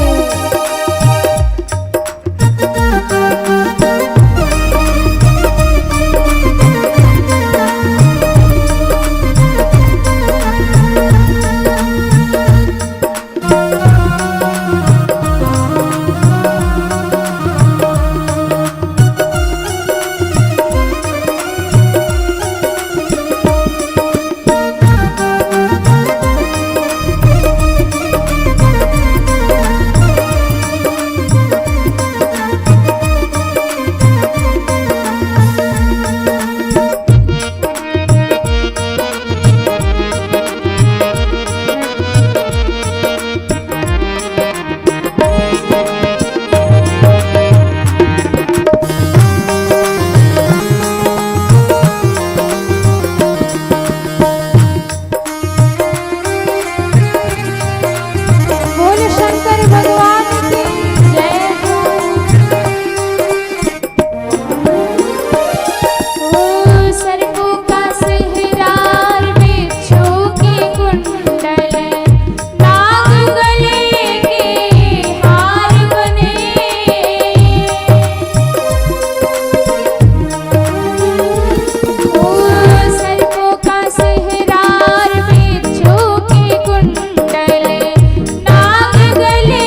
बोले शंकर भगवान की जय हो। ओ सर्पों का सिहरार, बिच्छू की कुंडल, नाग गले के हार बने। ओ सर्पों का सिहरार, बिच्छू की कुंडल, नाग गले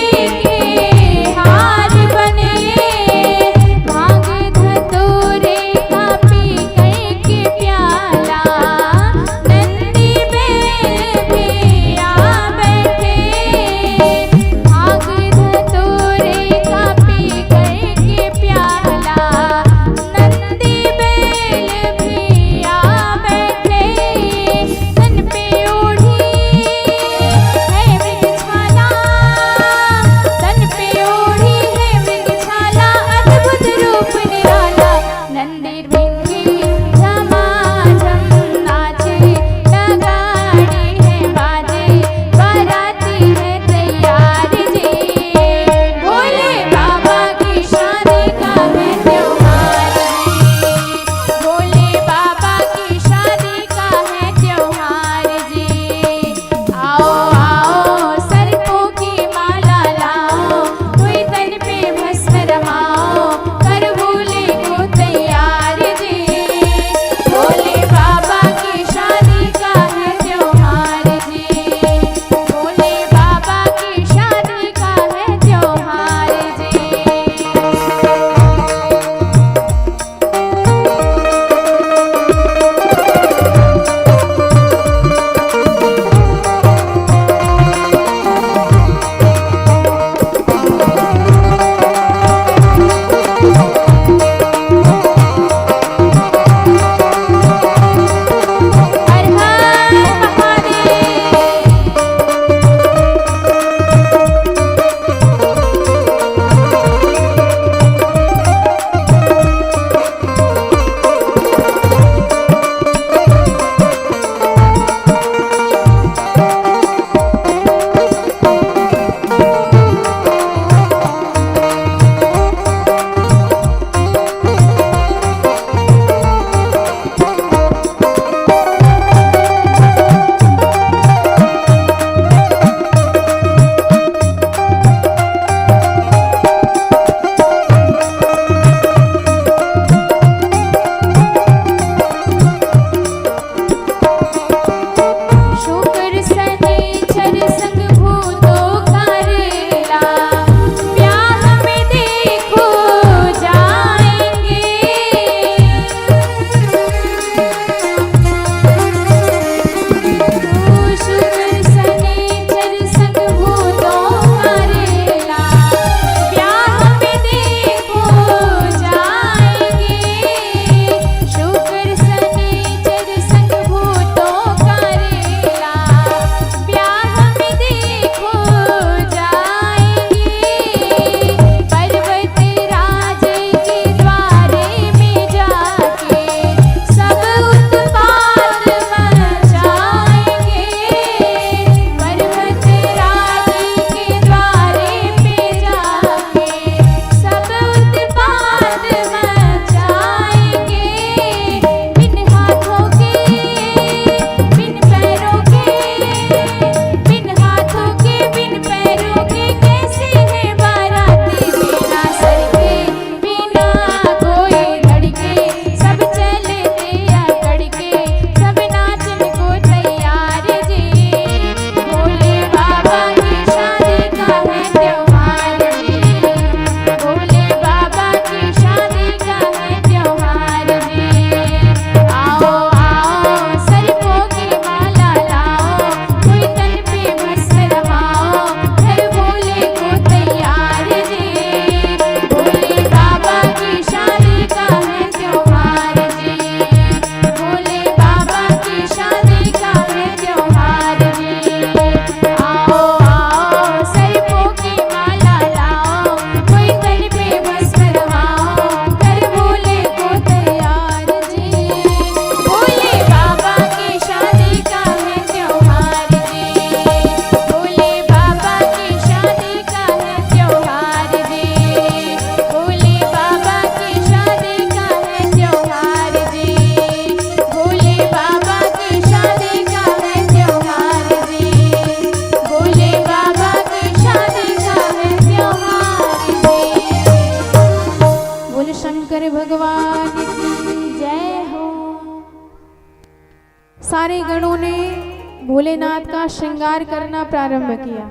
भोलेनाथ का श्रृंगार करना प्रारंभ किया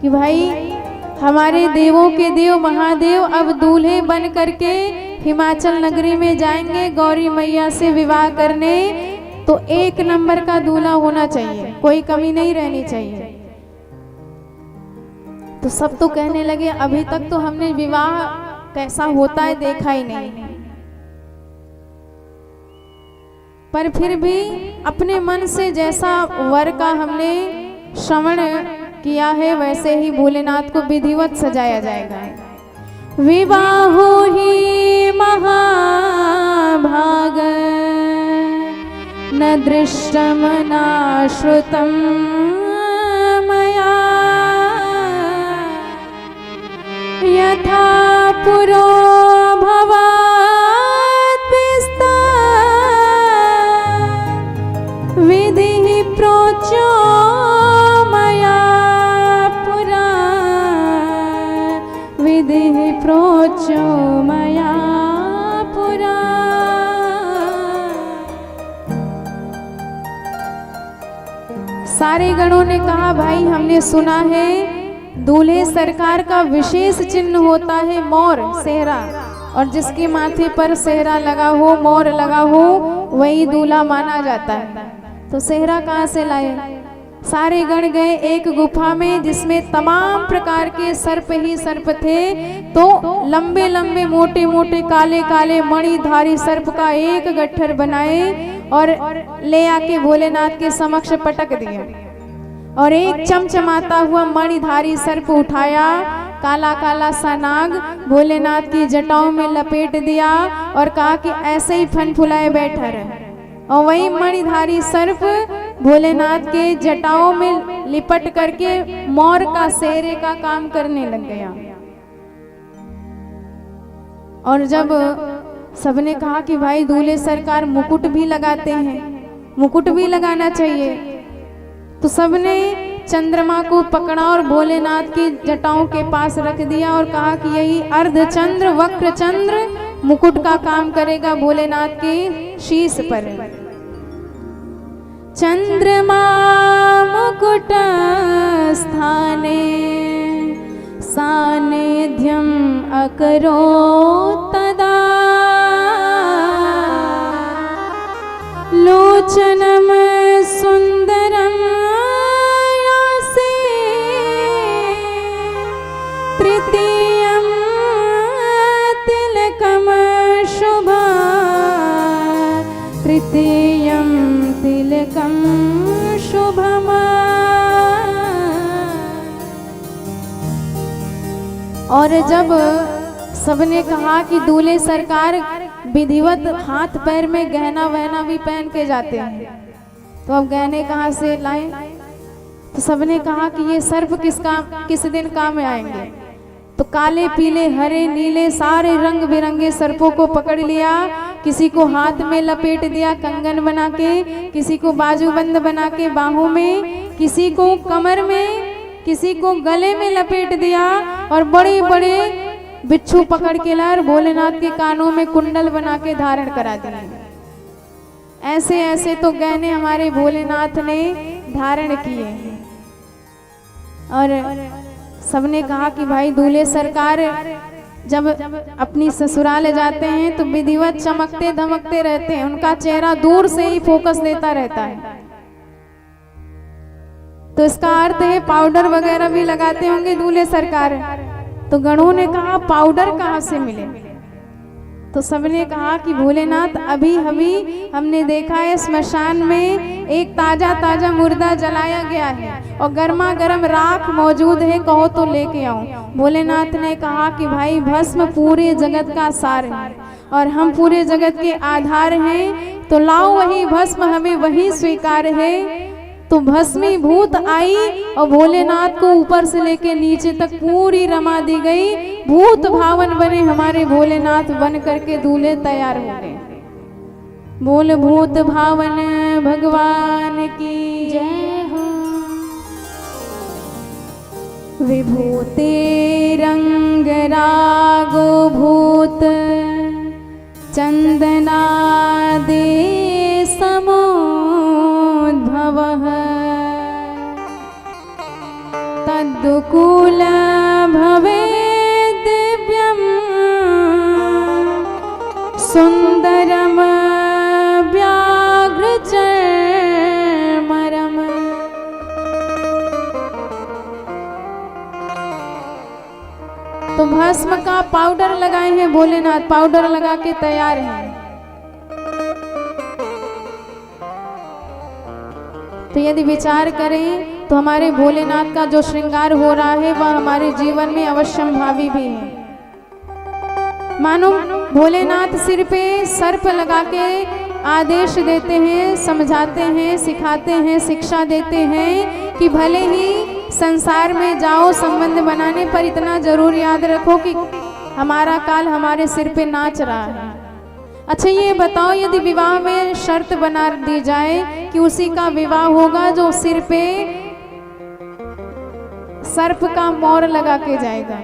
कि भाई हमारे देवों के देव महादेव अब दूल्हे बन करके हिमाचल नगरी में जाएंगे गौरी मैया से विवाह करने, तो 1 नंबर का दूल्हा होना चाहिए, कोई कमी नहीं रहनी चाहिए। तो सब तो कहने लगे अभी तक तो हमने विवाह कैसा होता है देखा ही नहीं, पर फिर भी अपने मन से जैसा वर का हमने श्रवण किया है वैसे ही भोलेनाथ को विधिवत सजाया जाएगा। विवाहो ही महाभाग न दृष्टम न श्रुतम मया यथा पुरो भवात् विस्तार विधि प्रोचो मया पुरा विधि प्रोचो मया पुरा। सारे गणों ने कहा भाई हमने सुना है दूल्हे सरकार का विशेष चिन्ह होता है मोर सेहरा, और जिसके माथे पर सेहरा लगा हो मोर लगा हो वही दूल्हा माना जाता है। तो सेहरा कहाँ से लाए? सारे गण गए एक गुफा में जिसमें तमाम प्रकार के सर्प ही सर्प थे, तो लंबे लंबे मोटे मोटे काले काले मणिधारी सर्प का एक गट्ठर बनाए और ले आके भोलेनाथ के समक्ष पटक दिया, और एक चमचमाता हुआ मणिधारी सर्प उठाया, काला काला सा नाग भोलेनाथ की जटाओं में लपेट दिया और कहा कि ऐसे ही फन फुलाए बैठा रहे। और वही मणिधारी सर्प भोलेनाथ के जटाओं में लिपट करके मोर का सेहरे का काम करने लग गया। और जब सबने कहा कि भाई दूल्हे सरकार मुकुट भी लगाते हैं, मुकुट भी लगाना चाहिए, तो सबने चंद्रमा को पकड़ा और भोलेनाथ की जटाओं के पास रख दिया और कहा कि यही अर्धचंद्र वक्र चंद्र मुकुट का काम करेगा भोलेनाथ के शीश पर। चंद्रमा मुकुट स्थाने सानिध्यम अकरो तदा लोचनम सुंदरम यासे तृतीयम तिलकम शुभा तृतीयम तिलकम शुभमा। और जब सबने कहा कि दूल्हे सरकार विधिवत हाथ पैर में गहना वहना भी पहन के जाते हैं, तो अब गहने कहाँ से लाए? तो सबने कहा कि ये सर्प किस दिन काम में आएंगे। तो काले पीले हरे नीले सारे रंग बिरंगे सर्पों को पकड़ लिया, किसी को हाथ में लपेट दिया कंगन बना के, किसी को बाजूबंद बना के बाहों में, किसी को कमर में, किसी को गले में लपेट दिया और बड़े बड़े बिच्छू पकड़ के ला और भोलेनाथ के कानों में कुंडल बना के धारण करा दिए। ऐसे ऐसे तो गहने हमारे भोलेनाथ ने धारण किए हैं। और सबने कहा कि भाई दूल्हे सरकार जब अपनी ससुराल जाते हैं तो विधिवत चमकते धमकते रहते हैं, उनका चेहरा दूर से ही फोकस देता रहता है। तो इसका अर्थ है पाउडर वगैरह भी लगाते होंगे दूल्हे सरकार। तो गणों ने कहा पाउडर कहाँ से मिले? तो सबने कहा कि भोलेनाथ अभी अभी हमने देखा है स्मशान में एक ताजा ताजा मुर्दा जलाया गया है और गर्मा गर्म राख मौजूद है, कहो तो लेके आओ। भोलेनाथ ने कहा कि भाई भस्म पूरे जगत का सार है और हम पूरे जगत के आधार हैं, तो लाओ वही भस्म, हमें वही स्वीकार है। तो भस्मीभूत आई और भोलेनाथ को ऊपर से लेके नीचे तक पूरी रमा दी गई। भूत भावन बने हमारे भोलेनाथ, बन करके दूल्हे तैयार हो गए। बोल भूत भावन भगवान की जय हो। विभूते रंग रागो भूत चंदना दे समोद्भवः पद्मकूल भवे दिव्यम सुंदरम व्याघ्रचर्मरम। तो भस्म का पाउडर लगाए हैं भोलेनाथ, पाउडर लगा के तैयार हैं। तो यदि विचार करें तो हमारे भोलेनाथ का जो श्रृंगार हो रहा है वह हमारे जीवन में अवश्यंभावी भी है। मानो भोलेनाथ सिर पे सर्प लगा के आदेश देते हैं, समझाते हैं, सिखाते हैं, शिक्षा देते हैं कि भले ही संसार में जाओ संबंध बनाने पर इतना जरूर याद रखो कि हमारा काल हमारे सिर पे नाच रहा है। अच्छा ये बताओ, यदि विवाह में शर्त बना दी जाए कि उसी का विवाह होगा जो सिर पे सर्प का मोर लगा के जाएगा,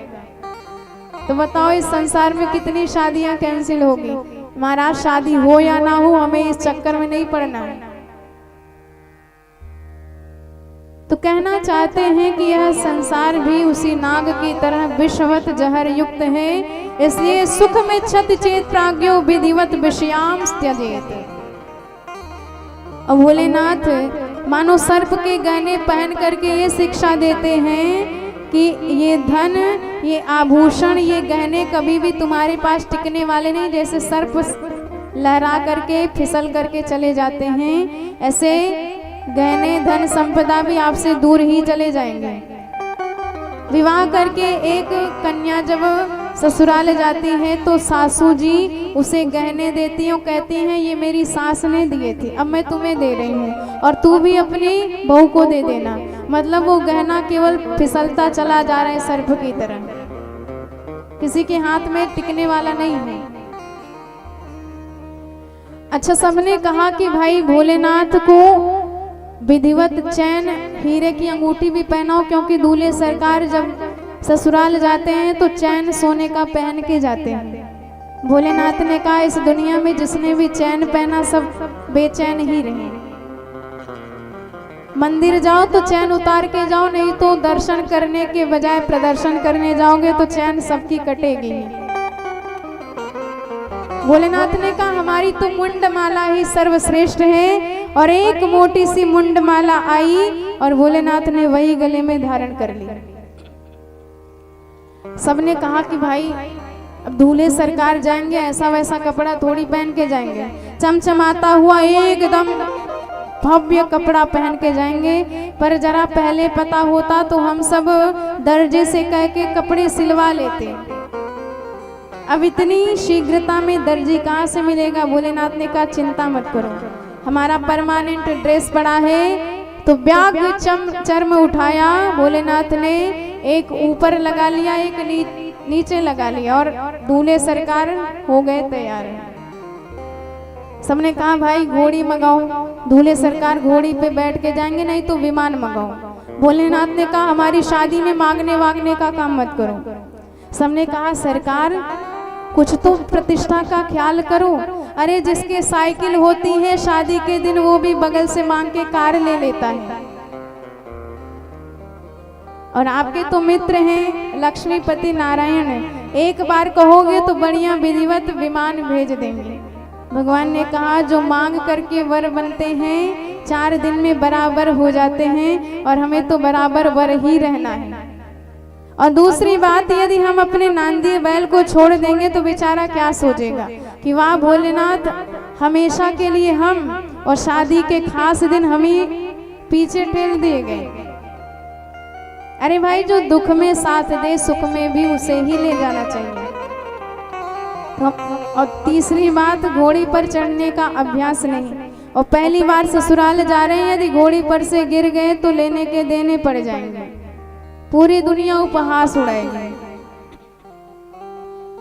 तो बताओ इस संसार में कितनी शादियां कैंसिल होगी। महाराज शादी हो या ना हो, हमें इस चक्कर में नहीं पड़ना है। तो कहना चाहते हैं कि यह संसार भी उसी नाग की तरह विषवत जहर युक्त है, इसलिए सुख में छत चेत प्राज्ञो विधिवत विषयाम त्यजेत। अब भोलेनाथ मानो सर्प के गहने पहन करके ये शिक्षा देते हैं कि ये धन, ये आभूषण, ये गहने कभी भी तुम्हारे पास टिकने वाले नहीं। जैसे सर्प लहरा करके फिसल करके चले जाते हैं, ऐसे गहने धन संपदा भी आपसे दूर ही चले जाएंगे। विवाह करके एक कन्या जब ससुराल जाती है तो सासू जी उसे गहने देती हैं, कहती हैं ये मेरी सास ने दिए थे, अब मैं तुम्हें दे रही हूँ और तू भी अपनी बहू को दे देना। मतलब वो गहना केवल फिसलता चला जा रहा है सर्प की तरह, किसी के हाथ में टिकने वाला नहीं है। अच्छा सबने कहा कि भाई भोलेनाथ को विधिवत चैन हीरे की अंगूठी भी पहनाओ, क्योंकि दूल्हे सरकार जब ससुराल जाते हैं तो चैन सोने का पहन के जाते हैं। भोलेनाथ ने कहा इस दुनिया में जिसने भी चैन पहना सब बेचैन ही रहे। मंदिर जाओ तो चैन उतार के जाओ, नहीं तो दर्शन करने के बजाय प्रदर्शन करने जाओगे तो चैन सबकी कटेगी। भोलेनाथ ने कहा हमारी तो मुंड माला ही सर्वश्रेष्ठ है, और एक मोटी सी मुंड माला आई और भोलेनाथ ने वही गले में धारण कर ली। सबने कहा कि भाई अब दूल्हे सरकार जाएंगे, ऐसा वैसा कपड़ा थोड़ी पहन के जाएंगे, चमचमाता हुआ एकदम भव्य कपड़ा पहन के जाएंगे। पर जरा पहले पता होता तो हम सब दर्जे से कह के कपड़े सिलवा लेते। अब इतनी शीघ्रता में दर्जी कहाँ से मिलेगा। भोलेनाथ ने कहा चिंता मत करो, हमारा परमानेंट ड्रेस पड़ा है। तो व्याघ्र चर्म उठाया भोलेनाथ ने, एक ऊपर लगा लिया, एक नीचे लगा लिया, और दूल्हे सरकार हो गए तैयार। सबने कहा भाई घोड़ी मंगाओ, दूल्हे सरकार घोड़ी पे बैठ के जाएंगे, नहीं तो विमान मंगाओ। भोलेनाथ ने कहा हमारी शादी में मांगने वागने का काम मत करो। सबने कहा सरकार कुछ तो प्रतिष्ठा का ख्याल करो। अरे जिसके साइकिल होती है शादी के दिन वो भी बगल से मांग के कार ले लेता है। और आपके तो मित्र हैं लक्ष्मीपति नारायण, एक बार कहोगे तो बढ़िया विधिवत विमान भेज देंगे। भगवान ने कहा जो मांग करके वर बनते हैं 4 दिन में बराबर हो जाते हैं, और हमें तो बराबर वर ही रहना है। और दूसरी बात, यदि हम अपने नांदी बैल को छोड़ देंगे तो बेचारा क्या सोचेगा कि वाह भोलेनाथ हमेशा के लिए हम, और शादी के खास दिन हम ही पीछे ठेल दिए गए। अरे भाई जो दुख में साथ दे सुख में भी उसे ही ले जाना चाहिए। और तीसरी बात, घोड़ी पर चढ़ने का अभ्यास नहीं। और पहली बार ससुराल जा रहे हैं, यदि घोड़ी पर से गिर गए तो लेने के देने पड़ जाएंगे, पूरी दुनिया उपहास उड़ाएगी।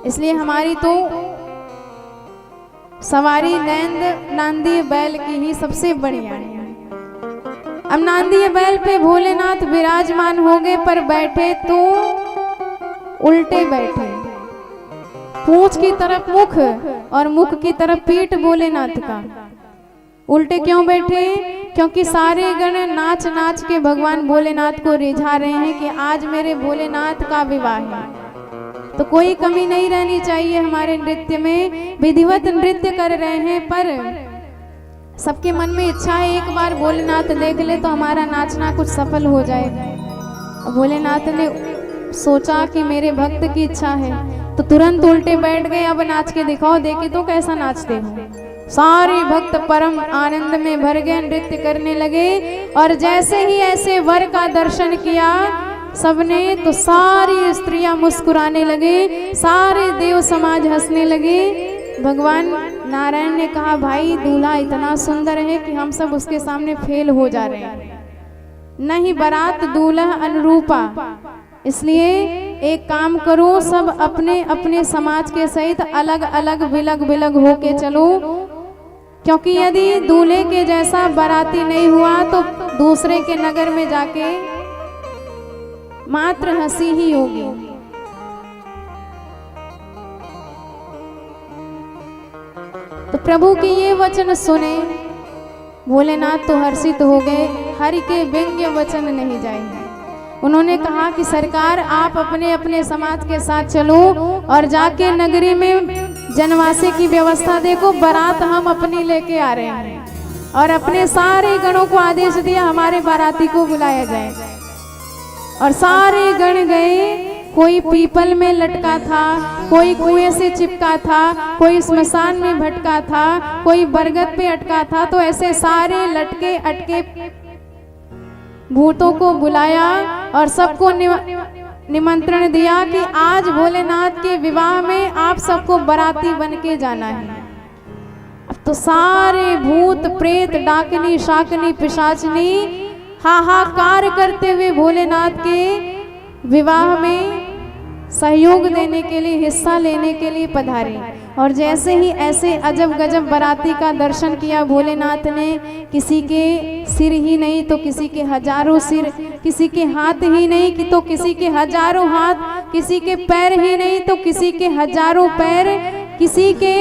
इसलिए हमारी तो सवारी नांदी बैल की ही सबसे बढ़िया है। अब नांदी बैल पे भोलेनाथ विराजमान हो गए, पर बैठे तो उल्टे बैठे, पूंछ की तरफ मुख और मुख की तरफ पीठ भोलेनाथ का। उल्टे क्यों बैठे? क्योंकि सारे गण नाच नाच के भगवान भोलेनाथ को रिझा रहे हैं कि आज मेरे भोलेनाथ का विवाह है, तो कोई कमी नहीं रहनी चाहिए हमारे नृत्य में। विधिवत नृत्य कर रहे हैं, पर सबके मन में इच्छा है एक बार भोलेनाथ देख ले तो हमारा नाचना कुछ सफल हो जाए। भोलेनाथ ने सोचा कि मेरे भक्त की इच्छा है, तो तुरंत उल्टे बैठ गए, अब नाच के दिखाओ, देखे तो कैसा नाचते हो। सारे भक्त परम आनंद में भर गए, नृत्य करने लगे। और जैसे ही ऐसे वर का दर्शन किया सबने, तो सारी स्त्रियां मुस्कुराने लगे, सारे देव समाज हंसने लगे। भगवान नारायण ने कहा, भाई दूल्हा इतना सुंदर है कि हम सब उसके सामने फेल हो जा रहे हैं, नहीं बारात दूल्हा अनुरूपा। इसलिए एक काम करो, सब अपने अपने समाज के सहित अलग अलग विलग विलग होके चलो, क्योंकि यदि दूल्हे के जैसा बाराती नहीं हुआ तो दूसरे के नगर में जाके मात्र हंसी ही होगी। तो प्रभु के ये वचन सुने भोलेनाथ तो हर्षित हो गए, हरि के व्यंग्य वचन नहीं जाएंगे। उन्होंने कहा कि सरकार आप अपने अपने समाज के साथ चलो और जाके नगरी में जनवासे की व्यवस्था देखो, बारात हम अपनी लेके आ रहे हैं। और अपने सारे गणों को आदेश दिया हमारे बाराती को बुलाया जाए। और सारे गण गए, कोई पीपल में लटका था, कोई कुएं से चिपका था, कोई स्मशान में भटका था, कोई बरगद पे अटका था। तो ऐसे सारे लटके अटके भूतों को बुलाया और सबको निमंत्रण दिया कि आज भोलेनाथ के विवाह में आप सबको बाराती बन के जाना है। अब तो सारे भूत प्रेत डाकनी शाकनी पिशाचनी हाहाकार करते हुए भोलेनाथ के विवाह में सहयोग देने के लिए, हिस्सा लेने के लिए पधारे। और जैसे ही ऐसे अजब गजब बाराती का दर्शन किया भोलेनाथ ने, किसी के सिर ही नहीं तो किसी के हजारों सिर, किसी के हाथ ही नहीं कि तो किसी के हजारों हाथ, किसी के पैर ही नहीं तो किसी के हजारों पैर, किसी के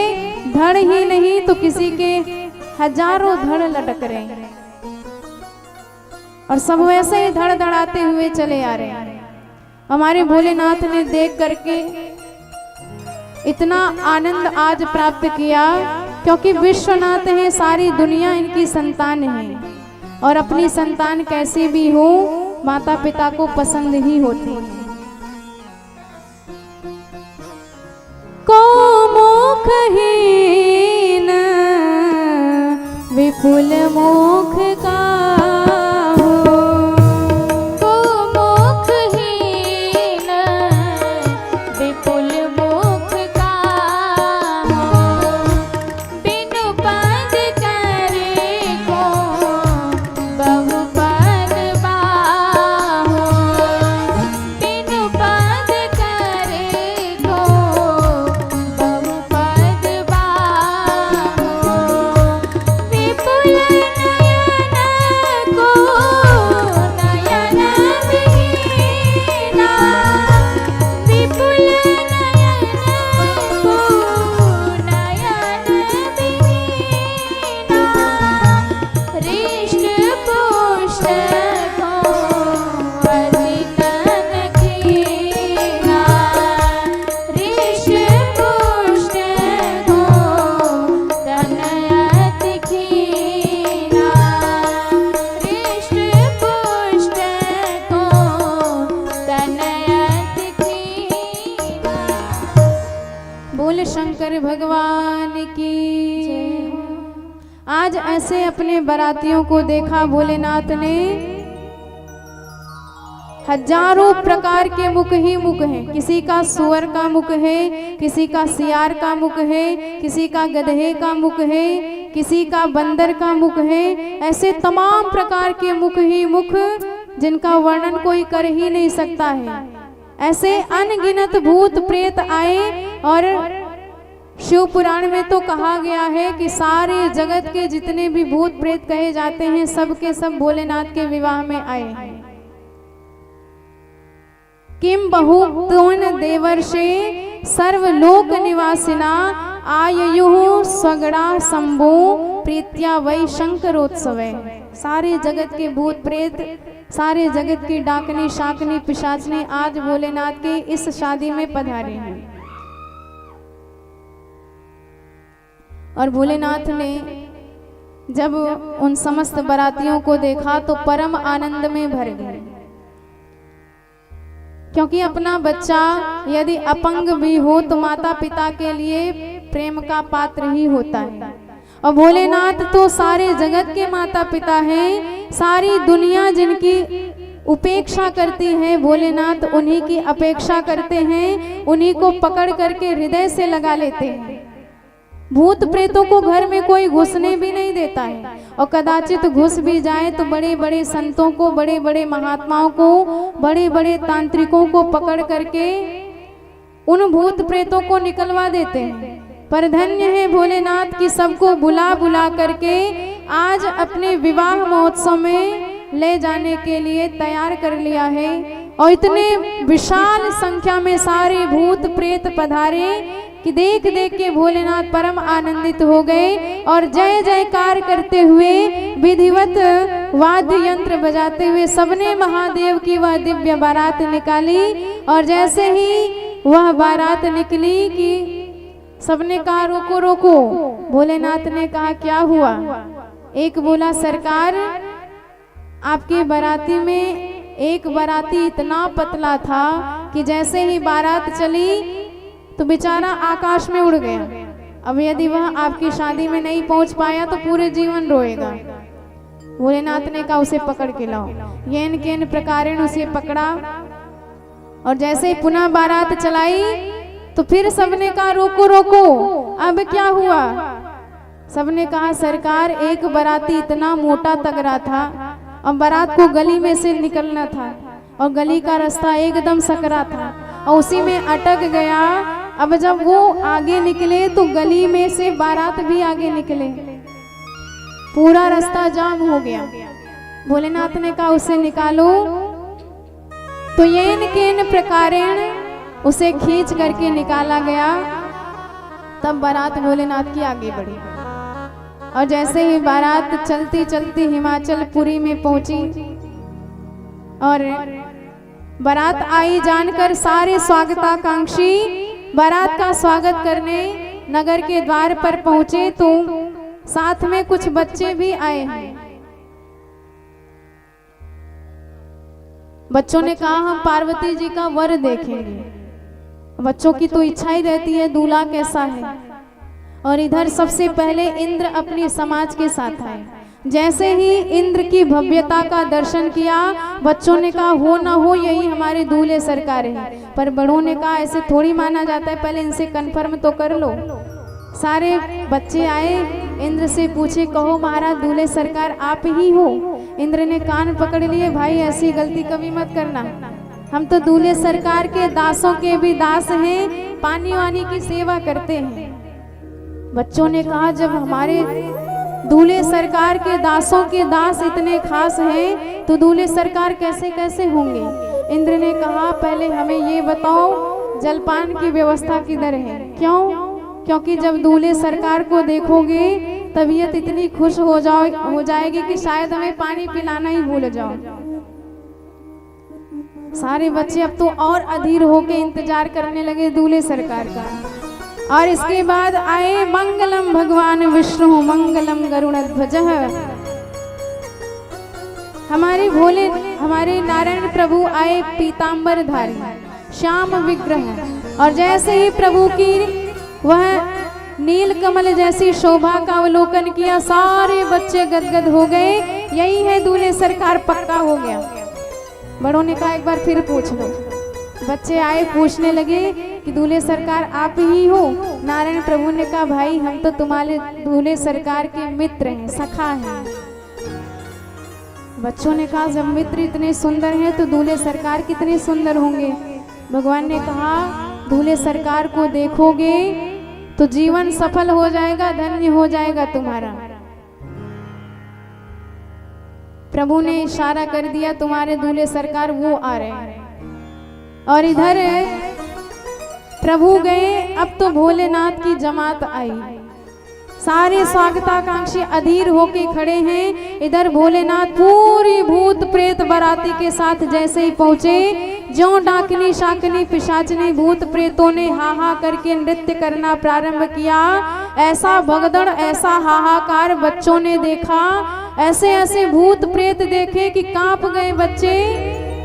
धड़ ही नहीं तो किसी के हजारों धड़ लटक रहे हैं। और सब वैसे ही धड़ धड़ाते हुए चले आ रहे हैं। हमारे भोलेनाथ ने देख करके इतना आनंद आज प्राप्त किया, क्योंकि विश्वनाथ है, सारी दुनिया इनकी संतान है। और अपनी संतान कैसी भी हो, माता पिता को पसंद ही होती है। को मुखहीन विपुल मुख का शंकर भगवान की। आज ऐसे अपने बारातियों को देखा भोलेनाथ ने, हजारों प्रकार के मुख ही मुख हैं। किसी का सुअर का मुख है, किसी का सियार का मुख है, किसी का गधे का मुख है, किसी का बंदर का मुख है। ऐसे तमाम प्रकार के मुख ही मुख, जिनका वर्णन कोई कर ही नहीं सकता है। ऐसे अनगिनत भूत प्रेत आए। और शिव पुराण में तो कहा गया है कि सारे जगत के जितने भी भूत प्रेत कहे जाते हैं, सब के सब भोलेनाथ के विवाह में आए हैं। किम बहुतोन देवर्षे सर्वलोक निवासिना आययुः स्वगड़ा शंभु प्रीत्या वै शंकरोत्सवे। सारे जगत के भूत प्रेत, सारे जगत की डाकनी शाकनी पिशाचनी आज भोलेनाथ के इस शादी में पधारे हैं। और भोलेनाथ ने जब उन समस्त बारातियों को देखा तो परम आनंद में भर गए, क्योंकि अपना बच्चा यदि अपंग भी हो तो माता पिता के लिए प्रेम का पात्र ही होता है। और भोलेनाथ तो सारे जगत के माता पिता हैं। सारी दुनिया जिनकी उपेक्षा करती है, भोलेनाथ उन्हीं की अपेक्षा करते हैं, उन्हीं को पकड़ करके हृदय से लगा लेते हैं। भूत प्रेतों को घर में कोई घुसने भी नहीं देता है, और कदाचित घुस भी जाए तो बड़े बड़े संतों को, बड़े बड़े महात्माओं को, बड़े बड़े तांत्रिकों को पकड़ करके उन भूत प्रेतों को निकलवा देते हैं। पर धन्य है भोलेनाथ की सबको बुला बुला करके आज अपने विवाह महोत्सव में ले जाने के लिए तैयार कर लिया है। और इतने विशाल संख्या में सारे भूत प्रेत पधारे कि देख देख के भोलेनाथ परम आनंदित हो गए और जय जयकार करते हुए विधिवत वाद्य यंत्र बजाते हुए सबने महादेव की वह दिव्य बारात निकाली। और जैसे ही वह बारात निकली कि सबने कहा रोको रोको। भोलेनाथ ने कहा क्या हुआ? एक बोला सरकार, आपके बाराती में एक बाराती इतना पतला था कि जैसे ही बारात चली तो बेचारा आकाश में उड़ गया। अब यदि वह आपकी शादी में नहीं पहुंच पाया तो पूरे जीवन रोएगा। भोलेनाथ ने कहा उसे पकड़ के लाओ। येन केन प्रकारेण उसे पकड़ा, और जैसे ही पुनः बारात चलाई तो फिर सबने कहा रोको रोको, अब क्या हुआ? सबने कहा सरकार, एक बाराती इतना मोटा तगड़ा था और बारात को गली में से निकलना था, और गली का रास्ता एकदम सकरा था और उसी में अटक गया। अब जब वो आगे निकले तो गली में से बारात भी आगे निकले, पूरा रास्ता जाम हो गया। भोलेनाथ ने कहा उसे निकालो। तो येन केन प्रकारेण उसे खींच करके निकाला गया। तब बारात भोलेनाथ की आगे बढ़ी, और जैसे ही बारात चलती चलती हिमाचल पुरी में पहुंची और बारात आई जानकर सारे स्वागताकांक्षी बारात का स्वागत करने नगर के द्वार पर पहुंचे तो साथ में कुछ बच्चे भी आए हैं। बच्चों ने कहा हम पार्वती जी का वर देखेंगे। बच्चों की तो इच्छा ही रहती है दूल्हा कैसा है। और इधर सबसे पहले इंद्र अपनी समाज के साथ आए। जैसे ही इंद्र की भव्यता का दर्शन किया, बच्चों ने कहा हो ना हो यही हमारे दूल्हे सरकार है। पर बड़ों ने कहा ऐसे थोड़ी माना जाता है, पहले इनसे कन्फर्म तो कर लो। सारे बच्चे आए, इंद्र से पूछे कहो महाराज दूल्हे सरकार आप ही हो? इंद्र ने कान पकड़ लिए, भाई ऐसी गलती कभी मत करना, हम तो दूल्हे सरकार के दासों के भी दास हैं, पानी वानी की सेवा करते हैं। बच्चों ने कहा जब हमारे दूल्हे सरकार के दासों के दास इतने खास हैं तो दूल्हे सरकार कैसे कैसे होंगे? इंद्र ने कहा पहले हमें ये बताओ जलपान की व्यवस्था किधर है? क्यों? क्योंकि जब दूल्हे सरकार को देखोगे तबीयत इतनी खुश हो जाएगी कि शायद हमें पानी पिलाना ही भूल जाओ। सारे बच्चे अब तो और अधीर होके इंतजार करने लगे दूल्हे सरकार का। और इसके बाद आए मंगलम भगवान विष्णु मंगलम गरुड़ध्वजः। हमारे नारायण प्रभु आए पीतांबर धारी श्याम विग्रह। और जैसे ही प्रभु की वह नील कमल जैसी शोभा का अवलोकन किया, सारे बच्चे गदगद हो गए। यही है दूल्हे सरकार, पक्का हो गया। बड़ों ने कहा एक बार फिर पूछ लो। बच्चे आए, पूछने लगे कि दूल्हे सरकार आप ही हो? नारायण प्रभु ने कहा भाई हम तो तुम्हारे दूल्हे सरकार के मित्र हैं, सखा हैं। बच्चों ने कहा जब मित्र इतने सुंदर हैं तो दूल्हे सरकार कितने सुंदर होंगे? भगवान ने कहा दूल्हे सरकार को देखोगे तो जीवन सफल हो जाएगा, धन्य हो जाएगा तुम्हारा। प्रभु ने इशारा कर दिया तुम्हारे दूल्हे सरकार वो आ रहे हैं। और इधर प्रभु गए, अब तो भोलेनाथ की जमात आई। सारे स्वागताकांक्षी अधीर होके खड़े हैं। इधर भोलेनाथ पूरी भूत प्रेत बराती के साथ जैसे ही पहुंचे, ज्यों डाकनी शाकनी पिशाचनी भूत प्रेतों ने हाहा करके नृत्य करना प्रारंभ किया। ऐसा भगदड़, ऐसा हाहाकार बच्चों ने देखा, ऐसे ऐसे भूत प्रेत देखे कि कांप गए बच्चे।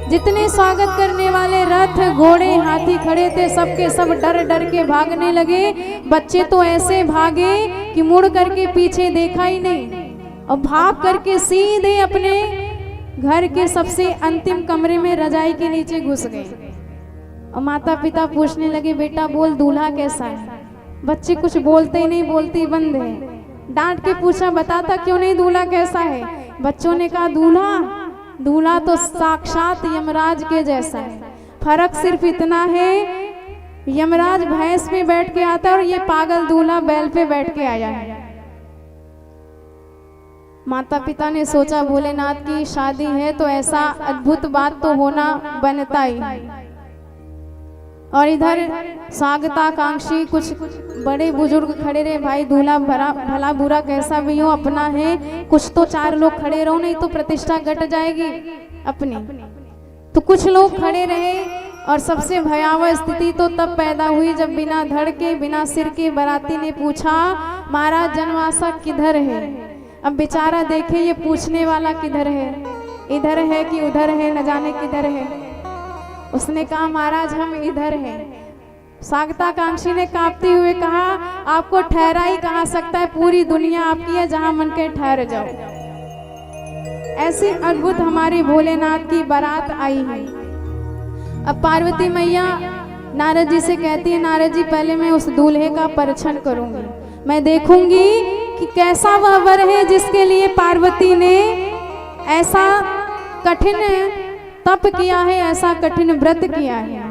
जितने स्वागत करने वाले रथ घोड़े हाथी खड़े थे, सबके सब डर डर के भागने लगे। बच्चे तो ऐसे भागे कि मुड़ करके पीछे देखा ही नहीं और भाग करके सीधे अपने घर के सबसे अंतिम कमरे में रजाई के नीचे घुस गए। और माता पिता पूछने लगे, बेटा बोल दूल्हा कैसा है? बच्चे कुछ बोलते ही नहीं, बोलते ही बंद है। डांट के पूछा, बताता क्यों नहीं दूल्हा कैसा है? बच्चों ने कहा, दूल्हा तो साक्षात यमराज के जैसा है। फर्क सिर्फ इतना है, यमराज भैंस पे बैठ के आता है और ये पागल दूल्हा बैल पे बैठ के आया है। माता पिता ने सोचा भोलेनाथ की शादी है तो ऐसा अद्भुत बात तो होना बनता ही। और इधर स्वागताकांक्षी कुछ बड़े बुजुर्ग खड़े रहे, भाई दूल्हा भला बुरा कैसा भी हो अपना है, कुछ तो चार लोग खड़े रहो नहीं तो प्रतिष्ठा घट जाएगी अपनी। तो कुछ लोग खड़े रहे और सबसे भयावह स्थिति तो तब पैदा हुई जब बिना धड़ के बिना सिर के बाराती ने पूछा, महाराज जनवासा किधर है? अब बेचारा देखे ये पूछने वाला किधर है, इधर है कि उधर है, न जाने किधर है। उसने कहा, महाराज हम इधर हैं। स्वागताकांक्षी ने कांपते हुए कहा, आपको ठहरा ही कहाँ सकता है, पूरी दुनिया आपकी है, जहां मन के ठहर जाओ। ऐसी अद्भुत हमारे भोलेनाथ की बारात आई है। अब पार्वती मैया नारद जी से कहती है, नारद जी पहले मैं उस दूल्हे का परीक्षण करूंगी, मैं देखूंगी कि कैसा वह वर है जिसके लिए पार्वती ने ऐसा कठिन तप किया है, ऐसा कठिन व्रत किया है।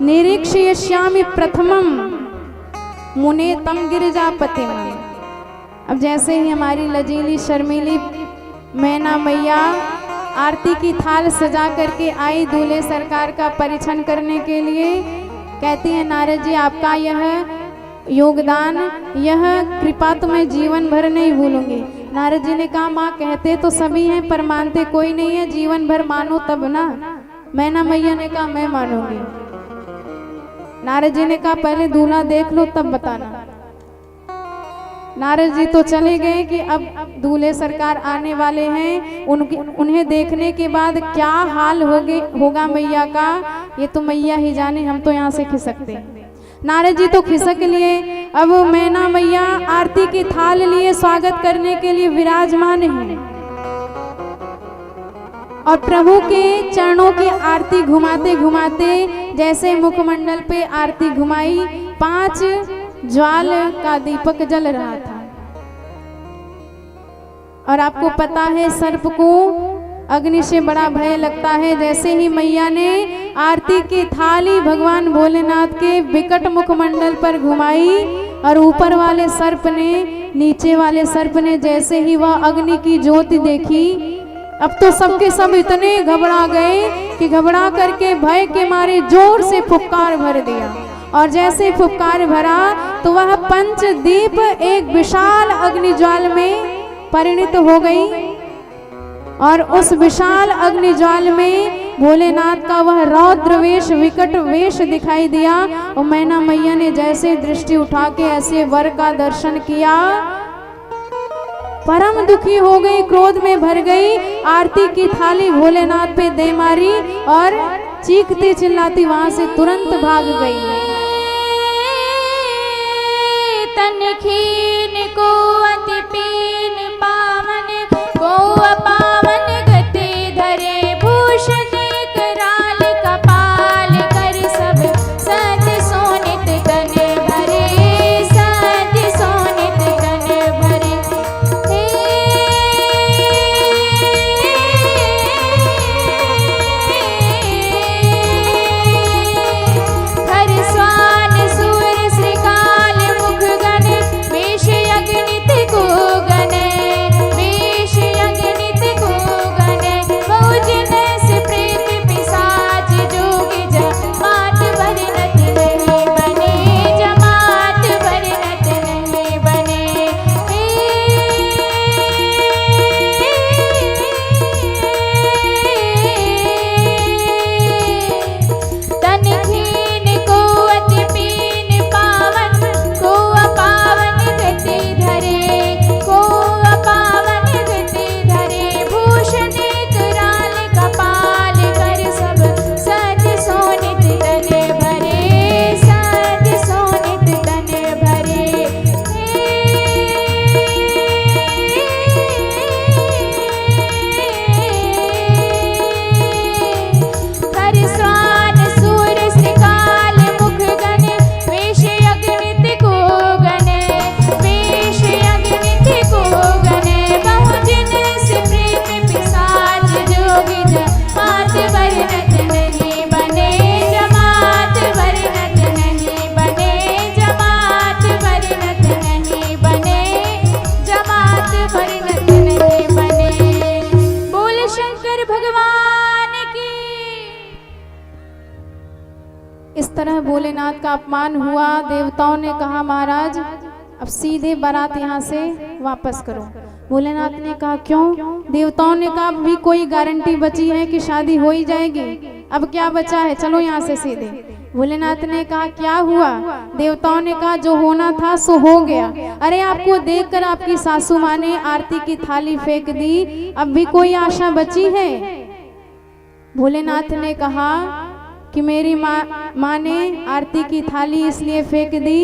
निरीक्ष्यश्यामि प्रथमम मुने तम गिरिजापतिम। अब जैसे ही हमारी लजीली शर्मीली मैना मैया आरती की थाल सजा करके आई दूल्हे सरकार का परीक्षण करने के लिए, कहती है, नारद जी आपका यह योगदान, यह कृपा तो मैं जीवन भर नहीं भूलूंगी। नारद जी ने कहा, माँ कहते तो सभी हैं पर मानते कोई नहीं है, जीवन भर मानो तब ना। मैना मैया ने कहा, मैं मानूंगी। नारद जी ने कहा, पहले दूल्हा देख लो तब बताना। नारद जी तो चले गए कि अब दूल्हे सरकार आने वाले हैं, उन्हें देखने के बाद क्या हाल होगा मैया का, ये तो मैया ही जाने, हम तो यहाँ से खिसकते। नारद जी तो खिसक लिए। अब मैना मैया आरती की थाल लिए स्वागत करने के लिए विराजमान हैं और प्रभु के चरणों की आरती घुमाते घुमाते जैसे मुखमंडल पे आरती घुमाई, 5 ज्वाल का दीपक जल रहा था। और आपको पता है सर्प को अग्नि से बड़ा भय लगता है। जैसे ही मैया ने आरती की थाली भगवान भोलेनाथ के विकट मुखमंडल पर घुमाई और ऊपर वाले सर्प ने, नीचे वाले सर्प ने जैसे ही वह अग्नि की ज्योति देखी, अब तो सबके सब इतने घबरा गए कि घबरा करके भय के मारे जोर से फुफकार भर दिया। और जैसे फुफकार भरा तो वह पंचदीप एक विशाल अग्निज्वाल में परिणित हो गई। और उस विशाल अग्निज्वाल में भोलेनाथ का वह रौद्र वेश, विकट वेश दिखाई दिया। और मैना मैया ने जैसे दृष्टि उठा के ऐसे वर का दर्शन किया, परम दुखी हो गई, क्रोध में भर गई, आरती की थाली भोलेनाथ पे दे मारी और चीखती चिल्लाती वहां से तुरंत भाग गई। तन खीन को अति पीन पावन को अपावन गति धरे भूषण कराल कपाल कर सब सद सोनित कन भरे, सद सोनित कन भरे। हर स्वान सूर श्रीकाल मुख गण वेश अग्नि भगवान की। इस तरह भोलेनाथ का अपमान हुआ। देवताओं ने कहा महाराज अब सीधे बारात यहाँ से वापस करो। भोलेनाथ ने कहा क्यों? देवताओं ने कहा अभी कोई गारंटी बची है कि शादी हो ही जाएगी, अब क्या बचा है, चलो यहाँ से सीधे। भोलेनाथ ने कहा क्या हुआ? देवताओं ने कहा जो होना था सो हो गया। अरे आपको देखकर आपकी सासू माँ ने आरती की थाली फेंक दी, अब भी कोई आशा बची है? भोलेनाथ ने कहा कि मेरी माँ ने आरती की थाली इसलिए फेंक दी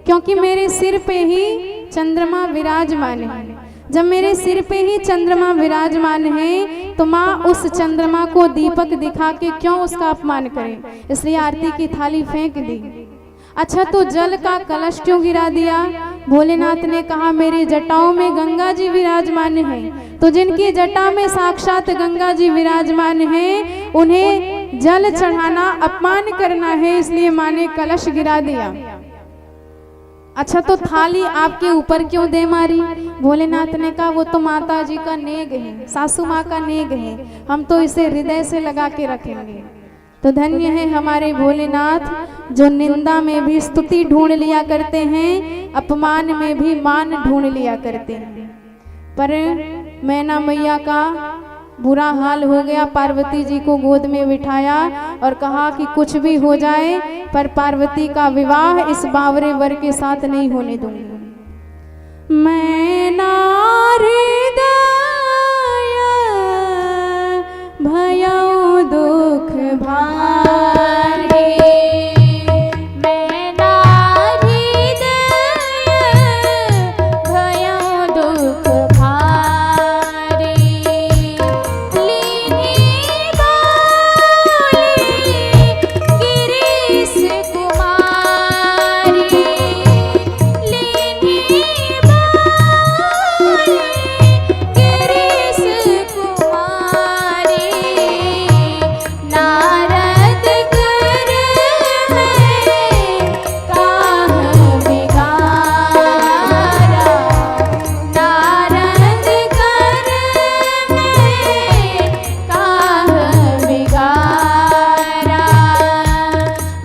क्योंकि मेरे सिर पे ही चंद्रमा विराजमान है। जब मेरे सिर पे ही चंद्रमा विराजमान है तो माँ उस चंद्रमा को दीपक दिखा के क्यों उसका अपमान करे, इसलिए आरती की थाली फेंक दी। अच्छा तो जल का कलश क्यों गिरा दिया? भोलेनाथ ने कहा मेरी जटाओं में गंगा जी विराजमान है, तो जिनकी जटा में साक्षात गंगा जी विराजमान है उन्हें जल चढ़ाना अपमान करना है, इसलिए माँ ने कलश गिरा दिया। अच्छा तो थाली आपके ऊपर क्यों दे मारी? भोलेनाथ ने कहा वो तो माता जी का नेग है, सासू माँ का नेग है, हम तो इसे हृदय से लगा के रखेंगे। तो धन्य है हमारे भोलेनाथ जो निंदा में भी स्तुति ढूंढ लिया करते हैं, अपमान में भी मान ढूंढ लिया करते हैं। पर मैना मैया का बुरा हाल हो गया। पार्वती जी को गोद में बिठाया और कहा कि कुछ भी हो जाए पर पार्वती का विवाह इस बावरे वर के साथ नहीं होने दूंगी। मैना हृदय भयो दुख भारी, मैना हृदय भयो दुख भारी, लीनी बोली गिरीश कुमारी, लीनी बोली गिरीश कुमारी, नारद कर में काह बिगारा, नारद कर में काह बिगारा,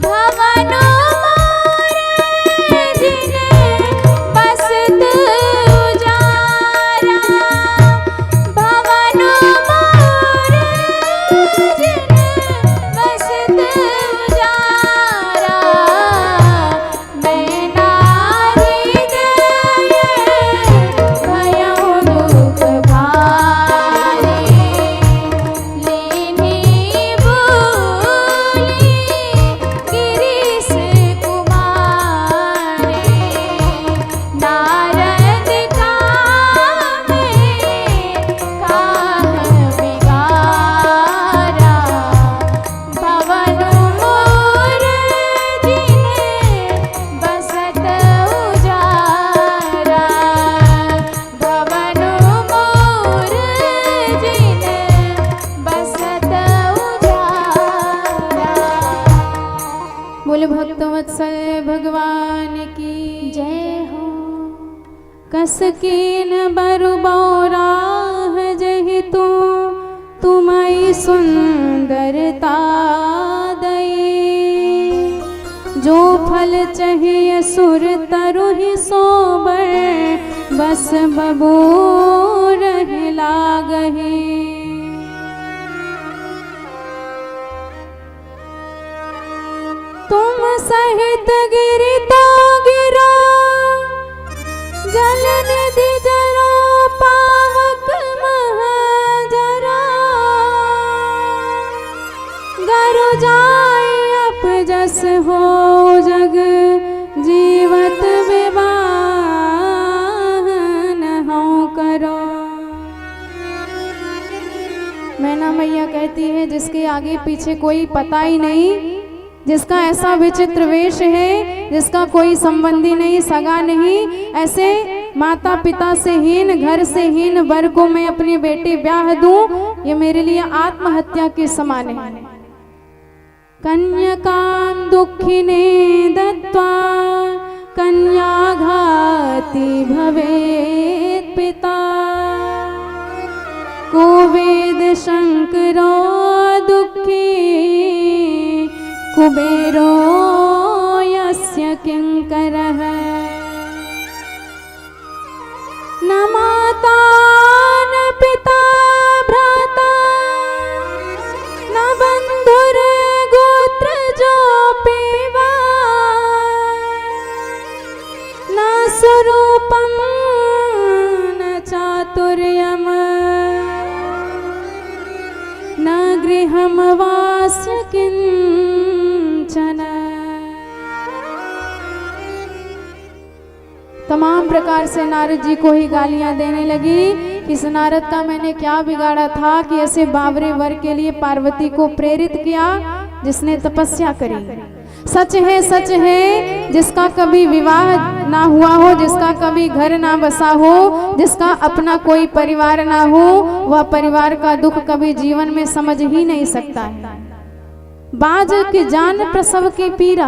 भवन मोर जिन बसत उजारा, भवन मोर जिन बसत उजारा, मैना हृदय भयो दुख भारी, लीनी बोली गिरीश कुमारी, नारद काहे काह बिगारा, भवन मोर जिन बसत उजारा, भवन मोर जिन बसत उजारा। बोले भक्तवत्सल भगवान की जय हो। कस कीन बरु बौराह जहि तू तुम्हारी सुंदरता दई, जो फल चाहिए सुर तरु ही सोबर बस बबूर लागही। तुम सहित गिरी तो गिरा, जल निधि जरो पावक महाजरा, गरु जाय अपजस हो जग जीवत विवाह हो करो। मैना मैया कहती है जिसके आगे पीछे कोई पता ही नहीं, जिसका ऐसा विचित्र वेश है, जिसका कोई संबंधी नहीं, सगा नहीं, ऐसे माता पिता से हीन, घर से हीन वर को मैं अपनी बेटी ब्याह दूं, ये मेरे लिए आत्महत्या के समान है। कन्यकां दुखिने दत्त्वा कन्याघाती भवेत् पिता, को वेद शंकरो दुःखी कुबेरो यस्य किंकरः न माता न पिता भ्राता न बंधुर गोत्रजोऽपि वा न स्वरूपं न चातुर्यम् न गृहं वास्य किंचन। तमाम प्रकार से नारद जी को ही गालियां देने लगी कि इस नारद का मैंने क्या बिगाड़ा था कि ऐसे बावरे वर के लिए पार्वती को प्रेरित किया जिसने तपस्या करी। सच है जिसका कभी विवाह ना हुआ हो, जिसका कभी घर ना बसा हो, जिसका अपना कोई परिवार ना हो, वह परिवार का दुख कभी जीवन में समझ ही नहीं सकता है। बाज के जान प्रसव की पीड़ा,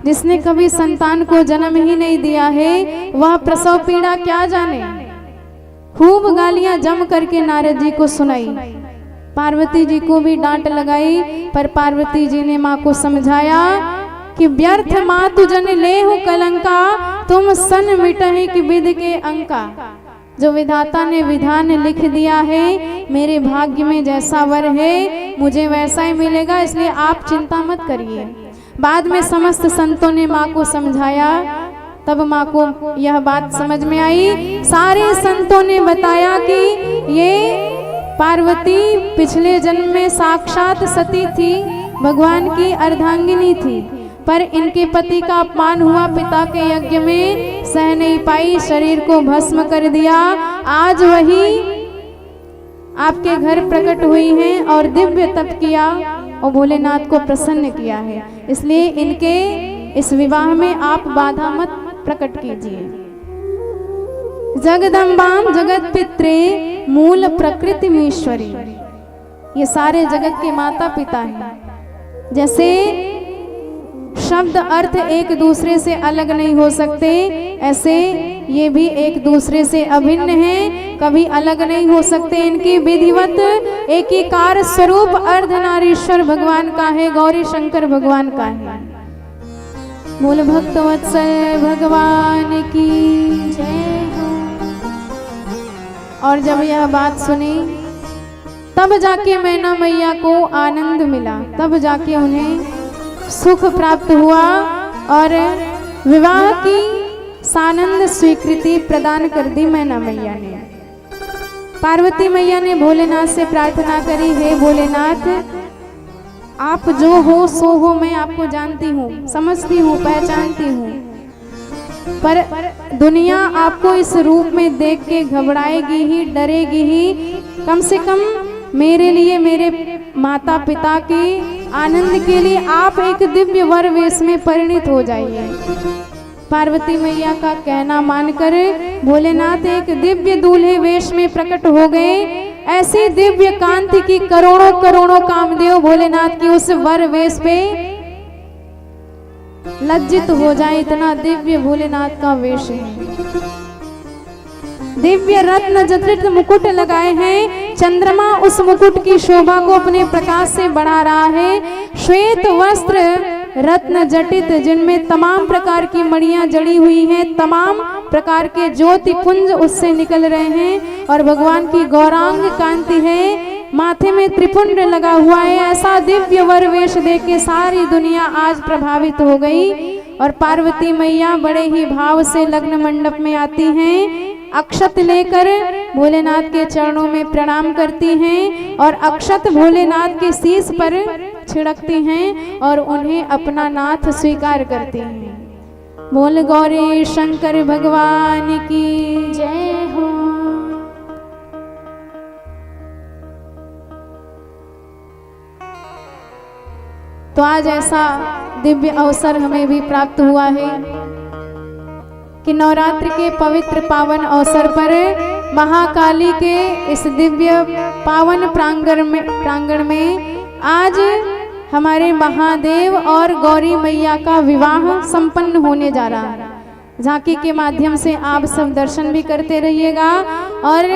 जिसने कभी संतान को जन्म ही नहीं दिया है वह प्रसव पीड़ा क्या जाने। खूब गालियां जम करके नारद जी को सुनाई, पार्वती जी को भी डांट लगाई, पर पार्वती जी ने माँ को समझाया कि व्यर्थ माँ तुझन ले हो कलंका, तुम सन मिटहि कि विध के अंका। जो विधाता ने विधान लिख दिया है, मेरे भाग्य में जैसा वर है मुझे वैसा ही मिलेगा, इसलिए आप चिंता मत करिए। बाद में समस्त संतों ने माँ को समझाया, तब माँ को यह बात समझ में आई। सारे संतों ने बताया कि ये पार्वती पिछले जन्म में साक्षात सती थी, भगवान की अर्धांगिनी थी, पर इनके पति का अपमान हुआ, पिता के यज्ञ में सह नहीं पाई, शरीर को भस्म कर दिया। आज वही आपके घर प्रकट हुई हैं और दिव्य तप किया और भोलेनाथ को प्रसन्न किया है, इसलिए इनके इस विवाह में आप बाधा मत प्रकट कीजिए। जगदम्बाम जगत पित्रे मूल प्रकृति मीश्वरी, ये सारे जगत के माता पिता हैं। जैसे शब्द अर्थ एक दूसरे से अलग नहीं हो सकते, ऐसे ये भी एक दूसरे से अभिन्न हैं, कभी अलग नहीं हो सकते। इनकी विधिवत एकीकार स्वरूप अर्धनारीश्वर भगवान का है, गौरी शंकर भगवान का है। मूल भक्त वत्सल भगवान की जय हो। और जब यह बात सुनी तब जाके मैना मैया को आनंद मिला, तब जाके उन्हें सुख प्राप्त हुआ और विवाह की सानंद स्वीकृति प्रदान कर दी मैना मैया ने। पार्वती मैया ने भोलेनाथ से प्रार्थना करी, हे भोलेनाथ आप जो हो सो हो, मैं आपको जानती हूँ, समझती हूँ, पहचानती हूँ, पर दुनिया आपको इस रूप में देख के घबराएगी ही, डरेगी ही। कम से कम मेरे लिए, मेरे माता पिता के आनंद के लिए आप एक दिव्य वर वेश में परिणित हो जाइए। पार्वती मैया का कहना मानकर भोलेनाथ एक दिव्य दूल्हे वेश में प्रकट हो गए। ऐसी दिव्य कांति की करोड़ों करोड़ों कामदेव भोलेनाथ की उस वर वेश पे लज्जित हो जाए, इतना दिव्य भोलेनाथ का वेश है। दिव्य रत्न जटित मुकुट लगाए हैं, चंद्रमा उस मुकुट की शोभा को अपने प्रकाश से बढ़ा रहा है। श्वेत वस्त्र रत्न जटित, जिनमें तमाम प्रकार की मणियां जड़ी हुई हैं, तमाम प्रकार के ज्योति पुंज उससे निकल रहे हैं और भगवान की गौरांग कांति है। माथे में त्रिपुंड लगा हुआ है। ऐसा दिव्य वर वेश देख के सारी दुनिया आज प्रभावित हो गई और पार्वती मैया बड़े ही भाव से लग्न मंडप में आती हैं, अक्षत लेकर भोलेनाथ के चरणों में प्रणाम करती हैं और अक्षत भोलेनाथ के शीश पर छिड़कती हैं और उन्हें अपना नाथ स्वीकार करती हैं। बोल गौरी शंकर भगवान की जय हो। तो आज ऐसा दिव्य अवसर हमें भी प्राप्त हुआ है कि नवरात्रि के पवित्र पावन अवसर पर महाकाली के इस दिव्य पावन प्रांगण में आज हमारे महादेव और गौरी मैया का विवाह संपन्न होने जा रहा है। झांकी के माध्यम से आप सब दर्शन भी करते रहिएगा और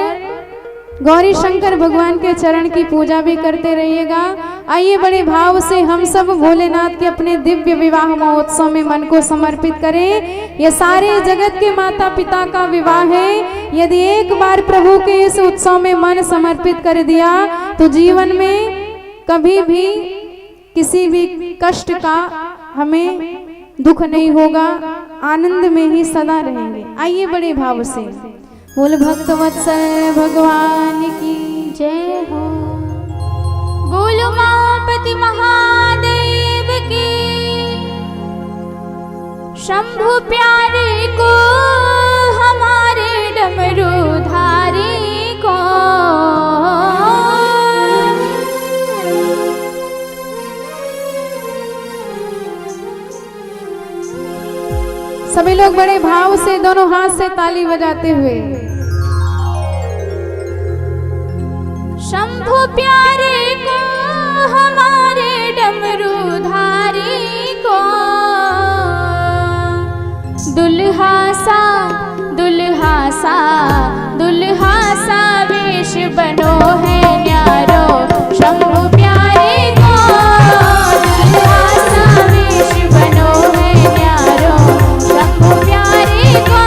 गौरी शंकर भगवान के चरण की पूजा भी करते रहिएगा। आइए बड़े भाव से हम सब भोलेनाथ के अपने दिव्य विवाह महोत्सव में मन को समर्पित करें। ये सारे जगत के माता पिता का विवाह है। यदि एक बार प्रभु के इस उत्सव में मन समर्पित कर दिया तो जीवन में कभी भी किसी भी कष्ट का हमें दुख नहीं होगा, आनंद में ही सदा रहेंगे। आइए बड़े भाव से बोल भक्त वत्सल भगवान की जय हो। बोलो उमापति महादेव की, शंभु प्यारे को हमारे डमरूधारी को। सभी लोग बड़े भाव से दोनों हाथ से ताली बजाते हुए शंभु प्यारे को हमारे डमरूधारी को। दुल्हा सा दुल्हा सा दुल्हा सा वेश बनो है न्यारो। शंभु प्यारे को दुल्हा सा वेश बनो है न्यारो। शंभु प्यारे को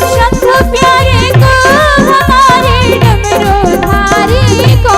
शंभु प्यारे को हमारे डमरूधारी को।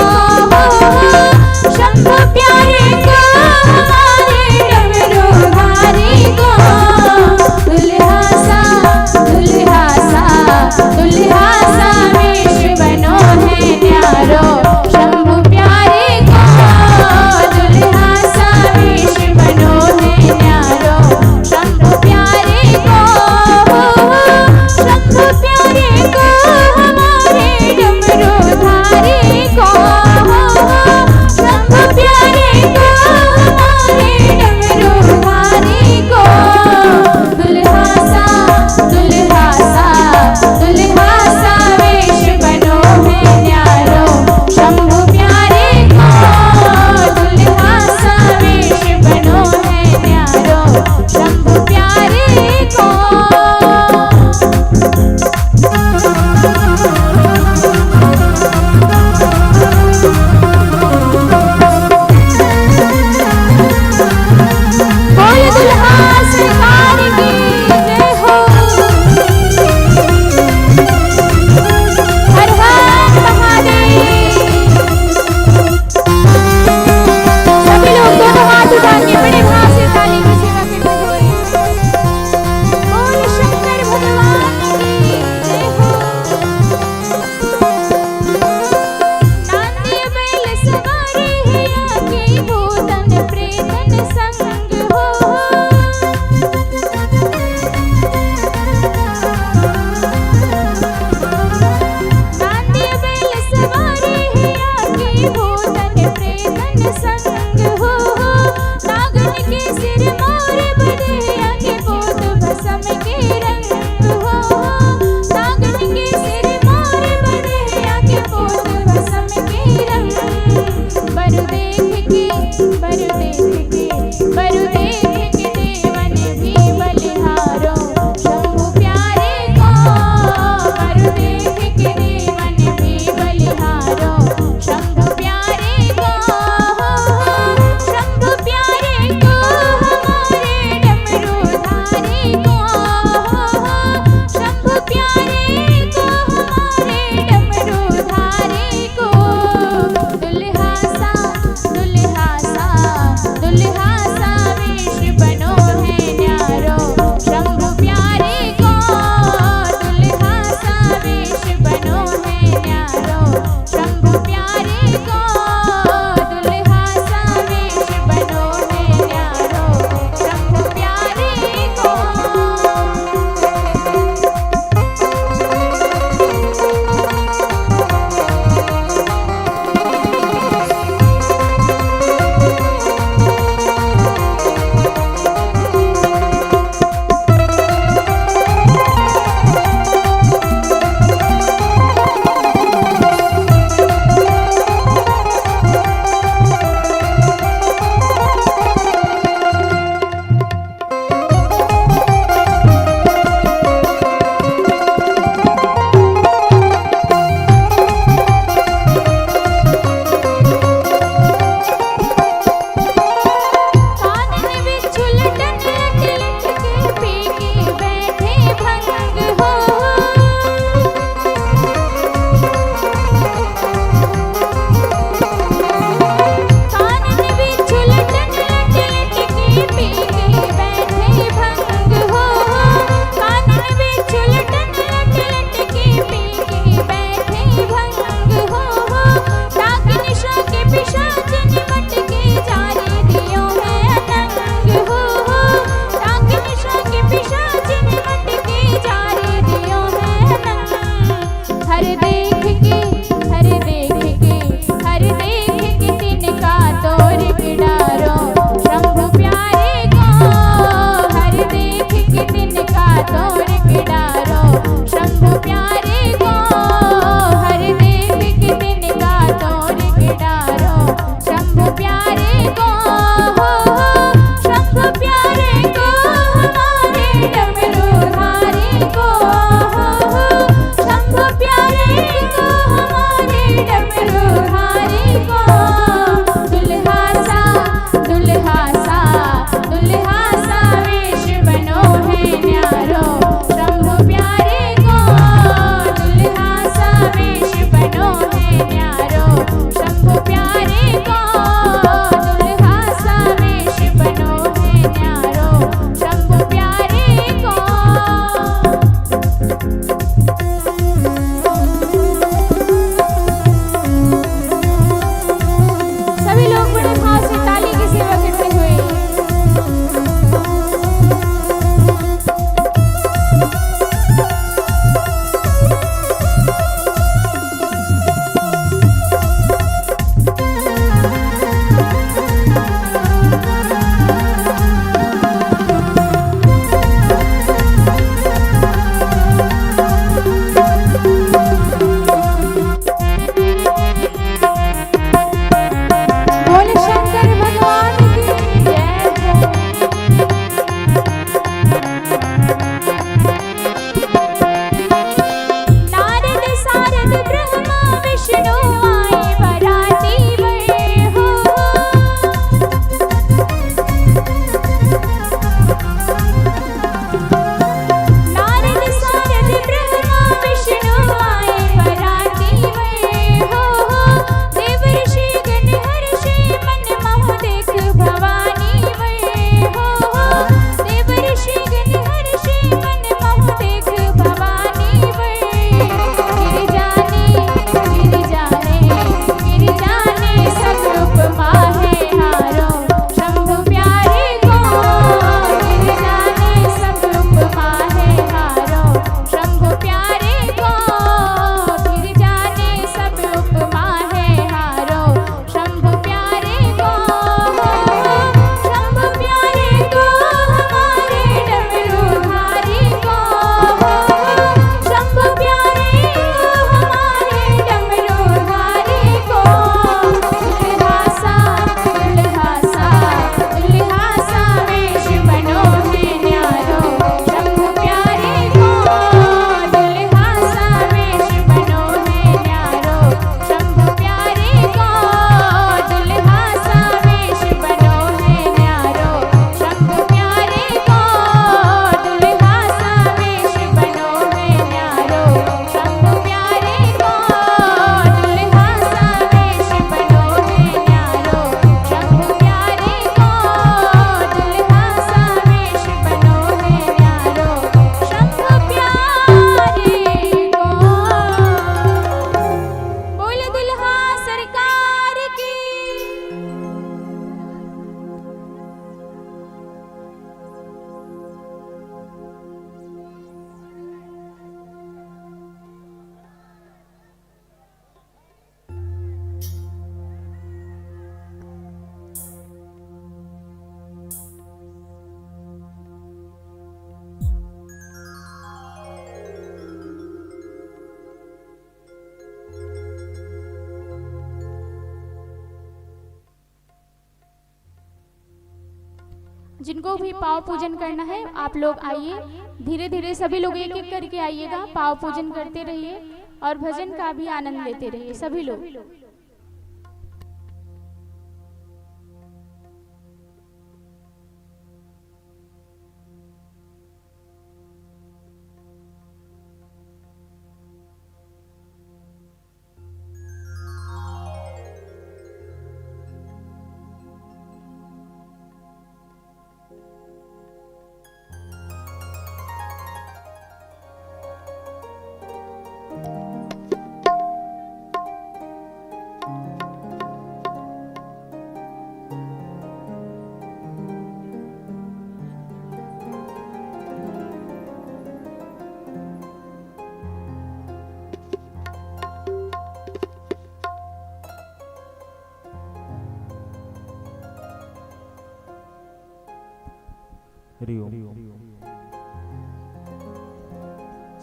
जिनको भी पाव पूजन करना है आप लोग आइए, धीरे धीरे सभी लोग एक एक करके आइएगा, पाव पूजन करते रहिए और भजन का भी आनंद लेते रहिए सभी लोग।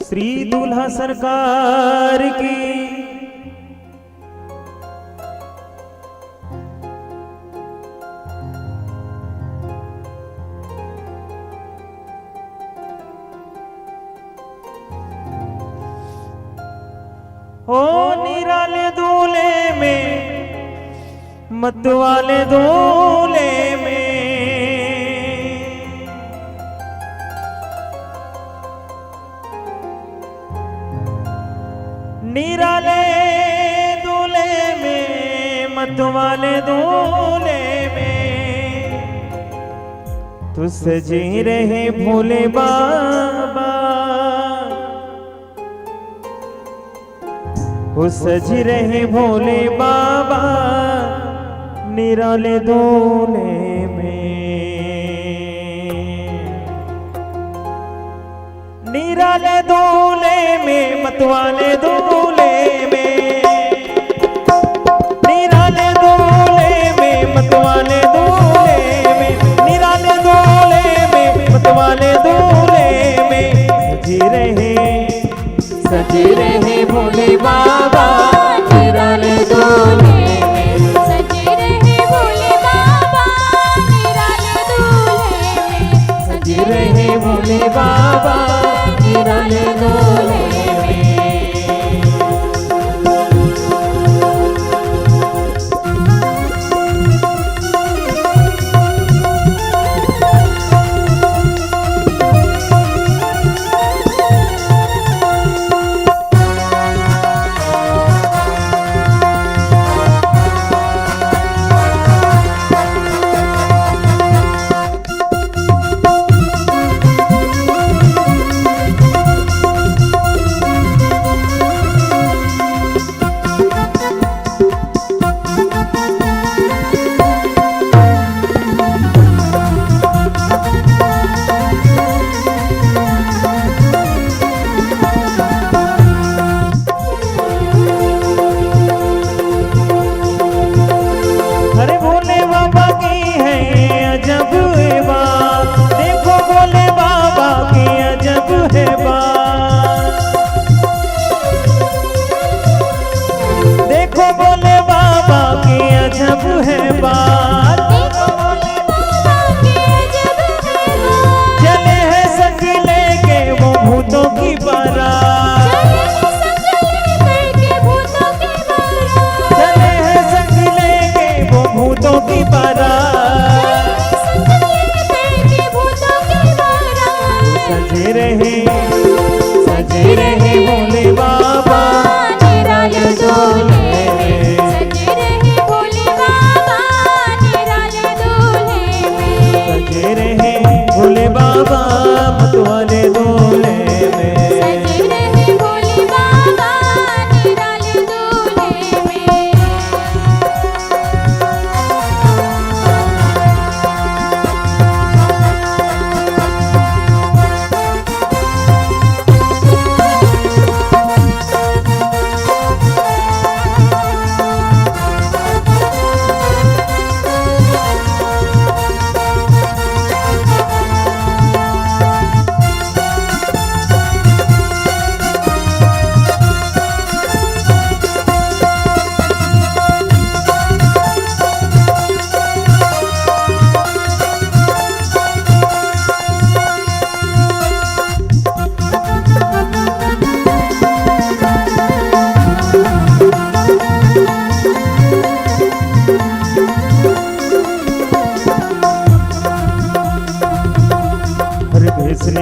श्री दूल्हा सरकार की ओ निराले दूल्हे में मत वाले दूल्हे में निराले दूल्हे में मत वाले दूल्हे में तू सजे रहे भोले बाबा, वो सज रहे भोले बाबा निराले दूल्हे में। निराले दूल्हे में मतवाले दूल्हे में, निराले दूल्हे में मतवाले दूल्हे में, निराले दूल्हे में मतवाले दूल्हे में सज रहे भोले बाबा निराले दूल्हे में, सज रहे भोले बाबा निराले दूल्हे में, सज रहे भोले बाबा निराले दूल्हे में।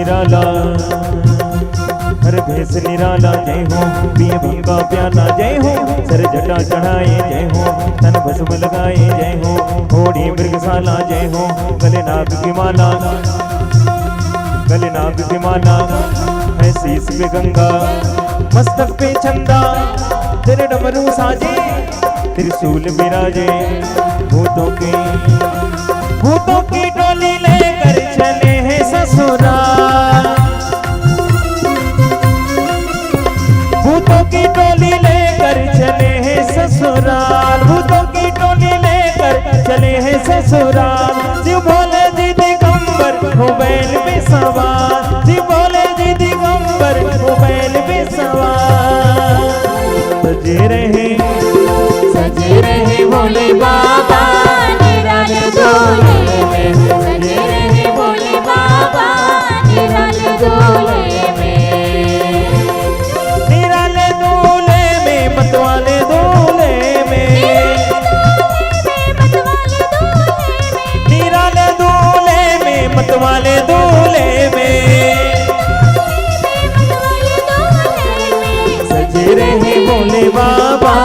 निराला, हर भेष निराला जय हो, पिए भंग का प्याला जय हो, सर जटा चढ़ाए जय हो, तन भस्म लगाए जय हो, घोड़ी मृगशाला जय हो, गले नाग की माला, गले नाग की माला है शीश पे गंगा, मस्तक पे चंदा, तेरे डमरू साजे, त्रिशूल विराजे, भूतों की टोली लेकर चले हैं ससुराल, भूतों की टोली लेकर चले हैं ससुराल, भूतों की टोली लेकर चले हैं ससुराल, शिव भोले जी दिगंबर हो बैल पे सवार, शिव भोले जी दिगंबर हो बैल पे सवार, सजे रहे भोले बाबा निराले डोले में, सजे रहे भोले बाबा निराले डोले में, निराले डोले में मतवाले डोले में, निराले डोले में मतवाले डोले में, सजे रहे भोले बाबा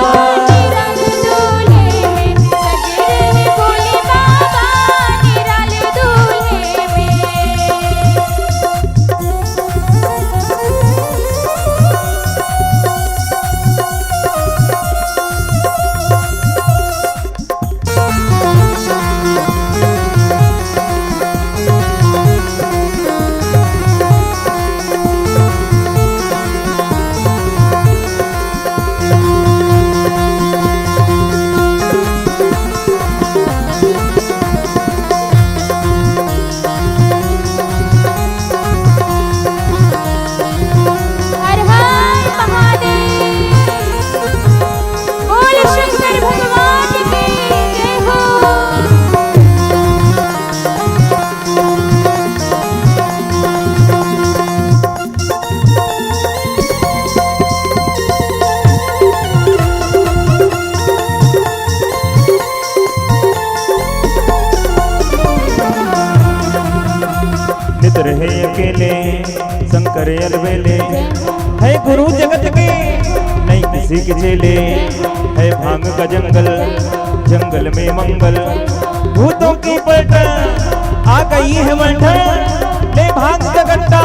रहे अकेले शंकर अलबेले, है गुरु जगत के नहीं किसी के चेले, है भांग का जंगल जंगल में मंगल, भूतों की पलटन आ गई है मंडल, ले भांग का गट्टा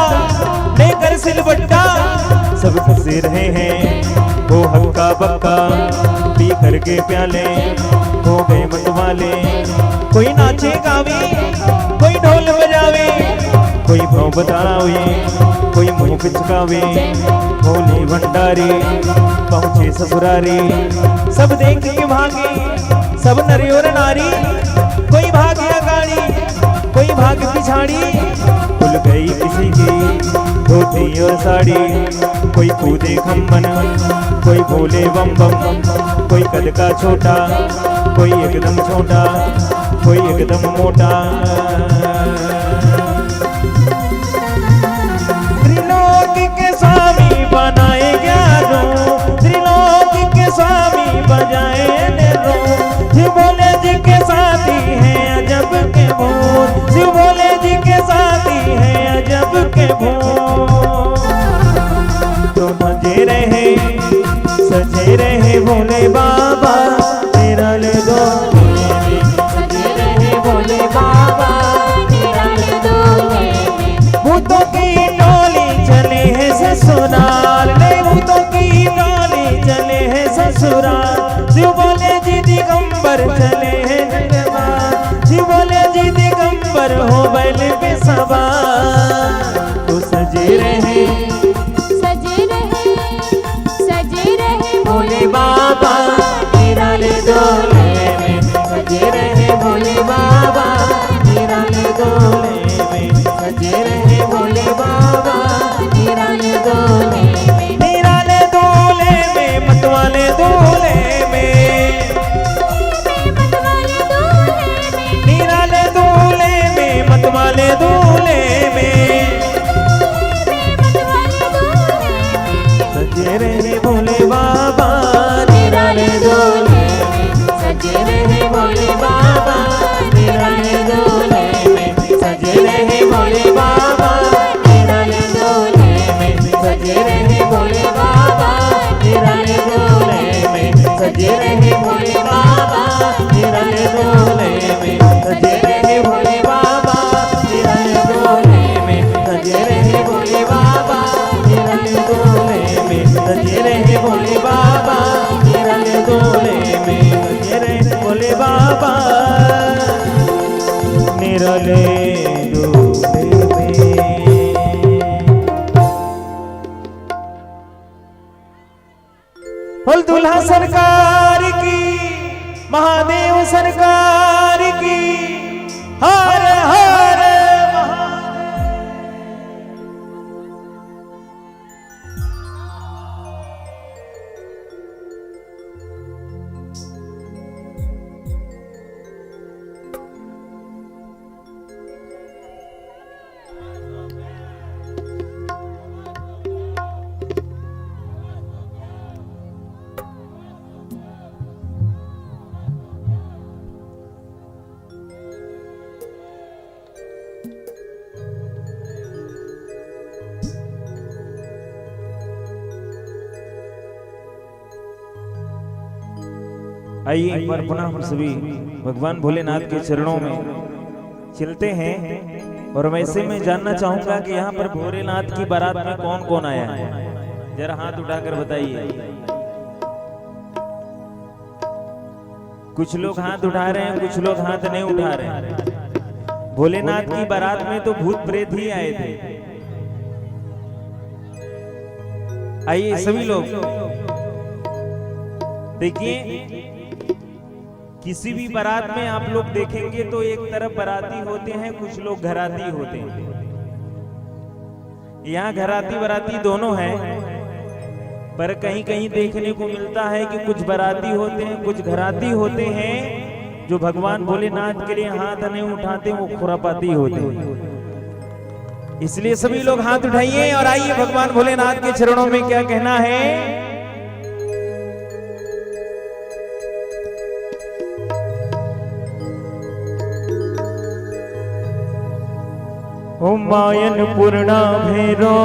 लेकर सिलबट्टा, सब फंसे रहे हैं वो हक्का बक्का, पी करके प्याले हो गए मतवाले, कोई नाचे गावे कोई ढोल बजावे, कोई भाव बतावे कोई मुंह पिचकावे, भोले भंडारी पहुंचे ससुरारी, सब देख के भागे सब नरी और नारी, कोई भागे अगाड़ी कोई भाग पिछाड़ी, खुल गई किसी की धोती और साड़ी, कोई कूदे खम्बन कोई बोले बम बम, कोई कद का छोटा कोई एकदम छोटा कोई एकदम मोटा, त्रिलोक के स्वामी बनाए ग्यारहों, त्रिलोक के स्वामी बजाए नेरों, शिव भोले जी के साथी हैं अजब के भोर, शिव भोले जी के साथी हैं अजब के भोर, तो सजे रहे भोले बाबा निराले डोले में, सजे रहे भोले बाबा निराले डोले में, भूतों की टोली चले हैं ससुराल, ले भूतों की टोली चले हैं ससुराल, शिव भोले जी दिगंबर मेरा ले दूल्हे में। बोल दूल्हा सरकार की, महादेव सरकार की, हर हर आइए एक बार पुनः हम सभी भगवान भोलेनाथ के चरणों में चलते हैं। और वैसे मैं जानना चाहूंगा कि यहाँ पर भोलेनाथ की बारात में कौन कौन आया है, जरा हाथ उठाकर बताइए। कुछ लोग हाथ उठा रहे हैं, कुछ लोग हाथ नहीं उठा रहे हैं। भोलेनाथ की बारात में तो भूत प्रेत ही आए थे। आइए सभी लोग देखिए, किसी भी बारात में आप लोग देखेंगे तो एक तरफ बाराती होते हैं, कुछ लोग घराती होते हैं। यहाँ घराती बाराती दोनों हैं, पर कहीं कहीं देखने को मिलता है कि कुछ बाराती होते हैं, कुछ घराती होते हैं। जो भगवान भोलेनाथ के लिए हाथ नहीं उठाते वो खुरापाती होते हैं। इसलिए सभी लोग हाथ उठाइए और आइए भगवान भोलेनाथ के चरणों में क्या कहना है। ओ मायन पूर्णा भैरो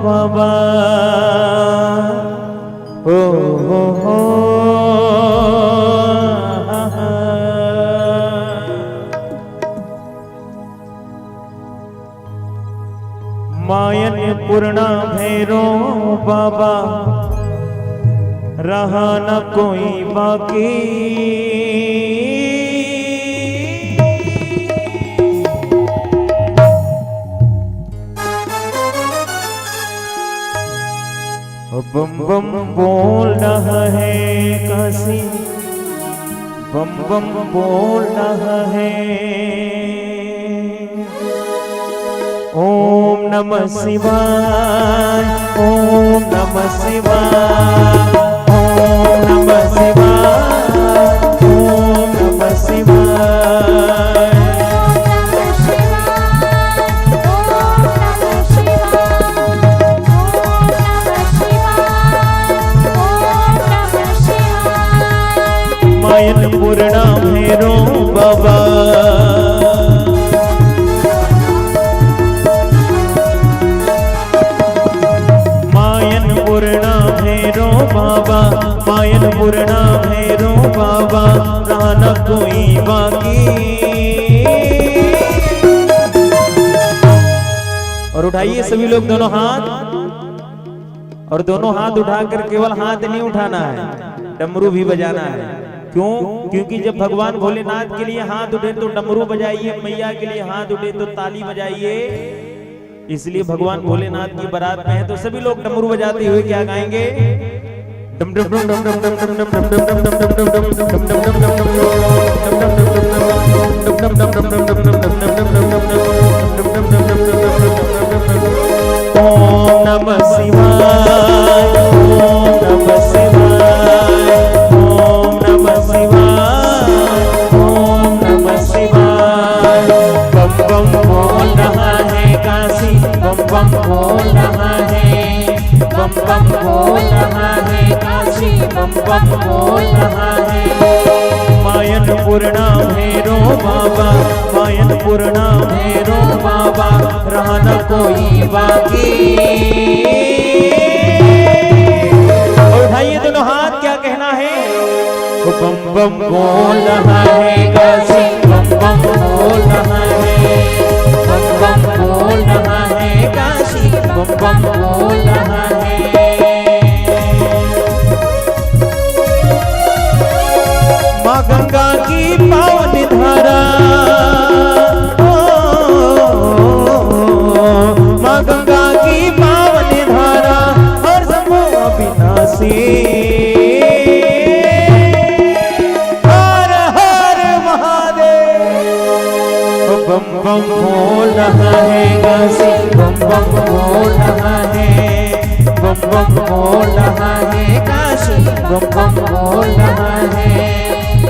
बाबा, ओ हो मायन पूर्णा भैरो बाबा, रहा न कोई बाकी। बम बम बोल रहा है काशी, बम बम बोल रहा है। ओम नमः शिवाय, ओम नमः शिवाय, ओम नमः शिवाय, ओम नमः शिवाय। मायन पूर्णा भैरो बाबा, मायन पूर्णा भैरो बाबा, मायन पूर्णा भैरो बाबा, रहा न कोई बाकी। और उठाइए सभी लोग दोनों हाथ, और दोनों हाथ उठाकर केवल हाथ नहीं उठाना है, डमरू भी बजाना है। क्यों? क्योंकि जब भगवान भोलेनाथ के लिए हाथ उठे तो डमरू बजाइए, मैया के लिए हाथ उठे तो ताली बजाइए। इसलिए भगवान भोलेनाथ की बारात में है तो सभी लोग डमरू बजाते हुए क्या गाएंगे? डम डम डम डम डम डम डम डम डम डम डम डम डम डम डम। ओम नमः शिवाय, ओम नमः शिवाय, ओम नमः शिवाय, ओम नमः शिवाय। बम बम बोल रहा है काशी, बम बम बोल रहा है, बम बम बोल रहा है काशी, बम बम बोल रहा है। मायन पूर्णा भैरो बाबा, मायन पूर्णा भैरो बाबा, रहा न कोई बाकी। उठाइए दोनों हाथ, क्या कहना है? बम बम बोल रहा है काशी, बम बम बोल रहा है, बम बम बोल रहा है काशी, बम बम बोल रहा है। माँ गंगा की पावन धारा, ओ बम बम बोल रहा है काशी, बम बम बोल रहा है, बम बम बोल रहा है काशी, बम बम बोल रहा है,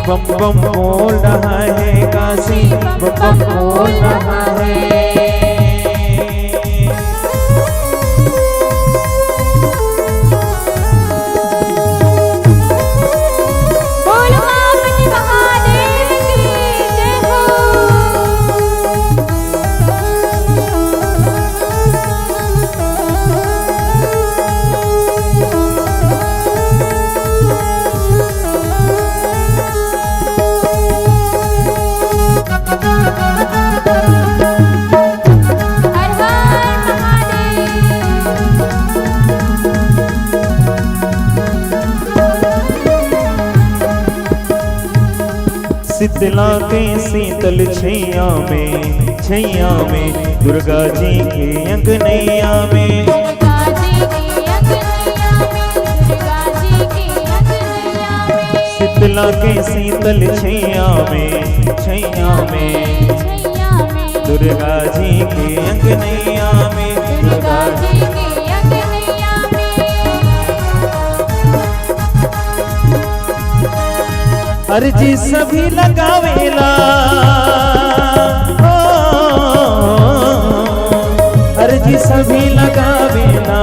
बम बम बोल रहा है काशी, बम बम बोल रहा है। शीतला के शीतल छैया में दुर्गा जी के अंगनैया में, शीतला के शीतल छैया में दुर्गा जी के अंगनैया में, दुर्गा जी के अंगनैया में। अर्जी सभी लगावेला, अर्जी सभी लगावेला,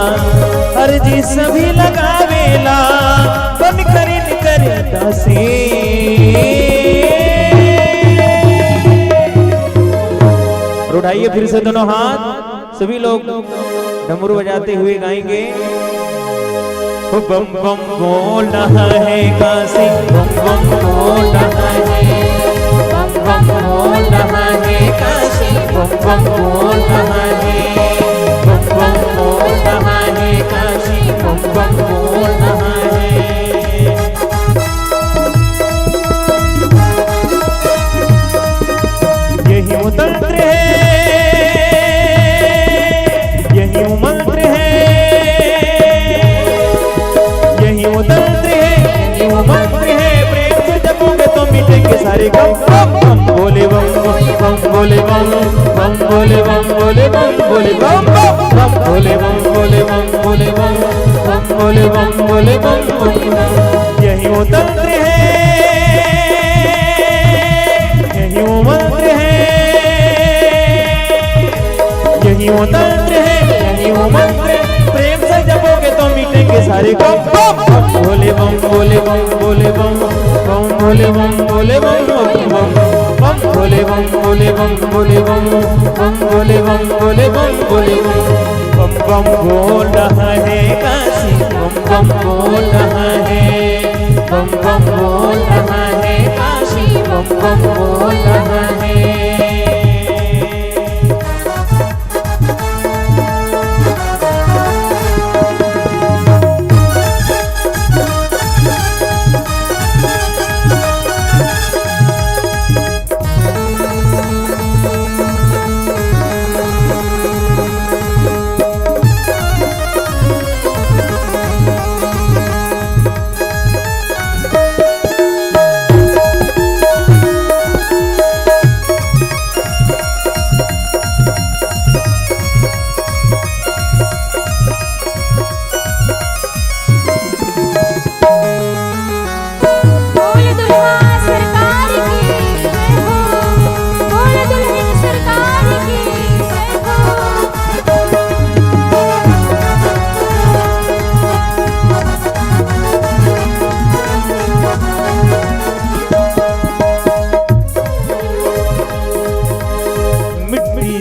अर्जी सभी लगावेला, बन करिन करे दासी। और उठाइए फिर से दोनों हाथ, सभी लोग डमरू बजाते हुए गाएंगे। बम बम बोल रहा है काशी, बम बम बोल रहा है, बम बम बोल रहा है काशी, बम बम बोल रहा है, बम बम बोल रहा है काशी, बम बम बोल रहा है। यही वो तंत्र है, यही वो मंत्र है, यही वो तंत्र है, यही वो मंत्र है। प्रेम से जपोगे तो मिटेंगे सारे गम। बम बम बोले बम बम बोले बम बम बोले बम बोले बम बोले बम बम बोले बम बोले बम बोले बम बम बोले बम बोले बम बोले बम। यही वो तंत्र है, यही वो मंत्र है, यही वो तंत्र है, यही वो मंत्र है। प्रेम से जपोगे तो मिटेंगे सारे गम। बम बम बोले बम बोले बम बोले बम बम बोले बम बोले बम बम बम बोले बम बोले बम बोले बम बम बोले बम बोले बम बोले बम। बम बम बोल रहा है काशी, बम बम बोल रहा है, बम बम बोल रहा है काशी, बम बम बोल रहा है।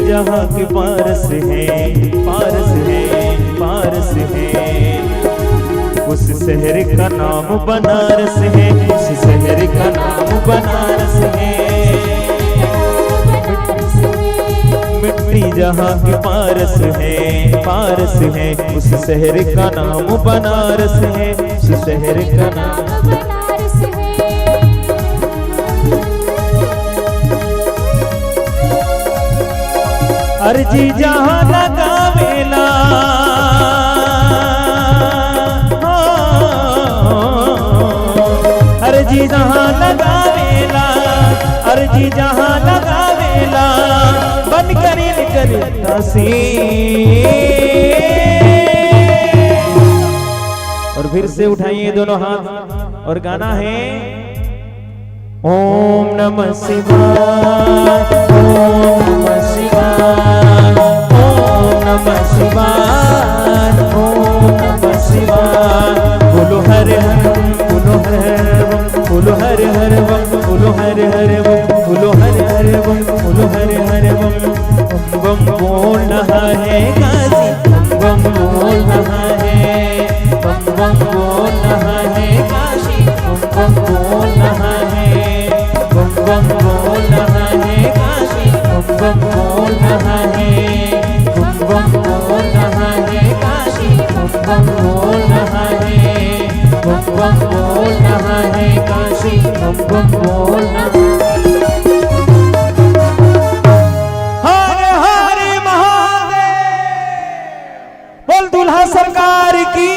जहाँ के पारस है, पारस है, पारस है, उस शहर का नाम बनारस है, उस शहर का नाम बनारस है। मिट्टी जहाँ के पारस है, पारस है, उस शहर का नाम बनारस है, उस शहर का नाम बनारस है। अर्जी जहाँ लगावेला, अर्जी जहाँ लगावेला, अर्जी जहाँ लगावेला, दासी। और फिर से उठाइए दोनों हाथ और गाना है ओम नमः शिवाय, ओम नमः शिवाय, ओम नमः शिवाय, ओम नमः शिवाय। बोलो हरे हर बोलो हरे बम, बोलो हरे हरे बम, बोलो हरे हरे बम, बोलो हरे हरे बम, बोलो हरे हरे बम। बम बोल रहा है काशी, बम बोल रहा है, बम बोल रहा है काशी, बम बोल रहा है, बम बोल रहा है काशी, बम बोल रहा है, बम बोल रहा है काशी, बम बोल रहा है, बम बोल रहा है काशी, बम बोल रहा है। दूल्हा सरकार की।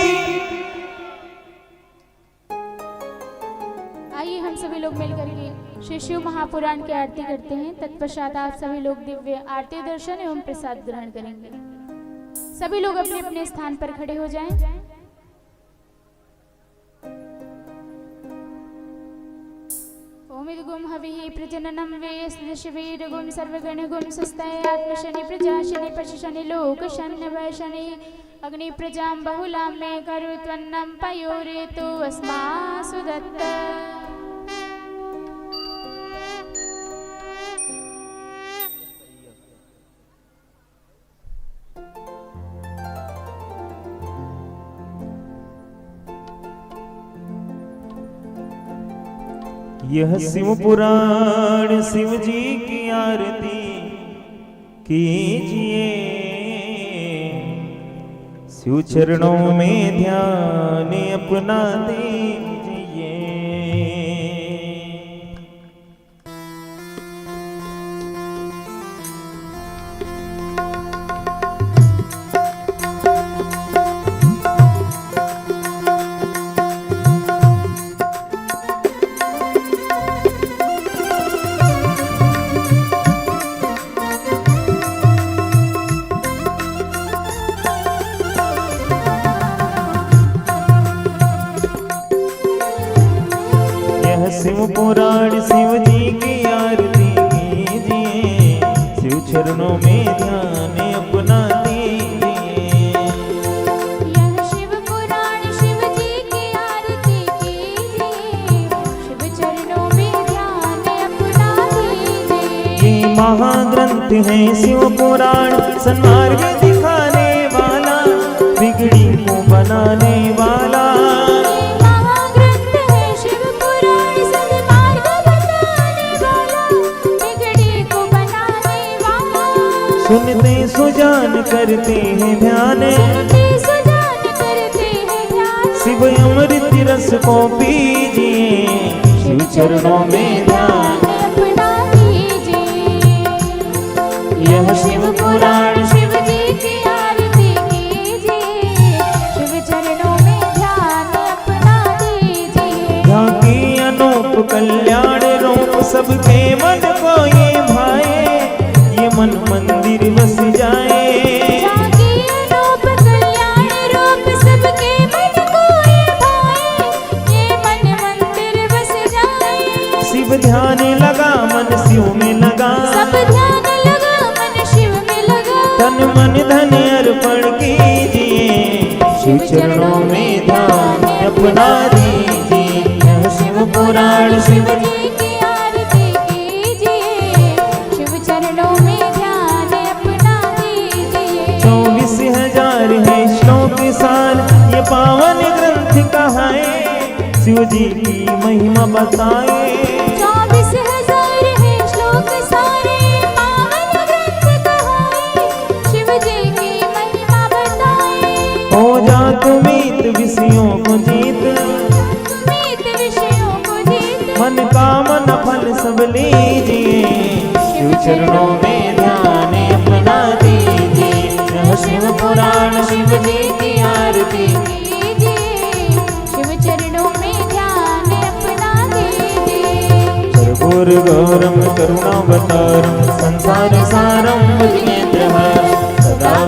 आइए हम सभी लोग मिलकर के श्री शिव महापुराण की आरती करते हैं। तत्पश्चात आप सभी लोग दिव्य आरती दर्शन एवं प्रसाद ग्रहण करेंगे। सभी लोग अपने अपने स्थान पर खड़े हो जाएं। ओमिद्गुम हविः प्रजननं वेयस्य शिवेर्गुं सर्वगणगुं स्वस्ताय आत्मशनि प्रजाशनि पशुशनि लोकशनि वैशनि अग्नि प्रजां बहुलां मे करुत्वन्नं पयोरेतु अस्मासु दत्त। यह शिव पुराण शिव जी की आरती कीजिए, शिव चरणों में ध्यान अपना दीजिए। शिव पुराण शिव जी की आरती कीजिए, शिव चरणों में ध्यान अपना दीजिए। यह शिव पुराण शिव जी की आरती कीजिए, शिव चरणों में ध्यान अपना दीजिए। ये महाग्रंथ है शिव पुराण, सन्मार्ग दिखाने वाला, बिगड़ी को बनाने वाला। सुनते सुजान करते हैं ध्यान, शिव अमृत रस को पीजिए, शिव चरणों में ध्यान अपना दीजिए। यह शिव पुराण शिव जी की आरती कीजिए, शिव चरणों में ध्यान अपना दीजिए। झांकी अनूप कल्याण रूप सबके मन को ये भाए, ये मन मंदिर बस जाए। झांकी अनूप कल्याण रूप सबके मन को ये भाए, ये मन मंदिर बस जाए। शिव ध्यान लगा मन शिव में लगा, सब ध्यान लगा मन शिव में लगा। तन मन धन अर्पण कीजिए, शिव चरणों में ध्यान अपना दीजिए। यह शिव पुराण शिव जी की आरती कीजिए, शिव चरणों में ध्यान अपना दीजिए। 24,000 है श्लोक सार, ये पावन ग्रंथ कहाए, शिव जी की महिमा बताए। 24,000 है श्लोक सारे, पावन ग्रंथ कहाए, शिव जी की महिमा बताए। हो जा तुमीत विषयों को जीत, विषयों को जीत, मन कामना फल सब लीजिए, शिव चरणों में ध्यान अपना दीजिए। यह शिव पुराण शिव जी की आरती कीजिए, शिव चरणों में ध्यान अपना दीजिए। कर्पूर गौरम करुणावतारम संसार सारम भजनेन्द्रहारम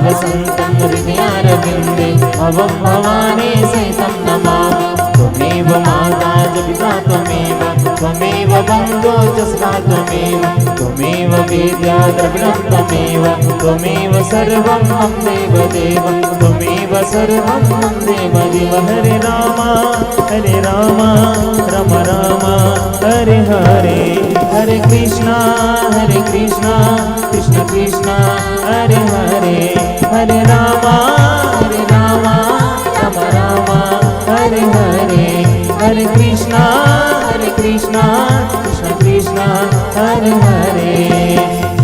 बालसन्तं हृदयारविन्दे भवं भवानी सहितं नमामि। त्वमेव माता च पिता त्वमेव, त्वमेव बन्धो च सखा त्वमेव, त्वमेव वेद्या द्रविणं त्वमेव, त्वमेव सर्वं मम देवदेव, त्वमेव सर्वं मम देवदेव। हरे राम राम राम हरे हरे, हरे कृष्णा कृष्ण कृष्ण हरे हरे, हरे राम राम राम हरे हरे, हरे कृष्णा कृष्ण कृष्ण हरे हरे।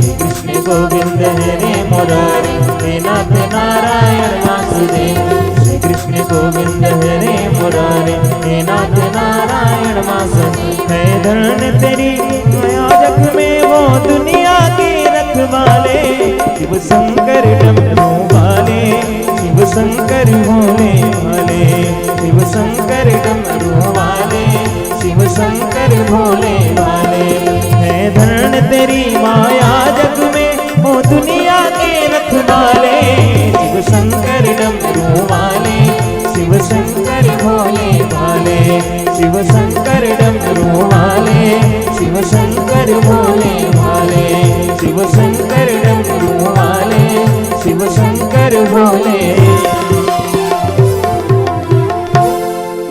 श्री कृष्ण गोविंद हरे मुरारी, हे नाथ नारायण वासुदेव। श्री कृष्ण गोविंद हरे मुरारी, हे नाथ नारायण वासुदेव। है धन तेरी माया जग में वो दुनिया के रखवाले, शिव शंकर डमरू वाले, शिव शंकर भोले भाले, शिव शंकर डमरू वाले, शिव शंकर भोले भाले। है धन तेरी माया जग में वो दुनिया के रखवाले, शिव शंकर डमरू वाले, शिव शंकर भोले भाले, शिव शंकर डमरू वाले, शिव शंकर भोले भाले, शिव शंकर डमरू वाले, शिव शंकर भोले